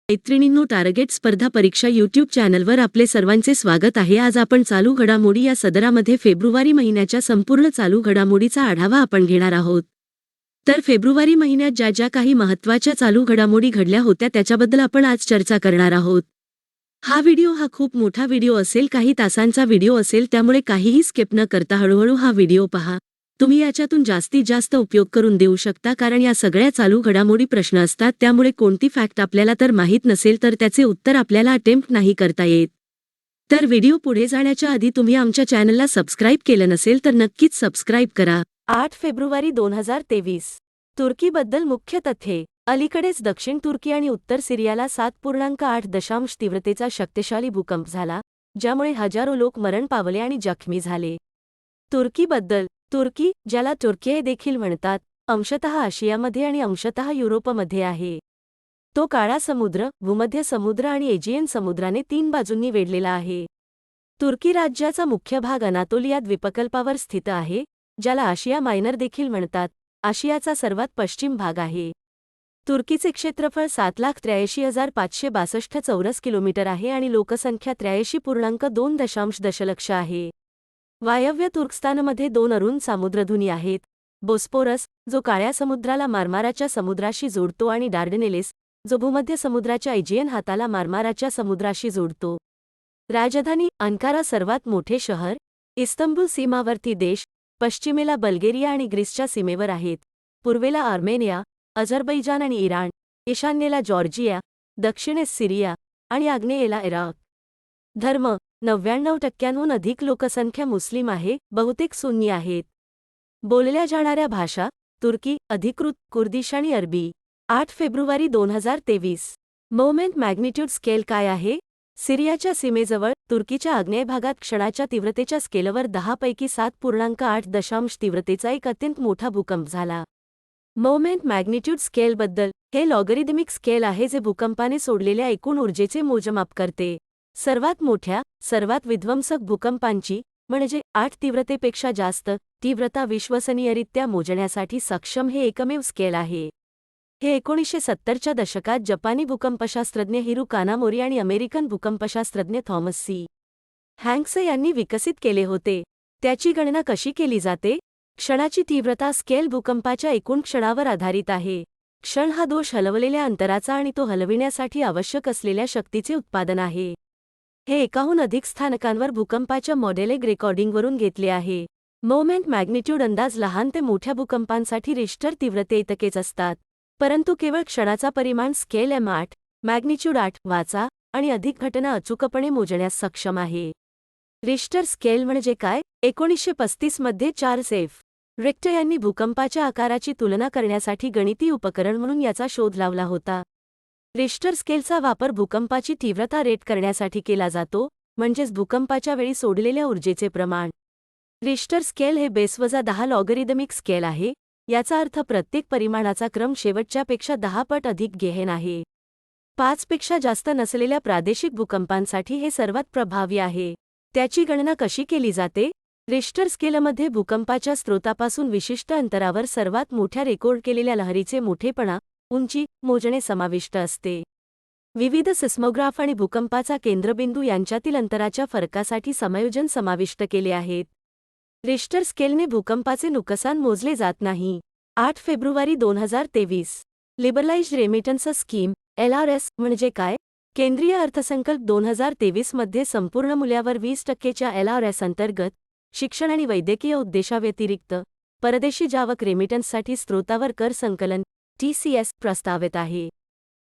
मैत्रिणींनो, टार्गेट स्पर्धा परीक्षा यूट्यूब चॅनलवर आपले सर्वांचे स्वागत आहे। आज आपण चालू घडामोडी या सदरामध्ये फेब्रुवारी महिन्याच्या संपूर्ण चालू घडामोडीचा आढावा आपण घेणार आहोत। तर फेब्रुवारी महिन्यात ज्या काही महत्त्वाच्या चालू घडामोडी घडल्या होत्या त्याच्याबद्दल आपण आज चर्चा करणार आहोत। हा व्हिडिओ खूप मोठा व्हिडिओ असेल, काही तासांचा व्हिडिओ असेल, त्यामुळे काहीही स्किप न करता हळूहळू हा व्हिडिओ पहा। तुम्ही याच्यातून जास्तीत जास्त उपयोग करून देऊ शकता, कारण या सगळ्या चालू घडामोडी प्रश्न असतात, त्यामुळे कोणती फॅक्ट आपल्याला तर माहीत नसेल तर त्याचे उत्तर आपल्याला अटेम्प्ट नाही करता येत। तर व्हिडिओ पुढे जाण्याच्या आधी तुम्ही आमच्या चॅनलला सबस्क्राइब केलं नसेल तर नक्कीच सबस्क्राइब करा। 8 फेब्रुवारी 2023 तुर्कीबद्दल मुख्य तथ्ये। अलीकडेच दक्षिण तुर्की आणि उत्तर सिरियाला 7.8 तीव्रतेचा शक्तिशाली भूकंप झाला, ज्यामुळे हजारो लोक मरण पावले आणि जखमी झाले। तुर्कीबद्दल तुर्की, ज्याला तुर्की देखील म्हणतात, अंशतः आशियामध्ये आणि अंशतः युरोपमध्ये आहे। तो काळा समुद्र, भूमध्य समुद्र आणि एजियन समुद्राने 3 बाजूंनी वेढलेला आहे। तुर्की राज्याचा मुख्य भाग अनातोलिया द्वीपकल्पावर स्थित आहे, ज्याला आशिया मायनर देखील म्हणतात। आशियाचा सर्वात पश्चिम भाग आहे। तुर्कीचे क्षेत्रफळ 7,83,562 चौरस किलोमीटर आहे आणि लोकसंख्या 83.2 दशलक्ष आहे। वायव्य तुर्कस्तानमध्ये 2 अरुंद सामुद्रधुनी आहेत, बोस्पोरस, जो काळ्या समुद्राला मार्माराच्या समुद्राशी जोडतो, आणि डार्डनेलेस, जो भूमध्य समुद्राच्या एजियन हाताला मार्माराच्या समुद्राशी जोडतो। राजधानी अंकारा सर्वात मोठे शहर, इस्तंबूल सीमावर्ती देश, पश्चिमेला बल्गेरिया आणि ग्रीसच्या सीमेवर आहेत, पूर्वेला आर्मेनिया, अझरबैजान आणि इराण, ईशान्येला जॉर्जिया, दक्षिणेस सिरिया आणि आग्नेयेला इराक। धर्म 99% अधिक लोकसंख्या मुस्लिम आहे, बहुतेक सुन्नी आहेत। बोलल्या जाणाऱ्या भाषा तुर्की, अधिकृत कुर्दिश आणि अरबी। 8 फेब्रुवारी 2023 मोमेंट मॅग्निट्यूड स्केल काय आहे? सिरियाच्या सीमेजवळ तुर्कीच्या आग्नेय भागात क्षणाच्या तीव्रतेच्या स्केलवर 10 पैकी 7.8 तीव्रतेचा एक अत्यंत मोठा भूकंप झाला। मोमेंट मॅग्निट्यूड स्केलबद्दल, हे लॉगरिदमिक स्केल आहे जे भूकंपाने सोडलेल्या एकूण ऊर्जेचे मोजमाप करते। सर्वात मोठ्या, सर्वात विध्वंसक भूकंपांची, म्हणजे 8 तीव्रतेपेक्षा जास्त तीव्रता विश्वसनीयरित्या मोजण्यासाठी सक्षम हे एकमेव स्केल आहे। हे 1970च्या दशकात जपानी भूकंपशास्त्रज्ञ हिरू कानामोरी आणि अमेरिकन भूकंपशास्त्रज्ञ थॉमस सी. हँक्स यांनी विकसित केले होते। त्याची गणना कशी केली जाते? क्षणाची तीव्रता स्केल भूकंपाच्या एकूण क्षणावर आधारित आहे। क्षण हा दोष हलवलेल्या अंतराचा आणि तो हलविण्यासाठी आवश्यक असलेल्या शक्तीचे उत्पादन आहे। हे एकाहून अधिक स्थानकांवर भूकंपाच्या मॉडेलिक रेकॉर्डिंगवरून घेतले आहे। मोमेंट मॅग्निट्यूड अंदाज लहान ते मोठ्या भूकंपांसाठी रिश्टर तीव्रतेइतकेच असतात, परंतु केवळ क्षणाचा परिमाण स्केल M8, मॅग्निट्यूड 8 वाचा आणि अधिक घटना अचूकपणे मोजण्यास सक्षम आहे। रिश्टर स्केल म्हणजे काय? 1935 मध्ये चार्ल्स एफ. रिक्टर यांनी भूकंपाच्या आकाराची तुलना करण्यासाठी गणिती उपकरण म्हणून याचा शोध लावला होता। रिश्टर स्केलचा वापर भूकंपाची तीव्रता रेट करण्यासाठी केला जातो, म्हणजेच भूकंपाच्या वेळी सोडलेल्या ऊर्जेचे प्रमाण। रिश्टर स्केल हे बेस-10 लॉगरिदमिक स्केल आहे, याचा अर्थ प्रत्येक परिमाणाचा क्रम शेवटच्यापेक्षा 10 पट अधिक गहन आहे। 5 पेक्षा जास्त नसलेल्या प्रादेशिक भूकंपांसाठी हे सर्वात प्रभावी आहे। त्याची गणना कशी केली जाते? रिश्टर स्केलमध्ये भूकंपाच्या स्रोतापासून विशिष्ट अंतरावर सर्वात मोठ्या रेकॉर्ड केलेल्या लहरीचे मोठेपणा, उंची, मोजणे समाविष्ट असते। विविध सिस्मोग्राफ आणि भूकंपाचा केंद्रबिंदू यांच्यातील अंतराच्या फरकासाठी समायोजन समाविष्ट केले आहेत। रिश्टर स्केलने भूकंपाचे नुकसान मोजले जात नाही। 8 February 2023 liberalised remittance scheme LRS म्हणजे काय? केंद्रीय अर्थसंकल्प 2023 मध्ये संपूर्ण मूल्यावर 20%च्या LRS अंतर्गत शिक्षण आणि वैद्यकीय उद्देशाव्यतिरिक्त परदेशी जावक रेमिटन्ससाठी स्त्रोतावर कर संकलन TCS प्रस्तावित आहे।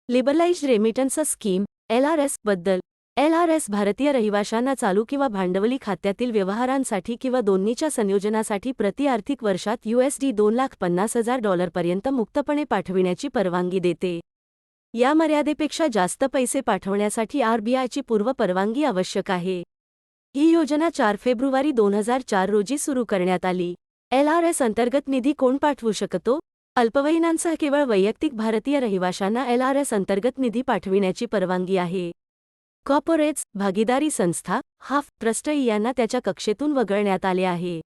लिबरलाइज्ड रेमिटन्स स्कीम LRS बद्दल, LRS भारतीय रहिवाशांना चालू किंवा भांडवली खात्यातील व्यवहारांसाठी किंवा दोन्हीच्या संयोजनासाठी प्रति आर्थिक वर्षात USD $2,50,000 पर्यंत मुक्तपणे पाठविण्याची परवानगी देते। या मर्यादेपेक्षा जास्त पैसे पाठवण्यासाठी RBIची पूर्व परवानगी आवश्यक आहे। ही योजना 4 फेब्रुवारी 2004 रोजी सुरू करण्यात आली। LRS अंतर्गत निधी कोण पाठवू शकतो? अल्पवयीनांसह केवळ वैयक्तिक भारतीय रहिवाशांना LRS अंतर्गत निधी पाठविण्याची परवानगी आहे। कॉर्पोरेट्स, भागीदारी संस्था, हाफ ट्रस्ट यांना त्याच्या कक्षेतून वगळण्यात आले आहे।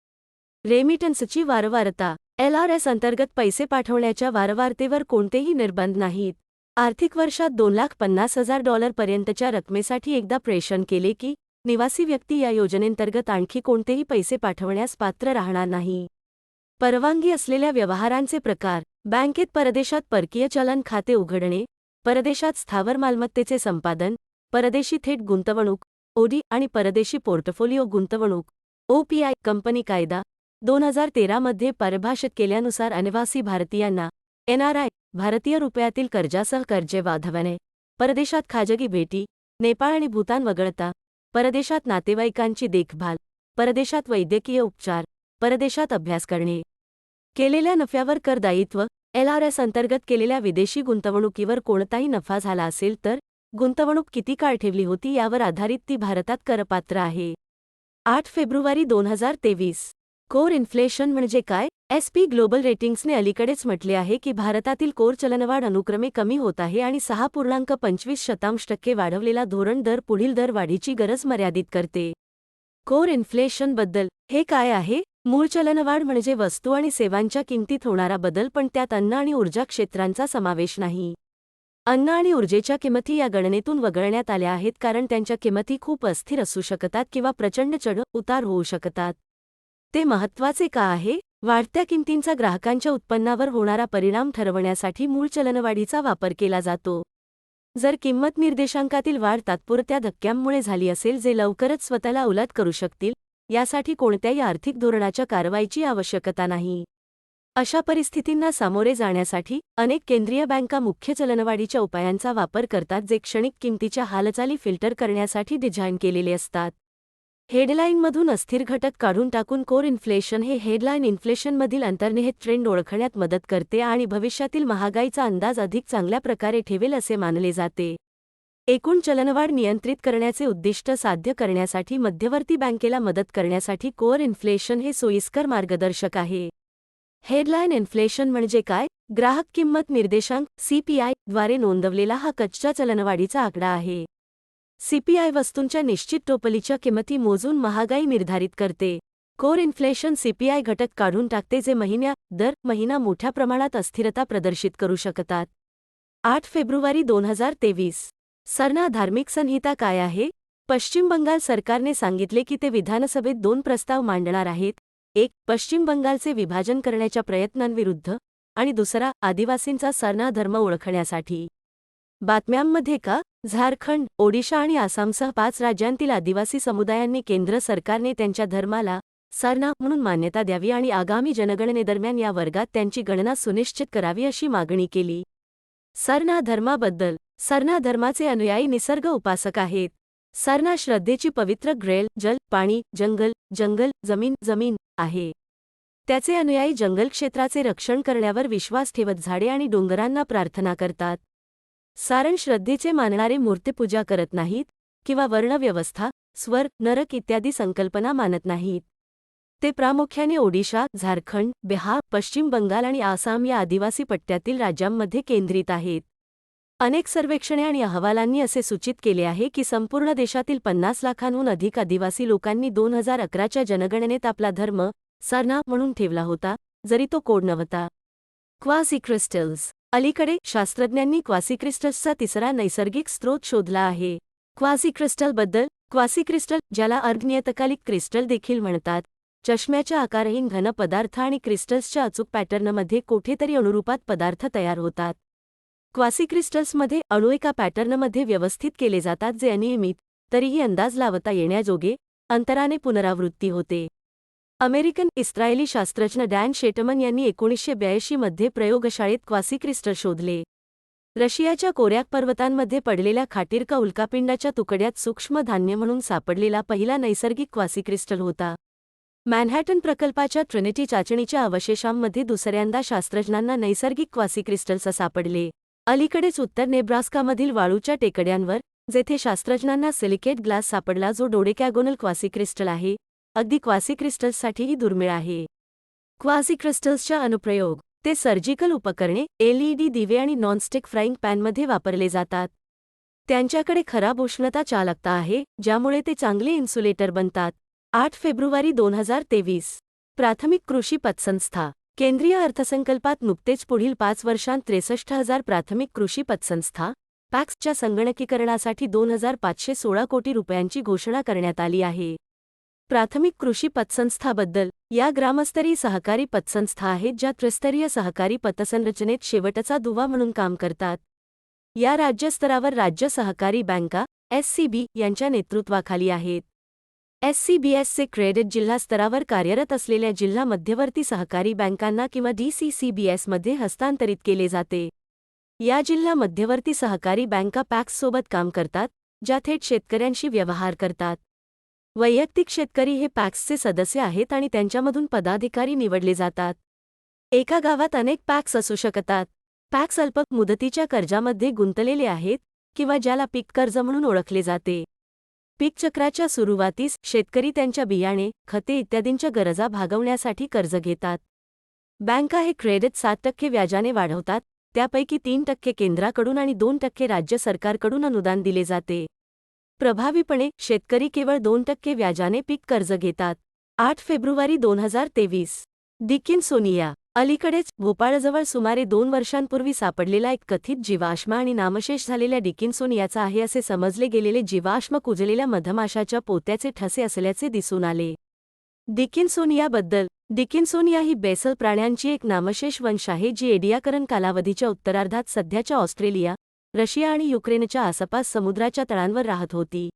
रेमिटन्सची वारंवारता, LRS अंतर्गत पैसे पाठवण्याच्या वारंवारतेवर कोणतेही निर्बंध नाहीत। आर्थिक वर्षात $2,50,000 पर्यंतच्या रकमेसाठी एकदा प्रेषण केले की निवासी व्यक्ती या योजनेंतर्गत आणखी कोणतेही पैसे पाठवण्यास पात्र राहणार नाही. परवानगी असलेल्या व्यवहारांचे प्रकार: बँकेत परदेशात परकीय चलन खाते उघडणे, परदेशात स्थावर मालमत्तेचे संपादन, परदेशी थेट गुंतवणूक ओडी आणि परदेशी पोर्टफोलिओ गुंतवणूक ओपीआय. कंपनी कायदा 2013 मध्ये परिभाषित केल्यानुसार अनिवासी भारतीयांना एनआरआय भारतीय रुपयातील कर्जासह कर्जे वाढवणे, परदेशात खाजगी भेटी, नेपाळ आणि भूतान वगळता, परदेशात नातेवाईकांची देखभाल, परदेशात वैद्यकीय उपचार, परदेशात अभ्यास करणे, केलेल्या नफ्यावर कर दायित्व, एलआरएस अंतर्गत केलेल्या विदेशी गुंतवणुकीवर कोणताही नफा झाला असेल तर गुंतवणूक किती काळ ठेवली होती यावर आधारित ती भारतात करपात्र आहे. 8 फेब्रुवारी 2023. कोर इन्फ्लेशन म्हणजे काय? SP ग्लोबल रेटिंग्सने अलीकडेच म्हटले आहे की भारतातील कोर चलनवाढ अनुक्रमे कमी होत आहे आणि 6.25% वाढवलेला धोरण दर पुढील दरवाढीची गरज मर्यादित करते. कोर इन्फ्लेशनबद्दल: हे काय आहे? मूळ चलनवाढ म्हणजे वस्तू आणि सेवांच्या किंमतीत होणारा बदल, पण त्यात अन्न आणि ऊर्जा क्षेत्रांचा समावेश नाही. अन्न आणि ऊर्जेच्या किंमती या गणनेतून वगळण्यात आल्या आहेत कारण त्यांच्या किंमती खूप अस्थिर असू शकतात किंवा प्रचंड चढ उतार होऊ शकतात. ते महत्त्वाचे का आहे? वाढत्या किंमतींचा ग्राहकांच्या उत्पन्नावर होणारा परिणाम ठरवण्यासाठी मूळ चलनवाढीचा वापर केला जातो. जर किंमत निर्देशांकातील वाढ तात्पुरत्या धक्क्यांमुळे झाली असेल जे लवकरच स्वतःला उलट करू शकतील, यासाठी कोणत्याही आर्थिक धोरणाच्या कारवाईची आवश्यकता नाही. अशा परिस्थितींना सामोरे जाण्यासाठी अनेक केंद्रीय बँका मुख्य चलनवाढीच्या उपायांचा वापर करतात जे क्षणिक किंमतीच्या हालचाली फिल्टर करण्यासाठी डिझाईन केलेले असतात. हेडलाईनमधून अस्थिर घटक काढून टाकून कोर इन्फ्लेशन हे हेडलाईन इन्फ्लेशनमधील अंतर्निहित ट्रेंड ओळखण्यात मदत करते आणि भविष्यातील महागाईचा अंदाज अधिक चांगल्या प्रकारे ठेवेल असे मानले जाते. एकूण चलनवाढ नियंत्रित करण्याचे उद्दिष्ट साध्य करण्यासाठी मध्यवर्ती बँकेला मदत करण्यासाठी कोअर इन्फ्लेशन हे सोयीस्कर मार्गदर्शक आहे. हेडलाईन इन्फ्लेशन म्हणजे काय? ग्राहक किंमत निर्देशांक CPI द्वारे नोंदवलेला हा कच्च्या चलनवाढीचा आकडा आहे. CPI वस्तूंच्या निश्चित टोपलीच्या किंमती मोजून महागाई निर्धारित करते. कोर इन्फ्लेशन CPI घटक काढून टाकते जे दर महिना मोठ्या प्रमाणात अस्थिरता प्रदर्शित करू शकतात. 8 फेब्रुवारी 2023. सरना धार्मिक संहिता काय आहे? पश्चिम बंगाल सरकारने सांगितले की ते विधानसभेत 2 प्रस्ताव मांडणार आहेत. एक, पश्चिम बंगालचे विभाजन करण्याच्या प्रयत्नांविरुद्ध आणि दुसरा, आदिवासींचा सरना धर्म ओळखण्यासाठी. बातम्यांमध्ये का? झारखंड, ओडिशा आणि आसामसह 5 राज्यांतील आदिवासी समुदायांनी केंद्र सरकारने त्यांच्या धर्माला सरना म्हणून मान्यता द्यावी आणि आगामी जनगणनेदरम्यान या वर्गात त्यांची गणना सुनिश्चित करावी अशी मागणी केली. सरना धर्माबद्दल: सरना धर्माचे अनुयायी निसर्ग उपासक आहेत. सरना श्रद्धेची पवित्र ग्रेल जल, पाणी, जंगल, जंगल, जमीन, जमीन आहे. त्याचे अनुयायी जंगल क्षेत्राचे रक्षण करण्यावर विश्वास ठेवत झाडे आणि डोंगरांना प्रार्थना करतात. सारण श्रद्धेचे मानणारे मूर्तिपूजा करत नाहीत किंवा वर्णव्यवस्था, स्वर्ग, नरक इत्यादी संकल्पना मानत नाहीत. ते प्रामुख्याने ओडिशा, झारखंड, बिहार, पश्चिम बंगाल आणि आसाम या आदिवासी पट्ट्यातील राज्यांमध्ये केंद्रित आहेत. अनेक सर्वेक्षणे आणि अहवालांनी असे सूचित केले आहे की संपूर्ण देशातील 50 लाखांहून अधिक आदिवासी लोकांनी 2011च्या जनगणनेत आपला धर्म सरना म्हणून ठेवला होता, जरी तो कोड नव्हता. क्वासिक्रिस्टल्स: अलीकडे शास्त्रज्ञांनी क्वासिक्रिस्टल्सचा तिसरा नैसर्गिक स्रोत शोधला आहे. क्वासिक्रिस्टलबद्दल: क्वासिक्रिस्टल, ज्याला अर्धनियतकालिक क्रिस्टल देखील म्हणतात, चष्म्याच्या आकारहीन घन पदार्थ आणि क्रिस्टल्सच्या अचूक पॅटर्नमध्ये कोठेतरी अनुरूपात पदार्थ तयार होतात. क्वासिक्रिस्टल्समध्ये अणू एका पॅटर्नमध्ये व्यवस्थित केले जातात जे अनियमित, तरीही अंदाज लावता येण्याजोगे, अंतराने पुनरावृत्ती होते. अमेरिकन इस्रायली शास्त्रज्ञ डॅन शेटमन यांनी 1982 मध्ये प्रयोगशाळेत क्वासिक्रिस्टल शोधले. रशियाच्या कोरॅक पर्वतांमध्ये पडलेल्या खाटीरका उल्कापिंडाच्या तुकड्यात सूक्ष्म धान्य म्हणून सापडलेला पहिला नैसर्गिक क्वासिक्रिस्टल होता. मॅनहॅटन प्रकल्पाच्या ट्रिनिटी चाचणीच्या अवशेषांमध्ये दुसऱ्यांदा शास्त्रज्ञांना नैसर्गिक क्वासिक्रिस्टल्स सापडले. अलीकडेच उत्तर नेब्रास्कामधील वाळूच्या टेकड्यांवर, जेथे शास्त्रज्ञांना सिलिकेट ग्लास सापडला जो डोडेकॅगोनल क्वासिक्रिस्टल आहे, अगदी क्वासिक्रिस्टल्ससाठीही दुर्मिळ आहे. क्वासिक्रिस्टल्सच्या अनुप्रयोग: ते सर्जिकल उपकरणे, LED दिवे आणि नॉनस्टिक फ्राईंग पॅनमध्ये वापरले जातात. त्यांच्याकडे खराब उष्णता चालकता आहे, ज्यामुळे ते चांगले इन्सुलेटर बनतात. 8 फेब्रुवारी 2023. प्राथमिक कृषी पतसंस्था केंद्रीय अर्थसंकल्पात नुकतेच पुढील 5 वर्षांत 63,000 प्राथमिक कृषी पतसंस्था पॅक्सच्या संगणकीकरणासाठी 2,516 कोटी रुपयांची घोषणा करण्यात आली आहे. प्राथमिक कृषी पतसंस्थाबद्दल या ग्रामस्तरीय सहकारी पतसंस्था आहेत ज्या त्रिस्तरीय सहकारी पतसंरचनेत शेवटचा दुवा म्हणून काम करतात. या राज्यस्तरावर राज्य सहकारी बँका SCB यांच्या नेतृत्वाखाली आहेत. SCBSचे क्रेडिट जिल्हा स्तरावर कार्यरत असलेल्या जिल्हा मध्यवर्ती सहकारी बँकांना किंवा DCCBSमध्ये हस्तांतरित केले जाते. या जिल्हा मध्यवर्ती सहकारी बँका पॅक्ससोबत काम करतात, ज्या थेट शेतकऱ्यांशी व्यवहार करतात. वैयक्तिक शेतकरी हे पॅक्सचे सदस्य आहेत आणि त्यांच्यामधून पदाधिकारी निवडले जातात. एका गावात अनेक पॅक्स असू शकतात. पॅक्स अल्प मुदतीच्या कर्जामध्ये गुंतलेले आहेत किंवा ज्याला पीक कर्ज म्हणून ओळखले जाते. पीक चक्राच्या सुरुवातीस शेतकरी त्यांच्या बियाणे, खते इत्यादींच्या गरजा भागवण्यासाठी कर्ज घेतात. बँका हे क्रेडिट 7% व्याजाने वाढवतात, त्यापैकी 3% केंद्राकडून आणि 2% राज्य सरकारकडून अनुदान दिले जाते. प्रभावीपणे शेतकरी केवळ 2% व्याजाने पीक कर्ज घेतात. 8 फेब्रुवारी 2023. डिकिन्सोनिया. अलीकडेच भोपाळजवळ सुमारे 2 वर्षांपूर्वी सापडलेला एक कथित जीवाश्म आणि नामशेष झालेल्या डिकिन्सोनियाचा आहे असे समजले गेलेले जीवाश्म कुजलेल्या मधमाशाच्या पोत्याचे ठसे असल्याचे दिसून आले. डिकिन्सोनियाबद्दल. डिकिन्सोनिया ही बेसल प्राण्यांची एक नामशेष वंश आहे जी एडियाकरण कालावधीच्या उत्तरार्धात सध्याच्या ऑस्ट्रेलिया, रशिया आणि युक्रेनच्या आसपास समुद्राच्या तळांवर राहत होती.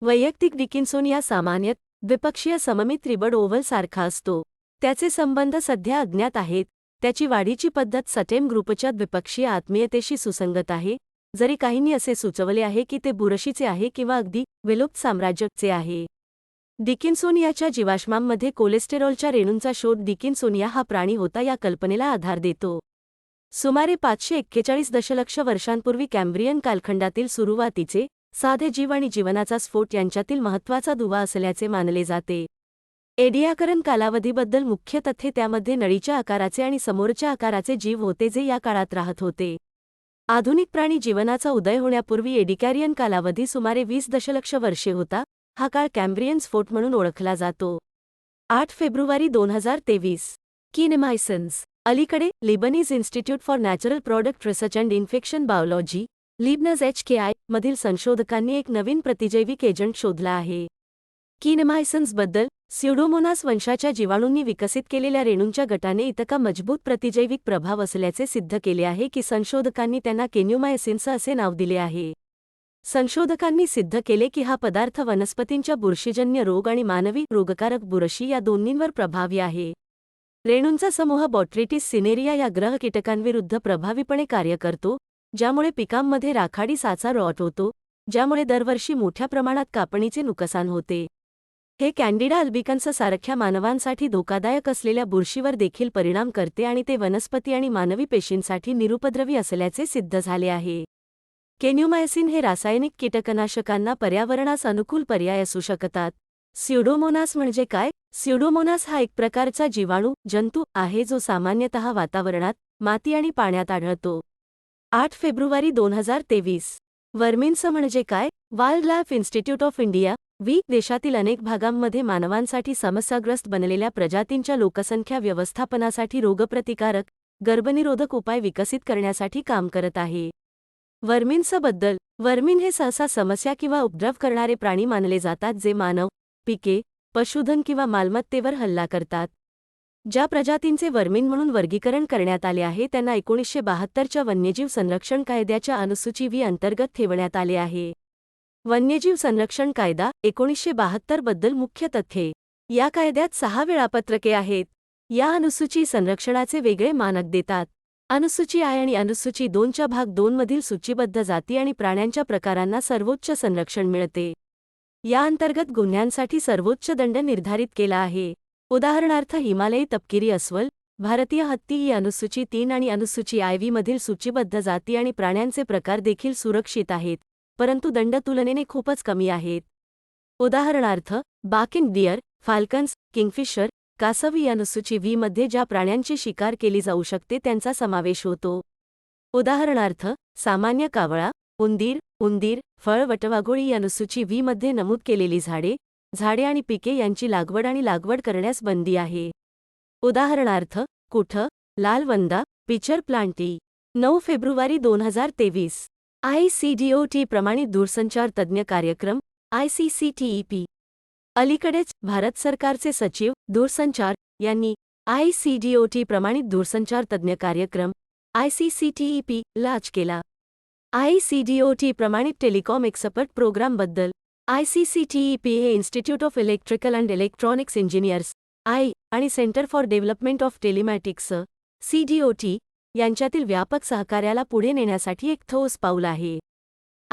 वैयक्तिक डिकिन्सोनिया सामान्यत द्विपक्षीय सममित रिबड ओव्हल सारखा असतो. त्याचे संबंध सध्या अज्ञात आहेत. त्याची वाढीची पद्धत सटेम ग्रुपच्या द्विपक्षीय आत्मीयतेशी सुसंगत आहे, जरी काहींनी असे सुचवले आहे की ते बुरशीचे आहे किंवा अगदी विलुप्त साम्राज्यचे आहे. डिकिन्सोनियाच्या जीवाश्मांमध्ये कोलेस्टेरॉलच्या रेणूंचा शोध डिकिन्सोनिया हा प्राणी होता या कल्पनेला आधार देतो. सुमारे 541 दशलक्ष वर्षांपूर्वी कॅम्ब्रियन कालखंडातील सुरुवातीचे साधे जीव आणि जीवनाचा स्फोट यांच्यातील महत्त्वाचा दुवा असल्याचे मानले जाते. एडियाकरण कालावधीबद्दल मुख्य तथ्ये त्यामध्ये नळीच्या आकाराचे आणि समोरच्या आकाराचे जीव होते जे या काळात राहत होते. आधुनिक प्राणी जीवनाचा उदय होण्यापूर्वी एडिकॅरियन कालावधी सुमारे 20 दशलक्ष वर्षे होता. हा काळ कॅम्ब्रियन स्फोट म्हणून ओळखला जातो. 8 फेब्रुवारी 2023. किनेमायसिन्स. अलीकडे Leibniz institute for natural product research and infection biology Leibniz HKI मधील संशोधकांनी एक नवीन प्रतिजैविक एजंट शोधला आहे. किनेमायसिन्सबद्दल. स्युडोमोनास वंशाच्या जीवाणूंनी विकसित केलेल्या रेणूंच्या गटाने इतका मजबूत प्रतिजैविक प्रभाव असल्याचे सिद्ध केले आहे की संशोधकांनी त्यांना केन्युमायसिन्स असे नाव दिले आहे. संशोधकांनी सिद्ध केले की हा पदार्थ वनस्पतींच्या बुरशीजन्य रोग आणि मानवी रोगकारक बुरशी या दोन्हींवर प्रभावी आहे. रेणूंचा समूह बॉट्रिटिस सिनेरिया या ग्रह कीटकांविरुद्ध प्रभावीपणे कार्य करतो, ज्यामुळे पिकांमध्ये राखाडी साचा रॉट होतो, ज्यामुळे दरवर्षी मोठ्या प्रमाणात कापणीचे नुकसान होते. हे कॅन्डिडा अल्बिकन्स सारख्या मानवांसाठी धोकादायक असलेल्या बुरशीवर देखील परिणाम करते आणि ते वनस्पती आणि मानवी पेशींसाठी निरुपद्रवी असल्याचे सिद्ध झाले आहे. केन्युमायसिन हे रासायनिक कीटकनाशकांना पर्यावरणास अनुकूल पर्याय असू शकतात. स्युडोमोनास म्हणजे काय? स्युडोमोनास हा एक प्रकारचा जीवाणू जंतू आहे जो सामान्यतः वातावरणात, माती आणि पाण्यात आढळतो. 8 फेब्रुवारी 2023. वर्मिन्स म्हणजे काय? वाईल्डलाईफ इन्स्टिट्यूट ऑफ इंडिया देशातील अनेक भागांमध्ये मानवांसाठी समस्याग्रस्त बनलेल्या प्रजातींच्या लोकसंख्या व्यवस्थापनासाठी रोगप्रतिकारक, गर्भनिरोधक उपाय विकसित करण्यासाठी काम करत आहे. वर्मिन्सबद्दल. वर्मिन हे सहसा समस्या किंवा उपद्रव करणारे प्राणी मानले जातात जे मानव, पिके, पशुधन किंवा मालमत्तेवर हल्ला करतात. ज्या प्रजातींचे वर्मिन म्हणून वर्गीकरण करण्यात आले आहे त्यांना 1972च्या वन्यजीव संरक्षण कायद्याच्या अनुसूची V अंतर्गत ठेवण्यात आले आहे. वन्यजीव संरक्षण कायदा 1972 बद्दल मुख्य तथ्ये. या कायद्यात 6 वेळापत्रके आहेत. या अनुसूची संरक्षणाचे वेगळे मानक देतात. अनुसूची I आणि अनुसूची 2च्या भाग 2 मधील सूचीबद्ध जाती आणि प्राण्यांच्या प्रकारांना सर्वोच्च संरक्षण मिळते. या अंतर्गत गुन्ह्यांसाठी सर्वोच्च दंड निर्धारित केला आहे. उदाहरणार्थ हिमालयी तपकिरी अस्वल, भारतीय हत्ती ही अनुसूची 3 आणि अनुसूची IV मधील सूचीबद्ध जाती आणि प्राण्यांचे प्रकार देखील सुरक्षित आहेत, परंतु दंड तुलनेने खूपच कमी आहेत. उदाहरणार्थ बाकिंग डिअर, फाल्कन्स, किंगफिशर, कासव ही अनुसूची V मध्ये ज्या प्राण्यांची शिकार केली जाऊ शकते त्यांचा समावेश होतो. उदाहरणार्थ सामान्य कावळा, उंदीर, फळ वटवाघूळ ही अनुसूची V मध्ये नमूद केलेली झाडे आणि पिके यांची लागवड करण्यास बंदी आहे. उदाहरणार्थ कुठं लालवंदा पिक्चर प्लांटी 9 फेब्रुवारी 2023 ICDOT प्रमाणित दूरसंचार तज्ज्ञ कार्यक्रम ICCTEP अलीकडेच भारत सरकारचे सचिव दूरसंचार यांनी ICDOT प्रमाणित दूरसंचार तज्ज्ञ कार्यक्रम ICCTEP लाँच केला. ICDOT प्रमाणित टेलिकॉम एक्सपर्ट प्रोग्राम बद्दल ICCTEP हे institute of electrical and electronics engineers आणि centre for development of telematics CDOT यांच्यातील व्यापक सहकार्याला पुढे नेण्यासाठी एक ठोस पाऊल आहे.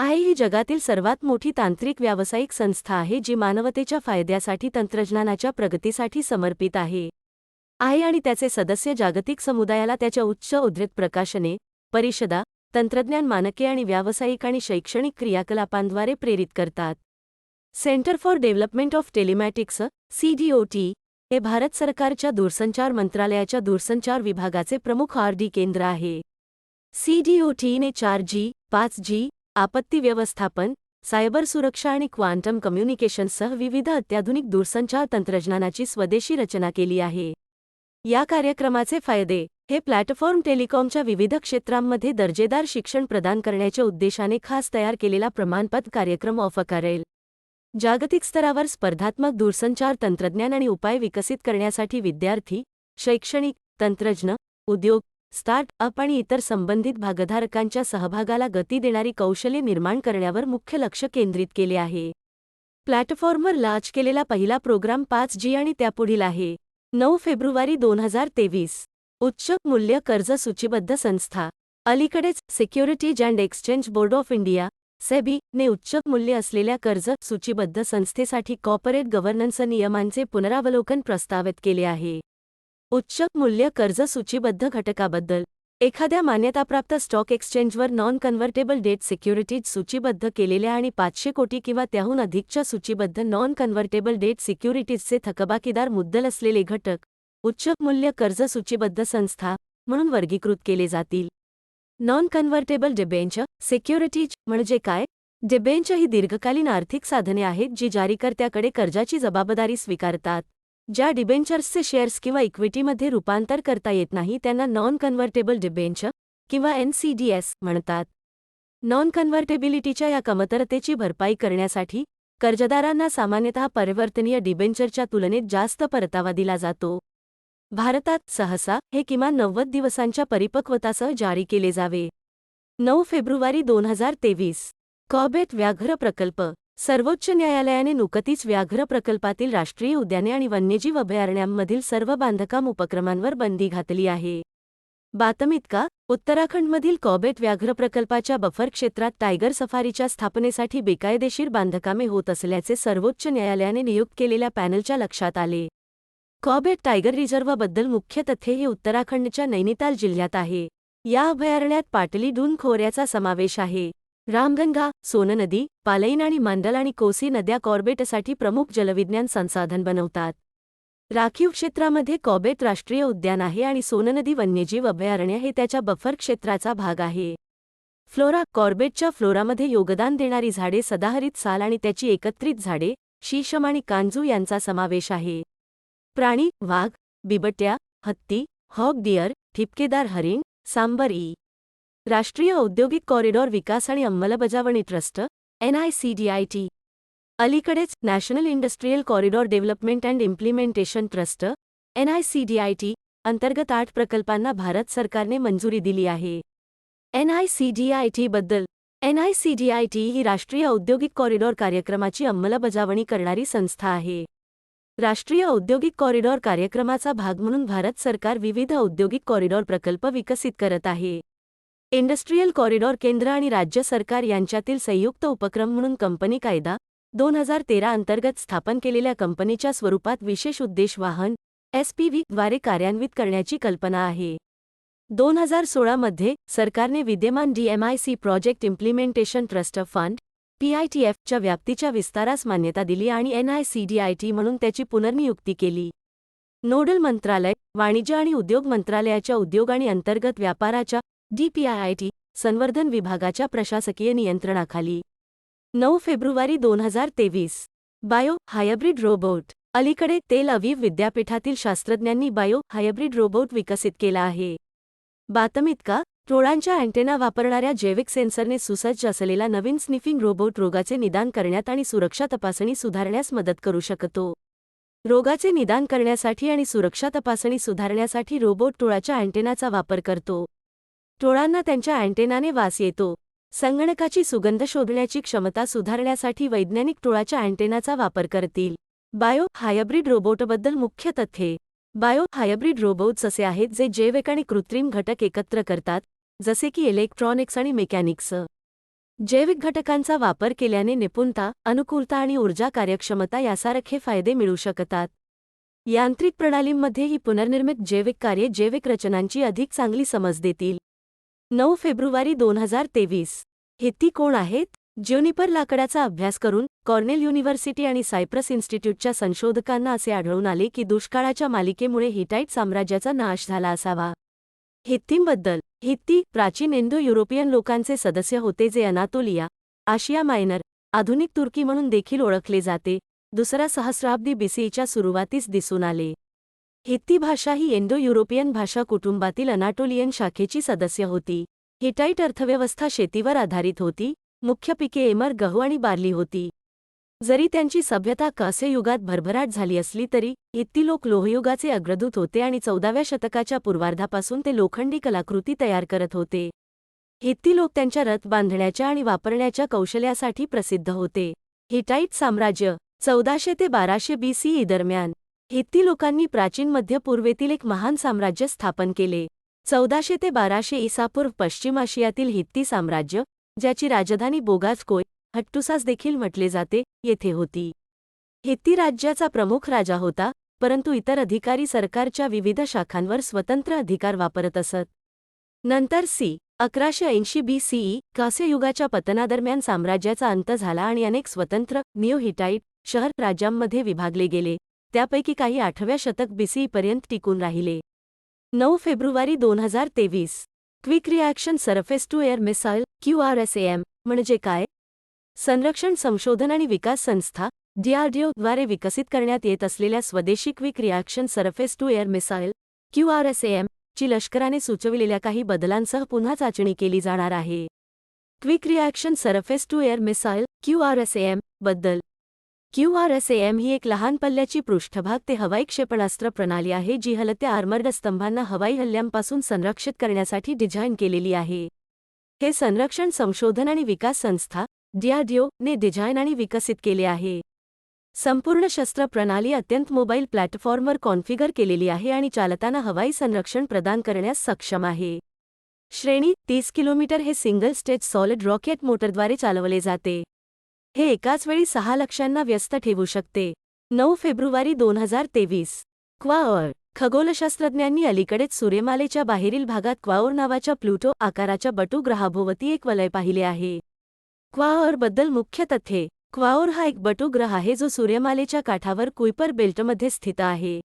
ही जगातील सर्वात मोठी तांत्रिक व्यावसायिक संस्था आहे जी मानवतेच्या फायद्यासाठी तंत्रज्ञानाच्या प्रगतीसाठी समर्पित आहे. आणि त्याचे सदस्य जागतिक समुदायाला त्याच्या उच्च औद्योगिक प्रकाशने, परिषदा, तंत्रज्ञान मानके आणि व्यावसायिक आणि शैक्षणिक क्रियाकलापांद्वारे प्रेरित करतात. Centre for development of telematics CDOT हे भारत सरकारच्या दूरसंचार मंत्रालयाच्या दूरसंचार विभागाचे प्रमुख R&D केंद्र आहे. CDOTने 4G, 5G, आपत्ती व्यवस्थापन, सायबर सुरक्षा आणि क्वांटम कम्युनिकेशनसह विविध अत्याधुनिक दूरसंचार तंत्रज्ञानाची स्वदेशी रचना केली आहे. या कार्यक्रमाचे फायदे हे प्लॅटफॉर्म टेलिकॉमच्या विविध क्षेत्रांमध्ये दर्जेदार शिक्षण प्रदान करण्याच्या उद्देशाने खास तयार केलेला प्रमाणपत्र कार्यक्रम ऑफर करेल. जागतिक स्तरावर स्पर्धात्मक दूरसंचार तंत्रज्ञान आणि उपाय विकसित करण्यासाठी विद्यार्थी, शैक्षणिक, तंत्रज्ञ, उद्योग, स्टार्ट-अप आणि इतर संबंधित भागधारकांच्या सहभागाला गती देणारी कौशल्ये निर्माण करण्यावर मुख्य लक्ष केंद्रित केले आहे. प्लॅटफॉर्मवर लाँच केलेला पहिला प्रोग्राम 5G आणि त्यापुढील आहे. 9 फेब्रुवारी 2023 उच्च मूल्य कर्ज सूचीबद्ध संस्था अलीकडेच securities and exchange board of India SEBI ने उच्च मूल्य असलेल्या कर्ज सूचीबद्ध संस्थेसाठी कॉर्पोरेट गव्हर्नन्स नियमांचे पुनरावलोकन प्रस्तावित केले आहे. उच्च मूल्य कर्ज सूचीबद्ध घटकाबद्दल एखाद्या मान्यताप्राप्त स्टॉक एक्सचेंजवर नॉन कन्व्हर्टेबल डेट सिक्युरिटीज सूचीबद्ध केलेल्या आणि 500 कोटी किंवा त्याहून अधिकच्या सूचीबद्ध नॉन कन्व्हर्टेबल डेट सिक्युरिटीजचे थकबाकीदार मुद्दल असलेले घटक उच्च मूल्य कर्ज सूचीबद्ध संस्था म्हणून वर्गीकृत केले जातील. नॉन कन्व्हर्टेबल डिबेंचर सिक्युरिटीज म्हणजे काय? डिबेंचर ही दीर्घकालीन आर्थिक साधने आहेत जी जारीकर्त्याकडे कर्जाची जबाबदारी स्वीकारतात. ज्या डिबेंचर्सचे शेअर्स किंवा इक्विटीमध्ये रूपांतर करता येत नाही त्यांना नॉन कन्व्हर्टेबल डिबेंचर किंवा NCDs म्हणतात. नॉन कन्व्हर्टेबिलिटीच्या या कमतरतेची भरपाई करण्यासाठी कर्जदारांना सामान्यतः परिवर्तनीय डिबेंचरच्या तुलनेत जास्त परतावा दिला जातो. भारतात सहसा हे किमान 90 दिवसांच्या परिपक्वतासह जारी केले जावे. 9 फेब्रुवारी 2023 कॉर्बेट व्याघ्र प्रकल्प सर्वोच्च न्यायालयाने नुकतीच व्याघ्र प्रकल्पातील राष्ट्रीय उद्याने आणि वन्यजीव अभयारण्यांमधील सर्व बांधकाम उपक्रमांवर बंदी घातली आहे. बातमीत का उत्तराखंडमधील कॉर्बेट व्याघ्र प्रकल्पाच्या बफर क्षेत्रात टायगर सफारीच्या स्थापनेसाठी बेकायदेशीर बांधकामे होत असल्याचे सर्वोच्च न्यायालयाने नियुक्त केलेल्या पॅनलच्या लक्षात आले. कॉर्बेट टायगर रिझर्व्हबद्दल मुख्य तथ्ये हे उत्तराखंडच्या नैनिताल जिल्ह्यात आहे. या अभयारण्यात पाटली डून खोऱ्याचा समावेश आहे. रामगंगा, सोन नदी, पालैन आणि मांडल आणि कोसी नद्या कॉर्बेटसाठी प्रमुख जलविज्ञान संसाधन बनवतात. राखीव क्षेत्रामध्ये कॉर्बेट राष्ट्रीय उद्यान आहे आणि सोन नदी वन्यजीव अभयारण्य हे त्याच्या बफर क्षेत्राचा भाग आहे. फ्लोरा कॉर्बेटच्या फ्लोरामध्ये योगदान देणारी झाडे सदाहरित साल आणि त्याची एकत्रित झाडे, शीशम आणि कांजू यांचा समावेश आहे. प्राणी वाघ, बिबट्या, हत्ती, हॉग डिअर, ठिपकेदार हरिण, सांबर राष्ट्रीय औद्योगिक कॉरिडॉर विकास आणि अंमलबजावणी ट्रस्ट NICDIT अलीकडेच national industrial corridor development and implementation trust NICDIT अंतर्गत 8 प्रकल्पांना भारत सरकारने मंजुरी दिली आहे. NICDIT बद्दल NICDIT ही राष्ट्रीय औद्योगिक कॉरिडॉर कार्यक्रमाची अंमलबजावणी करणारी संस्था आहे. राष्ट्रीय औद्योगिक कॉरिडॉर कार्यक्रमाचा भाग म्हणून भारत सरकार विविध औद्योगिक कॉरिडॉर प्रकल्प विकसित करत आहे. इंडस्ट्रियल कॉरिडॉर केंद्र आणि राज्य सरकार यांच्यातील संयुक्त उपक्रम म्हणून कंपनी कायदा 2013 अंतर्गत स्थापन केलेल्या कंपनीच्या स्वरूपात विशेष उद्देश वाहन SPV द्वारे कार्यान्वित करण्याची कल्पना आहे. 2016 मध्ये सरकारने विद्यमान DMIC project implementation trust fund PITF च्या व्याप्तीच्या विस्तारास मान्यता दिली आणि NICDIT म्हणून त्याची पुनर्नियुक्ती केली. नोडल मंत्रालय वाणिज्य आणि उद्योग मंत्रालयाच्या उद्योग आणि अंतर्गत व्यापाराच्या DPIIT संवर्धन विभागाच्या प्रशासकीय नियंत्रणाखाली. 9 फेब्रुवारी 2023 बायो हायब्रिड रोबोट अलीकडे तेल अवीव विद्यापीठातील शास्त्रज्ञांनी बायो हायब्रिड रोबोट विकसित केला आहे. बातमीत का टोळांच्या अँटेना वापरणाऱ्या जैविक सेन्सरने सुसज्ज असलेला नवीन स्निफिंग रोबोट रोगाचे निदान करण्यात आणि सुरक्षा तपासणी सुधारण्यास मदत करू शकतो. रोगाचे निदान करण्यासाठी आणि सुरक्षा तपासणी सुधारण्यासाठी रोबोट टोळाच्या अँटेनाचा वापर करतो. टोळांना त्यांच्या अँटेनाने वास येतो. संगणकाची सुगंध शोधण्याची क्षमता सुधारण्यासाठी वैज्ञानिक टोळाच्या अँटेनाचा वापर करतील. बायो हायब्रिड रोबोटबद्दल मुख्य तथ्ये. बायो हायब्रिड रोबोट्स असे आहेत जे जैविक आणि कृत्रिम घटक एकत्र करतात, जसे की इलेक्ट्रॉनिक्स आणि मेकॅनिक्स. जैविक घटकांचा वापर केल्याने निपुणता, अनुकूलता आणि ऊर्जा कार्यक्षमता यासारखे फायदे मिळू शकतात. यांत्रिक प्रणालींमध्ये ही पुनर्निर्मित जैविक कार्ये जैविक रचनांची अधिक चांगली समज देतील. 9 फेब्रुवारी 2023. हित्ती कोण आहेत? ज्युनिपर लाकडाचा अभ्यास करून कॉर्नेल युनिव्हर्सिटी आणि सायप्रस इन्स्टिट्यूटच्या संशोधकांना असे आढळून आले की दुष्काळाच्या मालिकेमुळे हिटाईट साम्राज्याचा नाश झाला असावा. हित्तींबद्दल. हित्ती प्राचीन इंडो युरोपियन लोकांचे सदस्य होते जे अनातोलिया, आशिया मायनर, आधुनिक तुर्की म्हणून देखील ओळखले जाते, दुसरा सहस्राब्दी बीसीईच्या सुरुवातीस दिसून आले. हित्ती भाषा ही इंडो युरोपियन भाषा कुटुंबातील अनाटोलियन शाखेची सदस्य होती. हिटाईट अर्थव्यवस्था शेतीवर आधारित होती. मुख्य पिके एमर, गहू आणि बार्ली होती. जरी त्यांची सभ्यता कांस्य युगात भरभराट झाली असली तरी हित्ती लोक लोहयुगाचे अग्रदूत होते आणि 14व्या शतकाच्या पूर्वार्धापासून ते लोखंडी कलाकृती तयार करत होते. हित्ती लोक त्यांच्या रथ बांधण्याच्या आणि वापरण्याच्या कौशल्यासाठी प्रसिद्ध होते. हिटाईट साम्राज्य 1400 ते 1200 बीसीई दरम्यान हित्ती लोकांनी प्राचीन मध्य पूर्वेतील एक महान साम्राज्य स्थापन केले. 1400 ते 1200 ईसापूर्व पश्चिम आशियातील हित्ती साम्राज्य, ज्याची राजधानी बोगासकोय हट्टुसास देखील म्हटले जाते, येथे होती. हित्ती राज्याचा प्रमुख राजा होता, परंतु इतर अधिकारी सरकारच्या विविध शाखांवर स्वतंत्र अधिकार वापरत असत. नंतर 1180 बीसीई कांस्य युगाच्या पतनादरम्यान साम्राज्याचा अंत झाला आणि अनेक स्वतंत्र निओ हिटाईट शहर राज्यांमध्ये विभागले गेले, त्यापैकी काही 8व्या शतक बीसीईपर्यंत टिकून राहिले. 9 फेब्रुवारी 2023. Quick reaction surface to air missile QRSAM म्हणजे काय? संरक्षण संशोधन आणि विकास संस्था DRDO द्वारे विकसित करण्यात येत असलेल्या स्वदेशी quick reaction surface to air missile QRSAM ची लष्कराने सुचविलेल्या काही बदलांसह पुन्हा चाचणी केली जाणार आहे. Quick reaction surface to air missile QRSAM बद्दल. QRSAM ही एक लहान पल्ल्याची पृष्ठभाग ते हवाई क्षेपणास्त्र प्रणाली आहे जी हलत्या आर्मर्ड स्तंभांना हवाई हल्ल्यांपासून संरक्षित करण्यासाठी डिझाईन केलेली आहे. हे संरक्षण संशोधन आणि विकास संस्था DRDO ने डिझाईन आणि विकसित केले आहे. संपूर्ण शस्त्र प्रणाली अत्यंत मोबाईल प्लॅटफॉर्मवर कॉन्फिगर केलेली आहे आणि चालताना हवाई संरक्षण प्रदान करण्यास सक्षम आहे. श्रेणी 30 किलोमीटर. हे सिंगल स्टेज सॉलिड रॉकेट मोटरद्वारे चालवले जाते. हे एकाच वेळी 6 लक्ष्यांना व्यस्त ठेवू शकते. 9 फेब्रुवारी 2023. क्वाओर. खगोलशास्त्रज्ञांनी अलीकडेच सूर्यमालेच्या बाहेरील भागात क्वाओर नावाच्या प्लुटो आकाराच्या बटू ग्रहाभोवती एक वलय पाहिले आहे. क्वाओर बद्दल मुख्य तथ्ये. क्वाओर हा एक बटू ग्रह आहे जो सूर्यमालेच्या काठावर कुइपर बेल्टमध्ये स्थित आहे.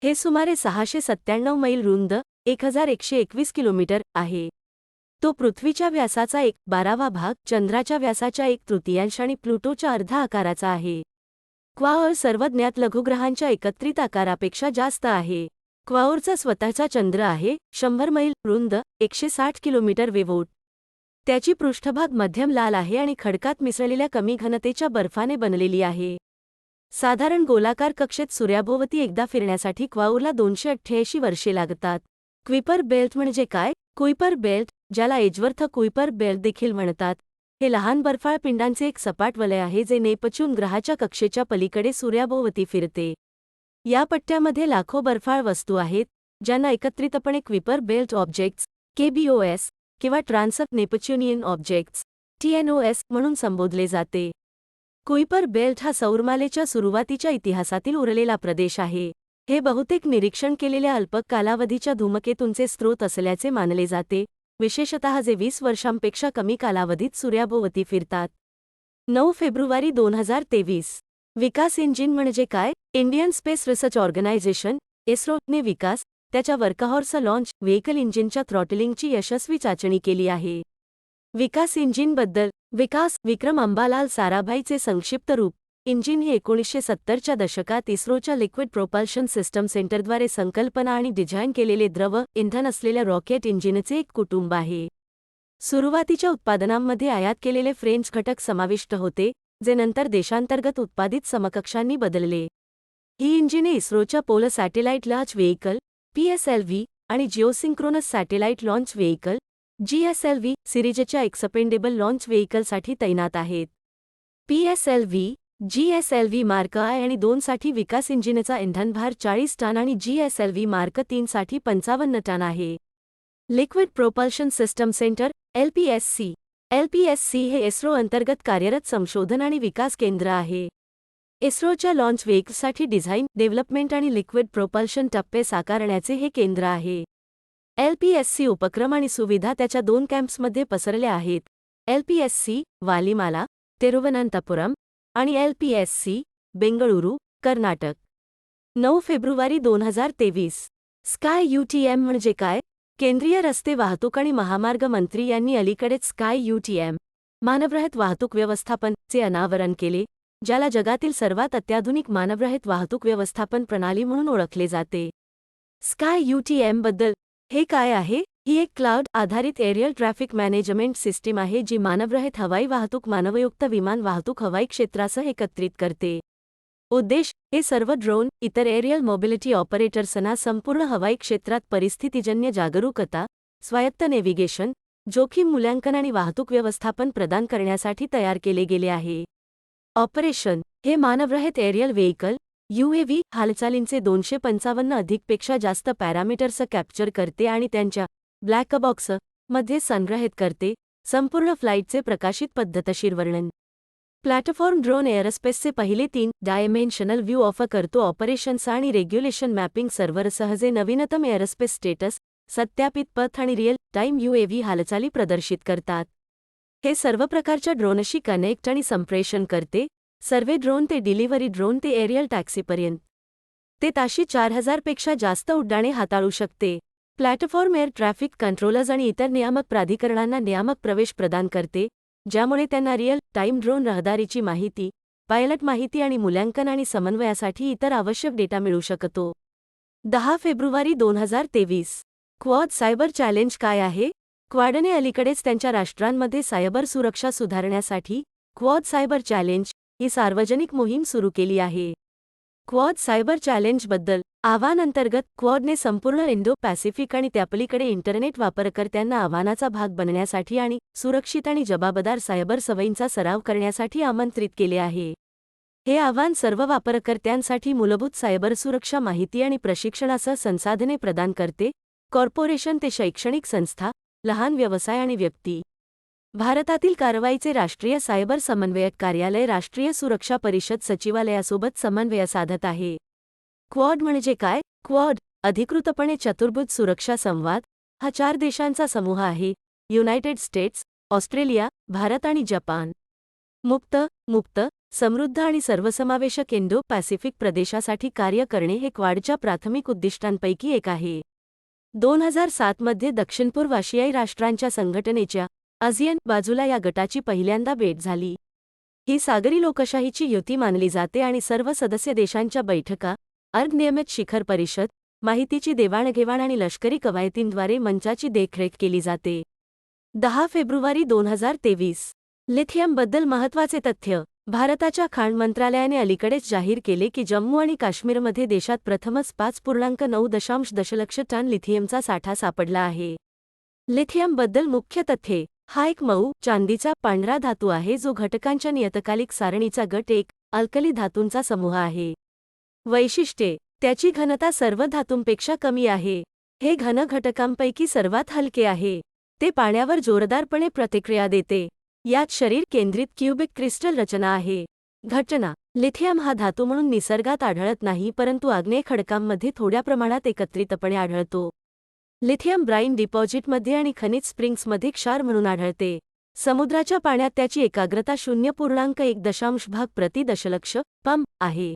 हे सुमारे 697 मैल रुंद 1121 किलोमीटर आहे. तो पृथ्वीच्या व्यासाचा 1/12वा भाग, चंद्राच्या व्यासाच्या 1/3 आणि प्लुटोच्या अर्धा आकाराचा आहे. क्वाओर सर्व ज्ञात लघुग्रहांच्या एकत्रित आकारापेक्षा जास्त आहे. क्वाओरचा स्वतःचा चंद्र आहे, 100 मैल रुंद 160 किलोमीटर वेव्होट. त्याची पृष्ठभाग मध्यम लाल आहे आणि खडकात मिसळलेल्या कमी घनतेच्या बर्फाने बनलेली आहे. साधारण गोलाकार कक्षेत सूर्याभोवती एकदा फिरण्यासाठी क्वाओरला 288 वर्षे लागतात. कुइपर बेल्ट म्हणजे काय? कुइपर बेल्ट, ज्याला एजवर्थ कुइपर बेल्ट देखील म्हणतात, हे लहान बर्फाळ पिंडांचे एक सपाट वलय आहे जे नेपच्यून ग्रहाच्या कक्षेच्या पलीकडे सूर्याभोवती फिरते. या पट्ट्यामध्ये लाखो बर्फाळ वस्तू आहेत, ज्यांना एकत्रितपणे कुइपर बेल्ट ऑब्जेक्ट्स KBOS किंवा ट्रान्सअप नेपच्यूनियन ऑब्जेक्ट्स TNOS म्हणून संबोधले जाते. कुइपर बेल्ट हा सौरमालेच्या सुरुवातीच्या इतिहासातील उरलेला प्रदेश आहे. हे बहुतेक निरीक्षण केलेल्या अल्प कालावधीच्या धूमकेतूंचे स्रोत असल्याचे मानले जाते, विशेषतः जे 20 वर्षांपेक्षा कमी कालावधीत सूर्याभोवती फिरतात. 9 फेब्रुवारी 2023. विकास इंजिन म्हणजे काय? Indian Space Research Organisation ISRO ने विकास त्याच्या वर्कहॉर्स लॉन्च व्हेकल इंजिनच्या थ्रॉटलिंगची यशस्वी चाचणी केली आहे. विकास इंजिनबद्दल. विकास विक्रम अंबालाल साराभाईचे संक्षिप्त रूप. इंजिन हे 1970च्या दशकात इस्रोच्या लिक्विड प्रोपल्शन सिस्टम सेंटरद्वारे संकल्पना आणि डिझाईन केलेले द्रव इंधन असलेल्या रॉकेट इंजिनचे एक कुटुंब आहे. सुरुवातीच्या उत्पादनांमध्ये आयात केलेले फ्रेंच घटक समाविष्ट होते, जे नंतर देशांतर्गत उत्पादित समकक्षांनी बदलले. ही इंजिने इस्रोच्या polar satellite launch vehicle (PSLV) आणि geosynchronous satellite launch vehicle (GSLV) सिरीजच्या एक्सपेंडेबल लॉन्च व्हेइकलसाठी तैनात आहेत. PSLV, GSLV मार्क I आणि II साठी विकास इंजिनचा इंधनभार 40 टन आणि GSLV मार्क III साठी 55 टन आहे. Liquid propulsion system centre LPSC. LPSC हे इस्रो अंतर्गत कार्यरत संशोधन आणि विकास केंद्र आहे. इस्रोच्या लॉन्च व्हेइकलसाठी डिझाईन, डेव्हलपमेंट आणि लिक्विड प्रोपल्शन टप्पे साकारण्याचे हे केंद्र आहे. LPSC उपक्रम आणि सुविधा त्याच्या 2 कॅम्प्समध्ये पसरल्या आहेत: LPSC, वालीमाला, तिरुवनंतपुरम आणि LPSC, बेंगळुरू, कर्नाटक. 9 फेब्रुवारी 2023. स्काय UTM म्हणजे काय? केंद्रीय रस्ते वाहतूक आणि महामार्ग मंत्री यांनी अलीकडेच स्काय UTM, मानवरहित वाहतूक व्यवस्थापन, चे अनावरण केले, ज्याला जगातील सर्वात अत्याधुनिक मानवरहित वाहतूक व्यवस्थापन प्रणाली म्हणून ओळखले जाते. स्काय UTM बद्दल हे काय आहे? ही एक क्लाउड आधारित एरियल ट्रॅफिक मॅनेजमेंट सिस्टीम आहे जी मानवरहित हवाई वाहतूक, मानवयुक्त विमान वाहतूक हवाई क्षेत्रासह एकत्रित करते. उद्देश: हे सर्व ड्रोन, इतर एरियल मोबिलिटी ऑपरेटर्सना संपूर्ण हवाई क्षेत्रात परिस्थितीजन्य जागरूकता, स्वायत्त नेव्हिगेशन, जोखीम मूल्यांकन आणि वाहतूक व्यवस्थापन प्रदान करण्यासाठी तयार केले गेले आहे. ऑपरेशन: हे मानवरहित एरियल व्हेइकल UAV हालचालींचे 255 अधिकपेक्षा जास्त पॅरामीटर्स कॅप्चर करते आणि त्यांच्या ब्लॅक बॉक्स मध्ये संग्रहित करते. संपूर्ण फ्लाईटचे प्रकाशित पद्धतशीर वर्णन. प्लॅटफॉर्म ड्रोन एअरस्पेसचे पहिले 3 डायमेन्शनल व्ह्यू ऑफर करतो. ऑपरेशन्स आणि रेग्युलेशन मॅपिंग सर्व्हरसह जे नवीनतम एअरस्पेस स्टेटस, सत्यापित पथ आणि रिअल टाइम UAV हालचाली प्रदर्शित करतात. हे सर्व प्रकारच्या ड्रोनशी कनेक्ट आणि संप्रेषण करते, सर्वे ड्रोन ते डिलिव्हरी ड्रोन ते एरियल टॅक्सीपर्यंत. ते ताशी 4000 पेक्षा जास्त उड्डाणे हाताळू शकते. प्लॅटफॉर्म एअर ट्रॅफिक कंट्रोलर्स आणि इतर नियामक प्राधिकरणांना नियामक प्रवेश प्रदान करते, ज्यामुळे त्यांना रिअल टाइम ड्रोन रहदारीची माहिती, पायलट माहिती आणि मूल्यांकन आणि समन्वयासाठी इतर आवश्यक डेटा मिळू शकतो. 10 फेब्रुवारी 2023. क्वाड सायबर चॅलेंज काय आहे? क्वाडने अलीकडेच त्यांच्या राष्ट्रांमध्ये सायबर सुरक्षा सुधारण्यासाठी क्वाड सायबर चॅलेंज ही सार्वजनिक मोहीम सुरू केली आहे. क्वाड सायबर चॅलेंजबद्दल आव्हान अंतर्गत क्वाडने संपूर्ण इंडो-पॅसिफिक आणि त्यापलीकडे इंटरनेट वापरकर्त्यांना आव्हानाचा भाग बनण्यासाठी आणि सुरक्षित आणि जबाबदार सायबर सवयींचा सराव करण्यासाठी आमंत्रित केले आहे. हे आव्हान सर्व वापरकर्त्यांसाठी मूलभूत सायबर सुरक्षा माहिती आणि प्रशिक्षणासह संसाधने प्रदान करते, कॉर्पोरेशन ते शैक्षणिक संस्था, लहान व्यवसाय आणि व्यक्ती. भारतातील कारवाईचे राष्ट्रीय सायबर समन्वयक कार्यालय राष्ट्रीय सुरक्षा परिषद सचिवालयासोबत समन्वय साधत आहे. क्वाड म्हणजे काय? क्वाड अधिकृतपणे चतुर्भुज सुरक्षा संवाद हा 4 देशांचा समूह आहे: युनायटेड स्टेट्स, ऑस्ट्रेलिया, भारत आणि जपान. मुक्त, समृद्ध आणि सर्वसमावेशक इंडो-पॅसिफिक प्रदेशासाठी कार्य करणे हे क्वाडच्या प्राथमिक उद्दिष्टांपैकी एक आहे. 2007 मध्ये दक्षिणपूर्व आशियाई राष्ट्रांच्या संघटनेच्या ASEAN बाजूला या गटाची पहिल्यांदा भेट झाली. ही सागरी लोकशाहीची युती मानली जाते आणि सर्व सदस्य देशांच्या बैठका, अर्धनियमित शिखर परिषद, माहितीची देवाणघेवाण आणि लष्करी कवायतींद्वारे मंचाची देखरेख केली जाते. 10 फेब्रुवारी 2023. लिथियमबद्दल महत्त्वाचे तथ्य. भारताच्या खाण मंत्रालयाने अलीकडेच जाहीर केले की जम्मू आणि काश्मीरमध्ये देशात प्रथमच 5.9 दशलक्ष टन लिथियमचा साठा सापडला आहे. लिथियमबद्दल मुख्य तथ्ये. हा एक मऊ, चांदीचा पांढरा धातू आहे जो घटकांच्या नियतकालिक सारणीचा गट 1 अल्कली धातूंचा समूह आहे. वैशिष्ट्ये. त्याची घनता सर्व धातूंपेक्षा कमी आहे. हे घन घटकांपैकी सर्वात हलके आहे. ते पाण्यावर जोरदारपणे प्रतिक्रिया देते. यात शरीर केंद्रित क्यूबिक क्रिस्टल रचना आहे. घटना. लिथियम हा धातू म्हणून निसर्गात आढळत नाही परंतु आग्नेय खडकांमध्ये थोड्या प्रमाणात एकत्रितपणे आढळतो. लिथियम ब्राइन डिपॉझिटमध्ये आणि खनिज स्प्रिंग्समध्ये क्षार म्हणून आढळते. समुद्राच्या पाण्यात त्याची एकाग्रता 0.1 भाग प्रति दशलक्ष पम आहे.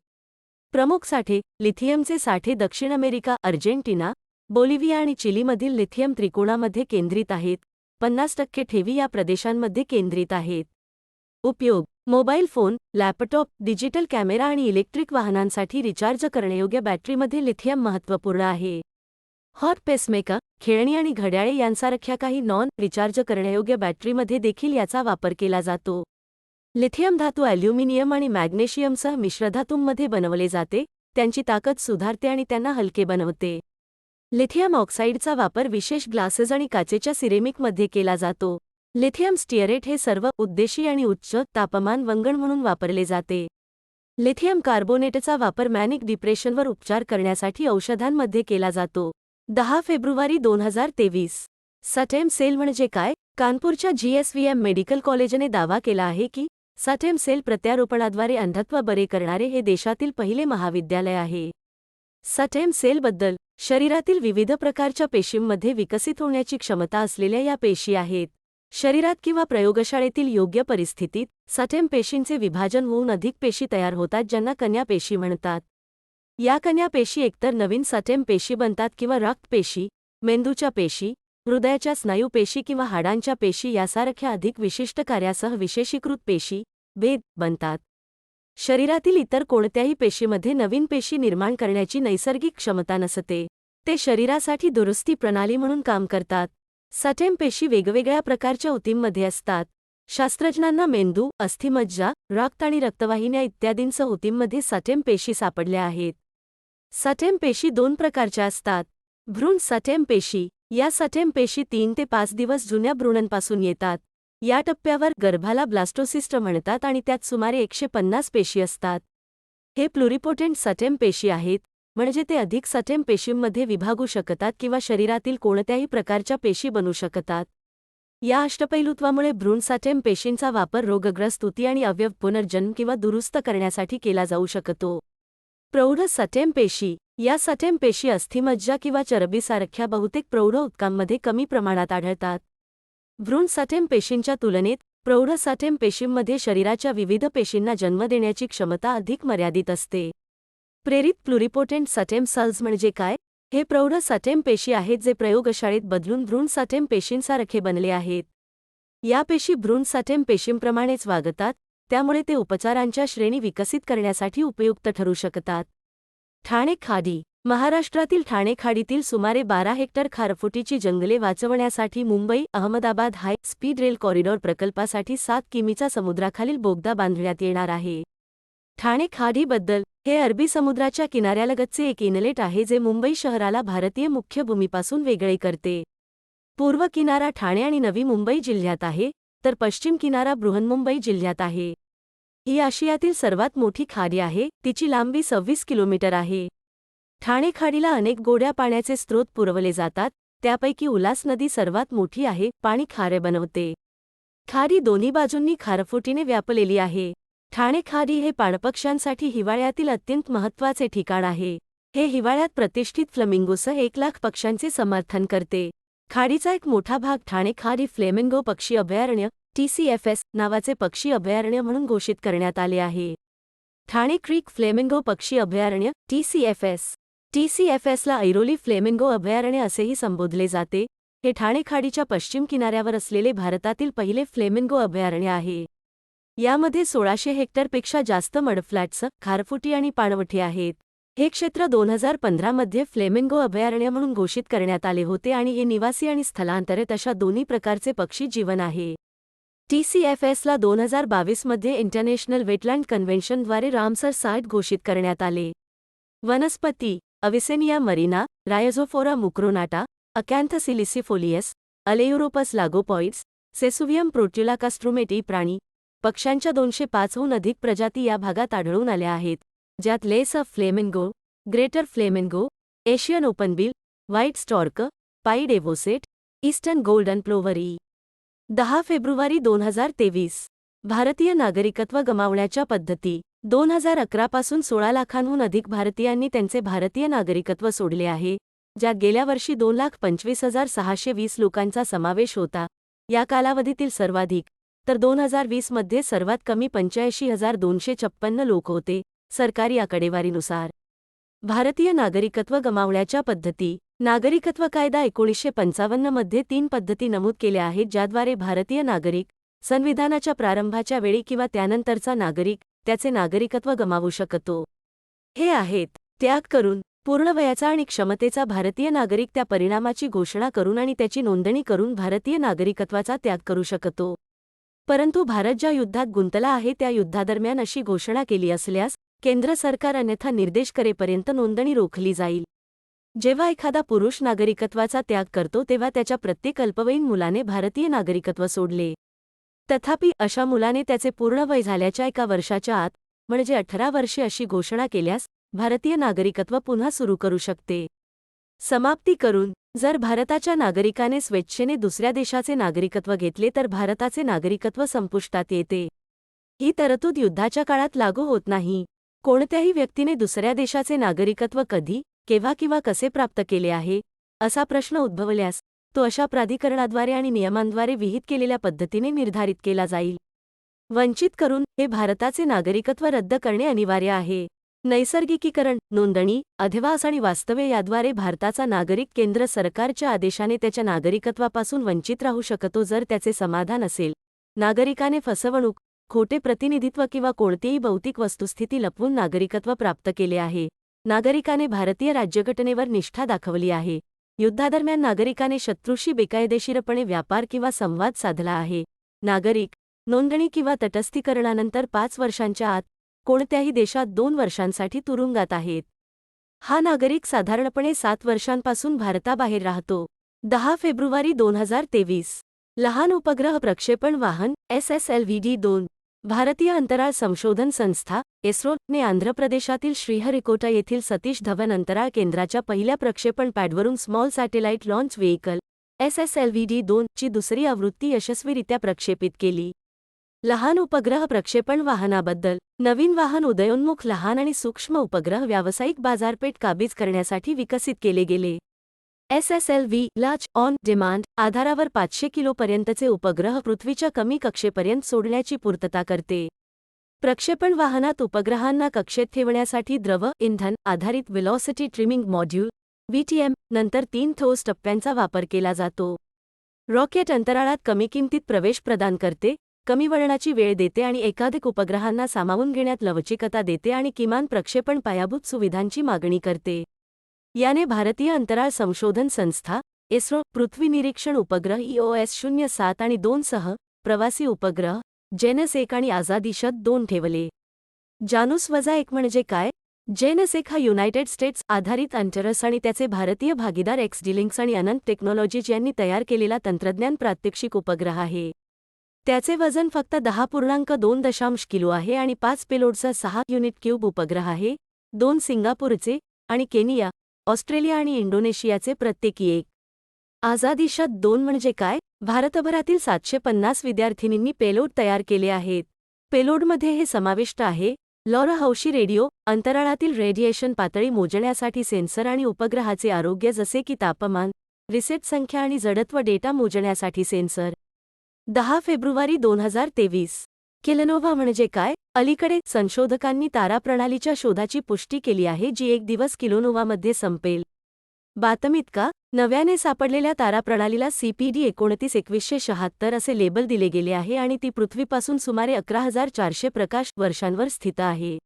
प्रमुख साठे. लिथियमचे साठे दक्षिण अमेरिका, अर्जेंटिना, बोलिव्हिया आणि चिलीमधील लिथियम त्रिकोणामध्ये केंद्रित आहेत. 50% ठेवी या प्रदेशांमध्ये केंद्रित आहेत. उपयोग. Mobile phone, laptop, digital camera आणि इलेक्ट्रिक वाहनांसाठी रिचार्ज करण्यायोग्य बॅटरीमध्ये लिथियम महत्त्वपूर्ण आहे. हॉट पेसमेकर, खेळणी आणि घड्याळे यांसारख्या काही नॉन रिचार्ज करण्यायोग्य बॅटरीमध्ये देखील याचा वापर केला जातो. लिथियम धातू ॲल्युमिनियम आणि मॅग्नेशियमसह मिश्रधातूंमध्ये बनवले जाते, त्यांची ताकद सुधारते आणि त्यांना हलके बनवते. लिथियम ऑक्साईडचा वापर विशेष ग्लासेस आणि काचेच्या सिरेमिकमध्ये केला जातो. लिथियम स्टिअरेट हे सर्व उद्देशी आणि उच्च तापमान वंगण म्हणून वापरले जाते. लिथियम कार्बोनेटचा वापर मॅनिक डिप्रेशनवर उपचार करण्यासाठी औषधांमध्ये केला जातो. 10 फेब्रुवारी 2023. सटेम सेल म्हणजे काय? कानपूरच्या GSVM मेडिकल कॉलेजने दावा केला आहे की सटेम सेल प्रत्यारोपणाद्वारे अंधत्व बरे करणारे हे देशातील पहिले महाविद्यालय आहे. सटेम सेलबद्दल शरीरातील विविध प्रकारच्या पेशींमध्ये विकसित होण्याची क्षमता असलेल्या या पेशी आहेत. शरीरात किंवा प्रयोगशाळेतील योग्य परिस्थितीत सटेम पेशींचे विभाजन होऊन अधिक पेशी तयार होतात ज्यांना कण्या पेशी म्हणतात. या कण्या पेशी एकतर नवीन सटेम पेशी बनतात किंवा रक्त पेशी, मेंदूच्या पेशी, हृदयाच्या स्नायू पेशी किंवा हाडांच्या पेशी यासारख्या अधिक विशिष्ट कार्यासह विशेषीकृत पेशी भेद बनतात. शरीरातील इतर कोणत्याही पेशीमध्ये नवीन पेशी निर्माण करण्याची नैसर्गिक क्षमता नसते. ते शरीरासाठी दुरुस्ती प्रणाली म्हणून काम करतात. सटेम पेशी वेगवेगळ्या प्रकारच्या ऊतींमध्ये असतात. शास्त्रज्ञांना मेंदू, अस्थिमज्जा, रक्त आणि रक्तवाहिन्या इत्यादींसह ऊतींमध्ये सटेम पेशी सापडल्या आहेत. सटेम पेशी 2 प्रकारच्या असतात. भ्रूण सटेम पेशी. या सटेम पेशी 3 ते 5 दिवस जुन्या भ्रूणांपासून येतात. या टप्प्यावर गर्भाला ब्लास्टोसिस्ट म्हणतात आणि त्यात सुमारे 150 पेशी असतात. हे प्लुरिपोटेंट सटेम पेशी आहेत, म्हणजे ते अधिक सटेम पेशींमध्ये विभागू शकतात किंवा शरीरातील कोणत्याही प्रकारच्या पेशी बनू शकतात. या अष्टपैलुत्वामुळे भ्रूण सटेम पेशींचा वापर रोगग्रस्त ऊती आणि अवयव पुनर्जन्म किंवा दुरुस्त करण्यासाठी केला जाऊ शकतो. प्रौढ सटेम पेशी. या सटेम पेशी अस्थिमज्जा किंवा चरबीसारख्या बहुतेक प्रौढ ऊतकांमध्ये कमी प्रमाणात आढळतात. भ्रूण सटेम पेशींच्या तुलनेत प्रौढ सटेम पेशींमध्ये शरीराच्या विविध पेशींना जन्म देण्याची क्षमता अधिक मर्यादित असते. प्रेरित प्लुरिपोटेंट सटेम सेल्स म्हणजे काय? हे प्रौढ सटेम पेशी आहेत जे प्रयोगशाळेत बदलून भ्रूण सटेम पेशींसारखे बनले आहेत. या पेशी भ्रूण सटेम पेशींप्रमाणेच वागतात, त्यामुळे ते उपचारांच्या श्रेणी विकसित करण्यासाठी उपयुक्त ठरू शकतात. ठाणे खाडी. महाराष्ट्रातील ठाणे खाडीतील सुमारे 12 हेक्टर खारफुटीची जंगले वाचवण्यासाठी मुंबई-अहमदाबाद हाय स्पीड रेल कॉरिडॉर प्रकल्पासाठी 7 किमीचा समुद्राखालील बोगदा बांधण्यात येणार आहे. ठाणे खाडीबद्दल. हे अरबी समुद्राच्या किनाऱ्यालगतचे एक इनलेट आहे जे मुंबई शहराला भारतीय मुख्य भूमीपासून वेगळे करते. पूर्व किनारा ठाणे आणि नवी मुंबई जिल्ह्यात आहे, तर पश्चिम किनारा बृहन्मुंबई जिल्ह्यात आहे. ही आशियातील सर्वात मोठी खाडी आहे, तिची लांबी 26 किलोमीटर आहे. ठाणे खाडीला अनेक गोड्या पाण्याचे स्रोत पुरवले जातात, त्यापैकी उल्हास नदी सर्वात मोठी आहे, पाणी खारे बनवते. खाडी दोन्ही बाजूंनी खारफुटीने व्यापलेली आहे. ठाणे खाडी हे पाणपक्ष्यांसाठी हिवाळ्यातील अत्यंत महत्त्वाचे ठिकाण आहे. हे हिवाळ्यात प्रतिष्ठित फ्लेमिंगोसह 1,00,000 पक्ष्यांचे समर्थन करते. खाडीचा एक मोठा भाग ठाणे खाडी फ्लेमिंगो पक्षी अभयारण्य TCFS नावाचे पक्षी अभयारण्य म्हणून घोषित करण्यात आले आहे. ठाणे क्रीक फ्लेमिंगो पक्षी अभयारण्य TCFSला ऐरोली फ्लेमिंगो अभयारण्य असेही संबोधले जाते. हे ठाणे खाडीच्या पश्चिम किनाऱ्यावर असलेले भारतातील पहिले फ्लेमिंगो अभयारण्य आहे. यामध्ये 1600 हेक्टरपेक्षा जास्त मडफ्लॅट्स, खारफुटी आणि पाणवठे आहेत. हे क्षेत्र 2015 मध्ये फ्लेमिंगो अभयारण्य म्हणून घोषित करण्यात आले होते आणि हे निवासी आणि स्थलांतरित अशा दोन्ही प्रकारचे पक्षी जीवन आहे. TCFSला 2022 मध्ये इंटरनॅशनल वेटलँड कन्व्हेन्शनद्वारे रामसर साइट घोषित करण्यात आले. वनस्पती. अविसेनिया मरिना, रायझोफोरा मुक्रोनाटा, अकॅन्थस इलिसिफोलियस, अलेयुरोपस लागोपॉइड्स, सेसुवियम प्रोट्युलाकास्ट्रुमेटी. प्राणी. पक्ष्यांच्या 205हून अधिक प्रजाती या भागात आढळून आल्या आहेत, ज्यात lesser flamingo, greater flamingo, Asian openbill, white stork, pied avocet, eastern golden plover इ. 10 फेब्रुवारी 2023. भारतीय नागरिकत्व गमावण्याच्या पद्धती. 2011 पासून 16 लाखांहून अधिक भारतीयांनी त्यांचे भारतीय नागरिकत्व सोडले आहे, ज्यात गेल्या वर्षी 2,25,620 लोकांचा समावेश होता. या कालावधीतील सर्वाधिक, तर 2020 मध्ये सर्वात कमी 85,256 लोक होते, सरकारी आकडेवारीनुसार. भारतीय नागरिकत्व गमावण्याच्या पद्धती. नागरिकत्व कायदा 1955 मध्ये 3 पद्धती नमूद केल्या आहेत ज्याद्वारे भारतीय नागरिक संविधानाच्या प्रारंभाच्या वेळी किंवा त्यानंतरचा नागरिक त्याचे नागरिकत्व गमावू शकतो. हे आहेत: त्याग करून, पूर्ण वयाचा आणि क्षमतेचा भारतीय नागरिक त्या परिणामाची घोषणा करून आणि त्याची नोंदणी करून भारतीय नागरिकत्वाचा त्याग करू शकतो. परंतु भारत ज्या युद्धात गुंतला आहे त्या युद्धादरम्यान अशी घोषणा केली असल्यास केंद्र सरकार अन्यथा निर्देश करेपर्यंत नोंदणी रोखली जाईल. जेव्हा एखादा पुरुष नागरिकत्वाचा त्याग करतो तेव्हा त्याच्या प्रत्येक अल्पवयीन मुलाने भारतीय नागरिकत्व सोडले. तथापि अशा मुलाने त्याचे पूर्ण वय झाल्याच्या 1 वर्षाच्या आत म्हणजे 18 वर्षे अशी घोषणा केल्यास भारतीय नागरिकत्व पुन्हा सुरू करू शकते. समाप्ती करून, जर भारताच्या नागरिकाने स्वेच्छेने दुसऱ्या देशाचे नागरिकत्व घेतले तर भारताचे नागरिकत्व संपुष्टात येते. ही तरतूद युद्धाच्या काळात लागू होत नाही. कोणत्याही व्यक्तीने दुसऱ्या देशाचे नागरिकत्व कधी, केव्हा किंवा कसे प्राप्त केले आहे, असा प्रश्न उद्भवल्यास तो अशा प्राधिकरणाद्वारे आणि नियमांद्वारे विहित केलेल्या पद्धतीने निर्धारित केला जाईल. वंचित करून हे भारताचे नागरिकत्व रद्द करणे अनिवार्य आहे. नैसर्गिकीकरण, नोंदणी, अधिवास आणि वास्तव्य याद्वारे भारताचा नागरिक केंद्र सरकारच्या आदेशाने त्याच्या नागरिकत्वापासून वंचित राहू शकतो जर त्याचे समाधान असेल. नागरिकाने फसवणूक, खोटे प्रतिनिधित्व किंवा कोणतीही भौतिक वस्तुस्थिती लपवून नागरिकत्व प्राप्त केले आहे. नागरिकाने भारतीय राज्यघटनेवर निष्ठा दाखवली आहे. युद्धादरम्यान नागरिकाने शत्रूशी बेकायदेशीरपणे व्यापार किंवा संवाद साधला आहे. नागरिक नोंदणी किंवा तटस्थीकरणानंतर 5 वर्षांच्या आत कोणत्याही देशात 2 वर्षांसाठी तुरुंगात आहेत. हा नागरिक साधारणपणे 7 वर्षांपासून भारताबाहेर राहतो. 10 फेब्रुवारी 2023. लहान उपग्रह प्रक्षेपण वाहन SSLV-2 भारतीय अंतराळ संशोधन संस्था इस्रोने आंध्र प्रदेशातील श्रीहरिकोटा येथील सतीश धवन अंतराळ केंद्राच्या पहिल्या प्रक्षेपण पॅडवरून small satellite launch vehicle SSLV-2 ची दुसरी आवृत्ती यशस्वीरित्या प्रक्षेपित केली. लहान उपग्रह प्रक्षेपण वाहनाबद्दल. नवीन वाहन उदयोन्मुख लहान आणि सूक्ष्म उपग्रह व्यावसायिक बाजारपेठ काबीज करण्यासाठी विकसित केले गेले. SSLV लार्ज ऑन डिमांड आधारावर 500 किलोपर्यंतचे उपग्रह पृथ्वीच्या कमी कक्षेपर्यंत सोडण्याची पूर्तता करते. प्रक्षेपण वाहनात उपग्रहांना कक्षेत ठेवण्यासाठी द्रव इंधन आधारित व्हेलॉसिटी ट्रिमिंग मॉड्यूल VTM नंतर 3 ठोस टप्प्यांचा वापर केला जातो. रॉकेट अंतराळात कमी किमतीत प्रवेश प्रदान करते, कमी वळणाची वेळ देते आणि एकाधिक उपग्रहांना सामावून घेण्यात लवचिकता देते आणि किमान प्रक्षेपण पायाभूत सुविधांची मागणी करते. याने भारतीय अंतराळ संशोधन संस्था इस्रो पृथ्वी निरीक्षण उपग्रह EOS-07 आणि 2 सह प्रवासी उपग्रह जेनस-1 आणि आझाद-2 ठेवले. जानूस-1 म्हणजे काय? जेनस-1 हा युनायटेड स्टेट्स आधारित अंटरस आणि त्याचे भारतीय भागीदार XD-Lynx आणि अनंत टेक्नॉलॉजीज यांनी तयार केलेला तंत्रज्ञान प्रात्यक्षिक उपग्रह आहे. त्याचे वजन फक्त 10.2 किलो आहे आणि 5 पेलोडचा 6 युनिट क्यूब उपग्रह आहे. 2 सिंगापूरचे आणि केनिया, ऑस्ट्रेलिया आणि इंडोनेशियाचे प्रत्येकी 1. आझाद-2 म्हणजे काय? भारतभरातील 750 विद्यार्थिनींनी पेलोड तयार केले आहेत. पेलोडमध्ये हे समाविष्ट आहे: लॉरा हौशी रेडिओ, अंतराळातील रेडिएशन पातळी मोजण्यासाठी सेन्सर आणि उपग्रहाचे आरोग्य जसे की तापमान, रिसेट संख्या आणि जडत्व डेटा मोजण्यासाठी सेन्सर. 10 फेब्रुवारी 2023. किलोनोव्हा म्हणजे काय? अलीकडे संशोधकांनी ताराप्रणालीच्या शोधाची पुष्टी केली आहे जी 1 दिवस किलोनोव्हामध्ये संपेल. बातमीत का? नव्याने सापडलेल्या ताराप्रणालीला CPD-29-2176 असे लेबल दिले गेले आहे आणि ती पृथ्वीपासून सुमारे 11,400 प्रकाश वर्षांवर स्थित आहे.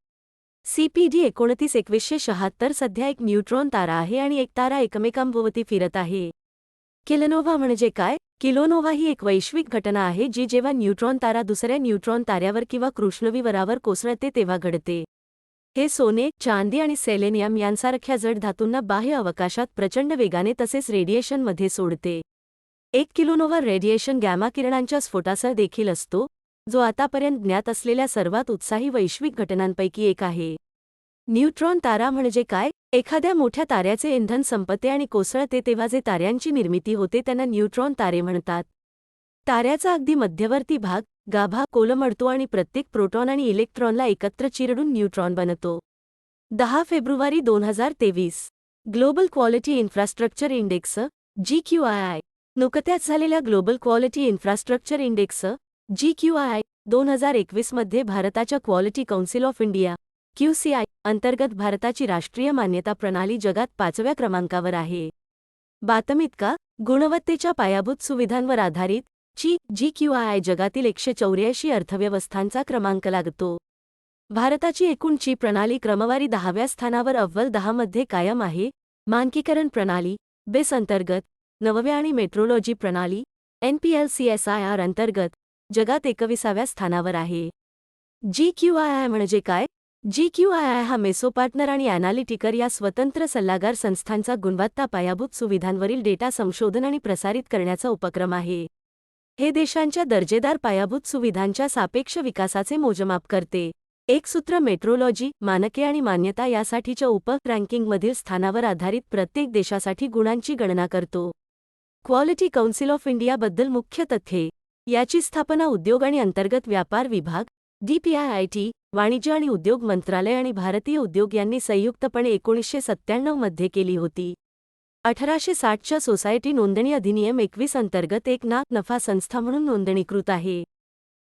CPD-29-2176 सध्या एक न्यूट्रॉन तारा आहे आणि एक तारा एकमेकांभोवती फिरत आहे. किलोनोव्हा म्हणजे काय? किलोनोव्हा ही एक वैश्विक घटना आहे जी जेव्हा न्यूट्रॉन तारा दुसऱ्या न्यूट्रॉन ताऱ्यावर किंवा कृष्णविवरावर कोसळते तेव्हा घडते. हे सोने, चांदी आणि सेलेनियम यांसारख्या जड धातूंना बाह्य अवकाशात प्रचंड वेगाने तसेच रेडिएशनमध्ये सोडते. एक किलोनोव्हा रेडिएशन गॅमा किरणांच्या स्फोटासह देखील असतो, जो आतापर्यंत ज्ञात असलेल्या सर्वात उत्साही वैश्विक घटनांपैकी एक आहे. न्यूट्रॉन तारा म्हणजे काय? एखाद्या मोठ्या ताऱ्याचे इंधन संपते आणि कोसळते तेव्हा जे ताऱ्यांची निर्मिती होते त्यांना न्यूट्रॉन तारे म्हणतात. ताऱ्याचा अगदी मध्यवर्ती भाग, गाभा, कोलमडतो आणि प्रत्येक प्रोटॉन आणि इलेक्ट्रॉनला एकत्र चिरडून न्यूट्रॉन बनतो. 10 फेब्रुवारी 2023. Global quality infrastructure index GQI. नुकत्याच झालेल्या global quality infrastructure index GQI 2021 मध्ये भारताच्या quality council of India QCI अंतर्गत भारताची राष्ट्रीय मान्यता प्रणाली जगात 5व्या क्रमांकावर आहे. बातमीत का? गुणवत्तेच्या पायाभूत सुविधांवर आधारित GQI जगातील 184 अर्थव्यवस्थांचा क्रमांक लागतो. भारताची एकूण प्रणाली क्रमवारी 10व्या स्थानावर अव्वल 10 मध्ये कायम आहे. मानकीकरण प्रणाली बेस अंतर्गत 9व्या आणि मेट्रोलॉजी प्रणाली NPLCSIR अंतर्गत जगात 21व्या स्थानावर आहे. GQI म्हणजे काय? GQI हा मेसोपार्टनर आणि ॲनालिटिकर या स्वतंत्र सल्लागार संस्थांचा गुणवत्ता पायाभूत सुविधांवरील डेटा संशोधन आणि प्रसारित करण्याचा उपक्रम आहे. हे देशांच्या दर्जेदार पायाभूत सुविधांच्या सापेक्ष विकासाचे मोजमाप करते. एक सूत्र मेट्रोलॉजी, मानके आणि मान्यता यासाठीच्या रँकिंगमधील स्थानावर आधारित प्रत्येक देशासाठी गुणांची गणना करतो. क्वालिटी काउन्सिल ऑफ इंडियाबद्दल मुख्य तथ्ये. याची स्थापना उद्योग आणि अंतर्गत व्यापार विभाग DPIIT, वाणिज्य आणि उद्योग मंत्रालय आणि भारतीय उद्योग यांनी संयुक्तपणे 1997 मध्ये केली होती. 1860च्या सोसायटी नोंदणी अधिनियम 21 अंतर्गत एक नफा संस्था म्हणून नोंदणीकृत आहे.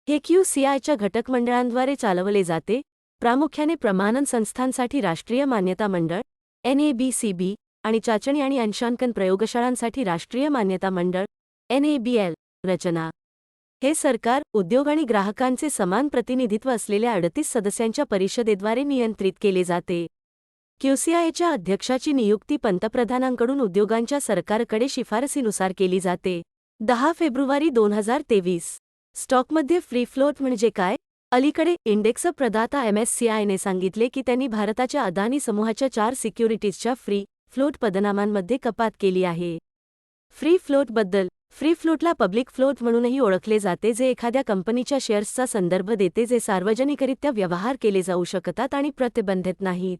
हे QCIच्या घटक मंडळांद्वारे चालवले जाते, प्रामुख्याने प्रमाणन संस्थांसाठी राष्ट्रीय मान्यता मंडळ NABCB आणि चाचणी आणि अंशांकन प्रयोगशाळांसाठी राष्ट्रीय मान्यता मंडळ NABL. रचना. हे सरकार, उद्योग आणि ग्राहकांचे समान प्रतिनिधित्व असलेल्या 38 सदस्यांच्या परिषदेद्वारे नियंत्रित केले जाते. QCIच्या अध्यक्षाची नियुक्ती पंतप्रधानांकडून उद्योगांच्या सरकारकडे शिफारसीनुसार केली जाते. 10 फेब्रुवारी 2023. स्टॉकमध्ये फ्री फ्लोट म्हणजे काय? अलीकडे इंडेक्स प्रदाता MSCIने सांगितले की त्यांनी भारताच्या अदानी समूहाच्या 4 सिक्युरिटीजच्या फ्री फ्लोट पदनामांमध्ये कपात केली आहे. फ्री फ्लोटबद्दल. फ्री फ्लोटला पब्लिक फ्लोट म्हणूनही ओळखले जाते, जे एखाद्या कंपनीच्या शेअर्सचा संदर्भ देते जे सार्वजनिकरित्या व्यवहार केले जाऊ शकतात आणि प्रतिबंधित नाहीत.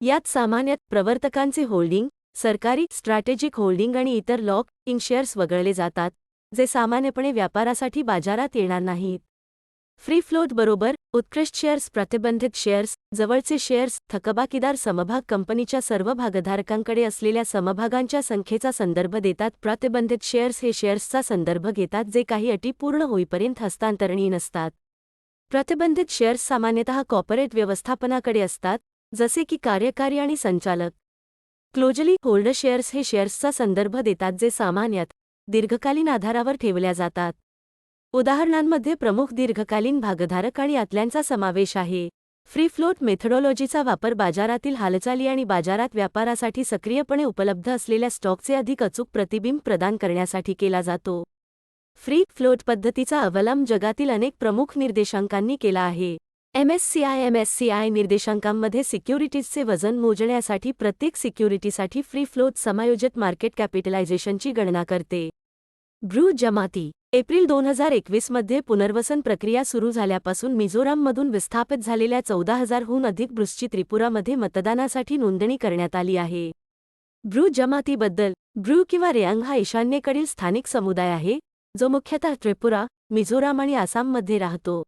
यात सामान्यत प्रवर्तकांचे होल्डिंग, सरकारी स्ट्रॅटेजिक होल्डिंग आणि इतर लॉक-इन शेअर्स वगळले जातात, जे सामान्यपणे व्यापारासाठी बाजारात येणार नाहीत. फ्री फ्लोट बरोबर उत्कृष्ट शेअर्स, प्रतिबंधित शेअर्स, जवळचे शेअर्स, थकबाकीदार समभाग कंपनीच्या सर्व भागधारकांकडे असलेल्या समभागांच्या संख्येचा संदर्भ देतात. प्रतिबंधित शेअर्स हे शेअर्सचा संदर्भ घेतात जे काही अटी पूर्ण होईपर्यंत हस्तांतरणीय नसतात. प्रतिबंधित शेअर्स सामान्यतः कॉर्पोरेट व्यवस्थापनाकडे असतात, जसे की कार्यकारी आणि संचालक. क्लोजली होल्ड शेअर्स हे शेअर्सचा संदर्भ देतात जे सामान्यत दीर्घकालीन आधारावर ठेवल्या जातात. उदाहरणांमध्ये प्रमुख दीर्घकालीन भागधारक आणि आतल्यांचा समावेश आहे. फ्री फ्लोट मेथडॉलॉजीचा वापर बाजारातील हालचाली आणि बाजारात व्यापारासाठी सक्रियपणे उपलब्ध असलेल्या स्टॉकचे अधिक अचूक प्रतिबिंब प्रदान करण्यासाठी केला जातो. फ्री फ्लोट पद्धतीचा अवलंब जगातील अनेक प्रमुख निर्देशांकांनी केला आहे. MSCI निर्देशांकांमध्ये सिक्युरिटीजचे वजन मोजण्यासाठी प्रत्येक सिक्युरिटीसाठी फ्री फ्लोट समायोजित मार्केट कॅपिटलायझेशनची गणना करते. ब्रू जमाती. एप्रिल 2021 मध्ये पुनर्वसन प्रक्रिया सुरू झाल्यापासून मिझोराममधून विस्थापित झालेल्या 14,000हून अधिक ब्रूसची त्रिपुरामध्ये मतदानासाठी नोंदणी करण्यात आली आहे. ब्रू जमातीबद्दल. ब्रू किंवा रेयांग हा ईशान्येकडील स्थानिक समुदाय आहे, जो मुख्यतः त्रिपुरा, मिझोराम आणि आसाममध्ये राहतो.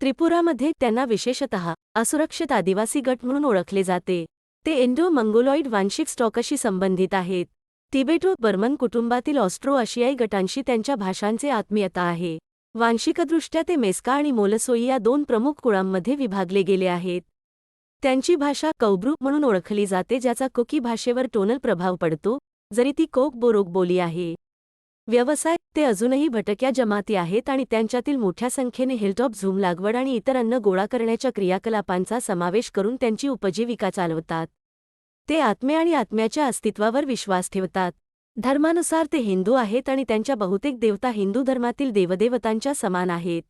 त्रिपुरामध्ये त्यांना विशेषतः असुरक्षित आदिवासी गट म्हणून ओळखले जाते. ते इंडो-मंगोलॉइड वांशिक स्टॉकशी संबंधित आहेत. तिबेटो-बर्मन कुटुंबातील ऑस्ट्रो-आशियाई गटांशी त्यांच्या भाषांचे आत्मीयता आहे. वांशिकदृष्ट्या ते मेस्का आणि मोलसोई या 2 प्रमुख कुळांमध्ये विभागले गेले आहेत. त्यांची भाषा कौब्रू म्हणून ओळखली जाते, ज्याचा कुकी भाषेवर टोनल प्रभाव पडतो, जरी ती कोक-बोरोक बोली आहे. व्यवसाय. ते अजूनही भटक्या जमाती आहेत आणि त्यांच्यातील मोठ्या संख्येने हिलटॉप झूम लागवड आणि इतर अन्न गोळा करण्याच्या क्रियाकलापांचा समावेश करून त्यांची उपजीविका चालवतात. ते आत्मे आणि आत्म्याच्या अस्तित्वावर विश्वास ठेवतात. धर्मानुसार ते हिंदू आहेत आणि त्यांच्या बहुतेक देवता हिंदू धर्मातील देवदेवतांच्या समान आहेत.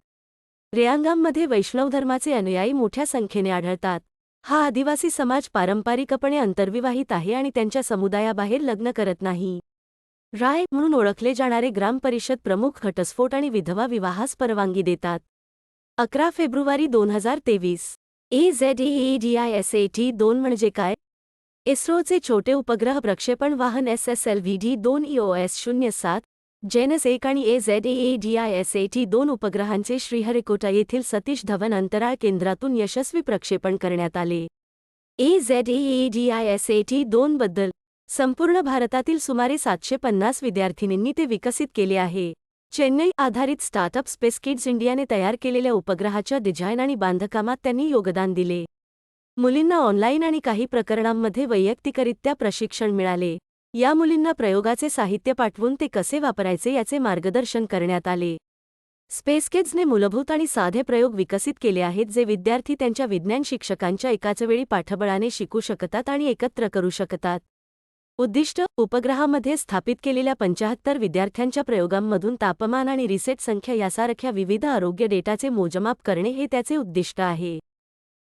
रेयांगाममध्ये वैष्णव धर्माचे अनुयायी मोठ्या संख्येने आढळतात. हा आदिवासी समाज पारंपरिकपणे आंतरविवाहित आहे आणि त्यांच्या समुदायाबाहेर लग्न करत नाही. राय म्हणून ओळखले जाणारे ग्रामपरिषद प्रमुख घटस्फोट आणि विधवा विवाहास परवानगी देतात. 11 फेब्रुवारी 2023. AZADISAT-2 म्हणजे काय? इस्रोचे छोटे उपग्रह प्रक्षेपण वाहन SSLV-D2 EOS-07, जेनस 1 आणि AZADISAT-2 उपग्रहांचे श्रीहरिकोटा येथील सतीश धवन अंतराळ केंद्रातून यशस्वी प्रक्षेपण करण्यात आले. AZADISAT-2 बद्दल. संपूर्ण भारतातील सुमारे 750 विद्यार्थिनींनी ते विकसित केले आहे. चेन्नई आधारित स्टार्टअप स्पेसकिड्स इंडियाने तयार केलेल्या उपग्रहाच्या डिझाईन आणि बांधकामात त्यांनी योगदान दिले. मुलींना ऑनलाईन आणि काही प्रकरणांमध्ये वैयक्तिकरित्या प्रशिक्षण मिळाले. या मुलींना प्रयोगाचे साहित्य पाठवून ते कसे वापरायचे याचे मार्गदर्शन करण्यात आले. स्पेसकिड्सने मूलभूत आणि साधे प्रयोग विकसित केले आहेत जे विद्यार्थी त्यांच्या विज्ञान शिक्षकांच्या एकाचवेळी पाठबळाने शिकू शकतात आणि एकत्र करू शकतात. उद्दिष्ट: उपग्रहामध्ये स्थापित केलेल्या 75 विद्यार्थ्यांच्या प्रयोगांमधून तापमान आणि रिसेट संख्या यासारख्या विविध आरोग्य डेटाचे मोजमाप करणे हे त्याचे उद्दिष्ट आहे.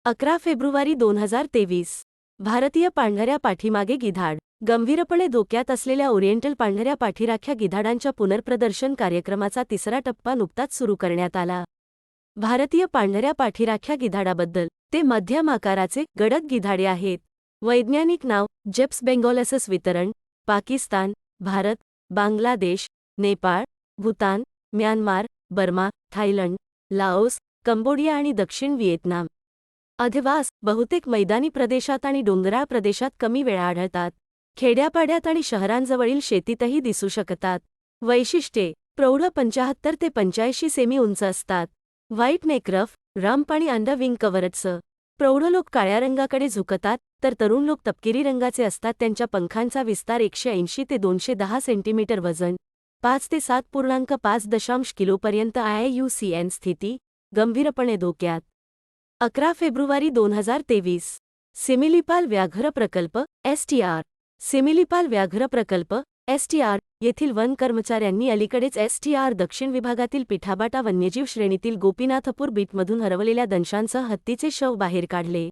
11 फेब्रुवारी 2023. भारतीय पांढऱ्या पाठीमागे गिधाड. गंभीरपणे धोक्यात असलेल्या ओरिएंटल पांढऱ्या पाठीराख्या गिधाडांच्या पुनर्प्रदर्शन कार्यक्रमाचा तिसरा टप्पा नुकताच सुरू करण्यात आला. भारतीय पांढऱ्या पाठीराख्या गिधाडाबद्दल: ते मध्यम आकाराचे, गडद गिधाडे आहेत. वैज्ञानिक नाव: जेप्स बेंगॉलस. वितरण: Pakistan, Bharat, Bangladesh, Nepal, Bhutan, Myanmar, Burma, Thailand, Laos, Cambodia आणि दक्षिण व्हिएतनाम. अधिवास: बहुतेक मैदानी प्रदेशात आणि डोंगराळ प्रदेशात कमी वेळा आढळतात. खेड्यापाड्यात आणि शहरांजवळील शेतीतही दिसू शकतात. वैशिष्ट्ये: प्रौढ 75 ते 85 सेमी उंच असतात. व्हाईट नेकरफ, रंप आणि अंडरविंग कव्हरटसह. प्रौढ लोक काळ्या रंगाकडे झुकतात, तर तरुण लोक तपकिरी रंगाचे असतात. त्यांच्या पंखांचा विस्तार 180 ते 210 सेंटीमीटर. वजन: 5 ते 7.5 किलोपर्यंत. IUCN स्थिती: गंभीरपणे धोक्यात. 11 फेब्रुवारी 2023. सिमिलीपाल व्याघ्र प्रकल्प STR. सिमिलीपाल व्याघ्र प्रकल्प STR येथील वन कर्मचाऱ्यांनी अलीकडेच STR दक्षिण विभागातील पिठाबाटा वन्यजीव श्रेणीतील गोपीनाथपूर बीटमधून हरवलेल्या दंशांसह हत्तीचे शव बाहेर काढले.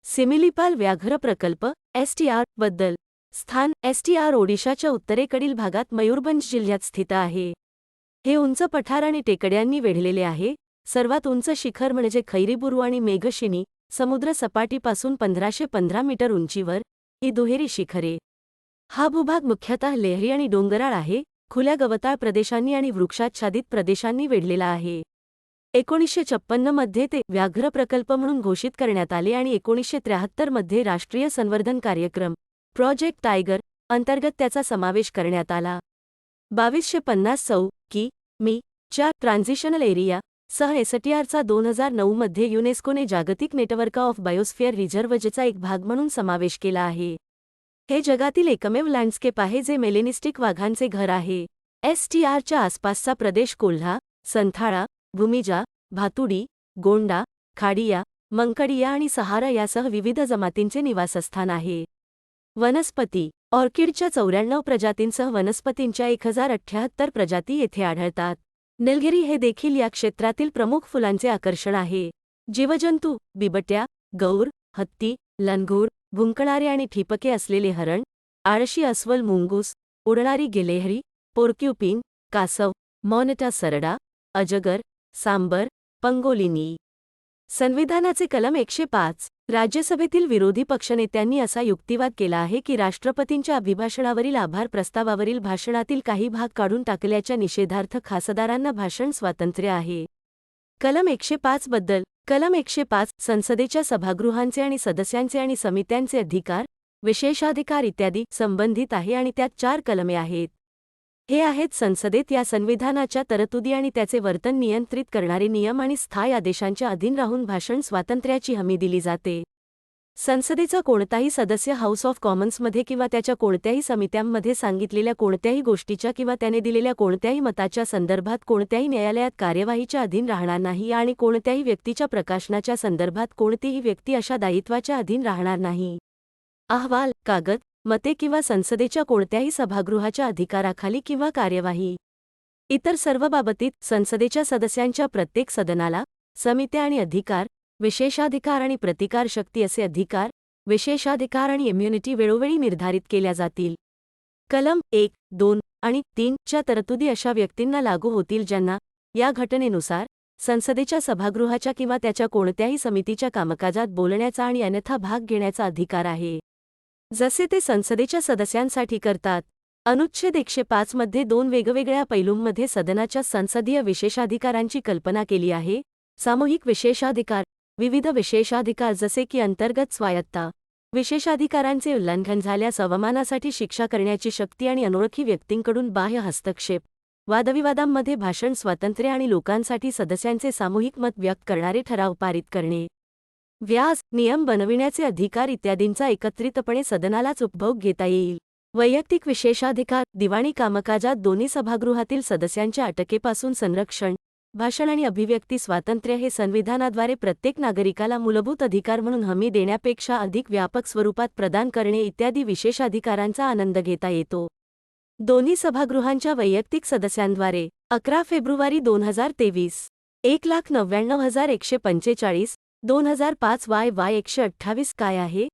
सिमिलीपाल व्याघ्र प्रकल्प STR बद्दल: स्थान: STR ओडिशाच्या उत्तरेकडील भागात मयूरभंज जिल्ह्यात स्थित आहे. हे उंच पठार आणि टेकड्यांनी वेढलेले आहे. सर्वात उंच शिखर म्हणजे खैरीबुरू आणि मेघशिनी, समुद्र सपाटीपासून 1515 मीटर उंचीवर. ही दुहेरी शिखरे. हा भूभाग मुख्यतः लेहरी आणि डोंगराळ आहे, खुल्या गवताळ प्रदेशांनी आणि वृक्षाच्छादित प्रदेशांनी वेढलेला आहे. 1956 मध्ये ते व्याघ्र प्रकल्प म्हणून घोषित करण्यात आले आणि 1973 मध्ये राष्ट्रीय संवर्धन कार्यक्रम प्रोजेक्ट टायगर अंतर्गत त्याचा समावेश करण्यात आला. 2250 कि.मी. च्या ट्रान्झिशनल एरिया सह STRचा 2009 मध्ये युनेस्कोने जागतिक नेटवर्क ऑफ बायोस्फिअर रिझर्व्हजचा एक भाग म्हणून समावेश केला आहे. हे जगातील एकमेव लँडस्केप आहे जे मेलेनिस्टिक वाघांचे घर आहे. STRच्या आसपासचा प्रदेश कोल्हा, संथाळा, भूमिजा, भातुडी, गोंडा, खाडिया, मंकडिया आणि सहारा यासह विविध जमातींचे निवासस्थान आहे. वनस्पती: ऑर्किडच्या 94 प्रजातींसह वनस्पतींच्या 1078 प्रजाती येथे आढळतात. निलगिरी हे देखील या क्षेत्रातील प्रमुख फुलांचे आकर्षण आहे. जीवजंतू: बिबट्या, गौर, हत्ती, लंगूर, भुंकणारे आणि ठिपके असलेले हरण, आळशी अस्वल, मुंगूस, उडणारी गिलेहरी, पोर्क्युपिन, कासव, मॉनिटा सरडा, अजगर, सांबर, पंगोलिनी. संविधानाचे कलम 105. राज्यसभेतील विरोधी पक्षनेत्यांनी असा युक्तिवाद केला आहे की राष्ट्रपतींच्या अभिभाषणावरील आभार प्रस्तावावरील भाषणातील काही भाग काढून टाकल्याच्या निषेधार्थ खासदारांना भाषण स्वातंत्र्य आहे. कलम 105 बद्दल: कलम 105 संसदेच्या सभागृहांचे आणि सदस्यांचे आणि समित्यांचे अधिकार, विशेषाधिकार इत्यादी संबंधित आहे आणि त्यात 4 कलमे आहेत. हे आहेत संसदेत या संविधानाच्या तरतुदी आणि त्याचे वर्तन नियंत्रित करणारे नियम आणि स्थायी आदेशांच्या अधीन राहून भाषण स्वातंत्र्याची हमी दिली जाते. संसदेचा कोणताही सदस्य हाऊस ऑफ कॉमन्समध्ये किंवा त्याच्या कोणत्याही समित्यांमध्ये सांगितलेल्या कोणत्याही गोष्टीच्या किंवा त्याने दिलेल्या कोणत्याही मताच्या संदर्भात कोणत्याही न्यायालयात कार्यवाहीच्या अधीन राहणार नाही आणि कोणत्याही व्यक्तीच्या प्रकाशनाच्या संदर्भात कोणतीही व्यक्ती अशा दायित्वाच्या अधीन राहणार नाही. अहवाल, कागद, मते किंवा संसदेच्या कोणत्याही सभागृहाच्या अधिकाराखाली किंवा कार्यवाही. इतर सर्व बाबतीत संसदेच्या सदस्यांच्या प्रत्येक सदनाला, समित्या आणि अधिकार, विशेषाधिकार आणि प्रतिकारशक्ती असे अधिकार, विशेषाधिकार आणि इम्युनिटी वेळोवेळी निर्धारित केल्या जातील. कलम 1, 2 आणि 3 च्या तरतुदी अशा व्यक्तींना लागू होतील ज्यांना, या घटनेनुसार, संसदेच्या सभागृहाच्या किंवा त्याच्या कोणत्याही समितीच्या कामकाजात बोलण्याचा आणि अन्यथा भाग घेण्याचा अधिकार आहे. जसे ते संसदेच्या सदस्यांसाठी करतात. अनुच्छेद 105 मध्ये 2 वेगवेगळ्या पैलूंमध्ये सदनाच्या संसदीय विशेषाधिकारांची कल्पना केली आहे. सामूहिक विशेषाधिकार, विविध विशेषाधिकार जसे की अंतर्गत स्वायत्ता, विशेषाधिकारांचे उल्लंघन झाल्यास अवमानासाठी शिक्षा करण्याची शक्ती आणि अनोळखी व्यक्तींकडून बाह्य हस्तक्षेप, वादविवादांमध्ये भाषण स्वातंत्र्य आणि लोकांसाठी सदस्यांचे सामूहिक मत व्यक्त करणारे ठराव पारित करणे, व्याज, नियम बनविण्याचे अधिकार इत्यादींचा एकत्रितपणे सदनालाच उपभोग घेता येईल. वैयक्तिक विशेषाधिकार, दिवाणी कामकाजात दोन्ही सभागृहातील सदस्यांच्या अटकेपासून संरक्षण, भाषण आणि अभिव्यक्ती स्वातंत्र्य हे संविधानाद्वारे प्रत्येक नागरिकाला मूलभूत अधिकार म्हणून हमी देण्यापेक्षा अधिक व्यापक स्वरूपात प्रदान करणे इत्यादी विशेषाधिकारांचा आनंद घेता येतो. दोन्ही सभागृहांच्या वैयक्तिक सदस्यांद्वारे 11 फेब्रुवारी 2023 1,99,145 2005 YY 128 काय आहे?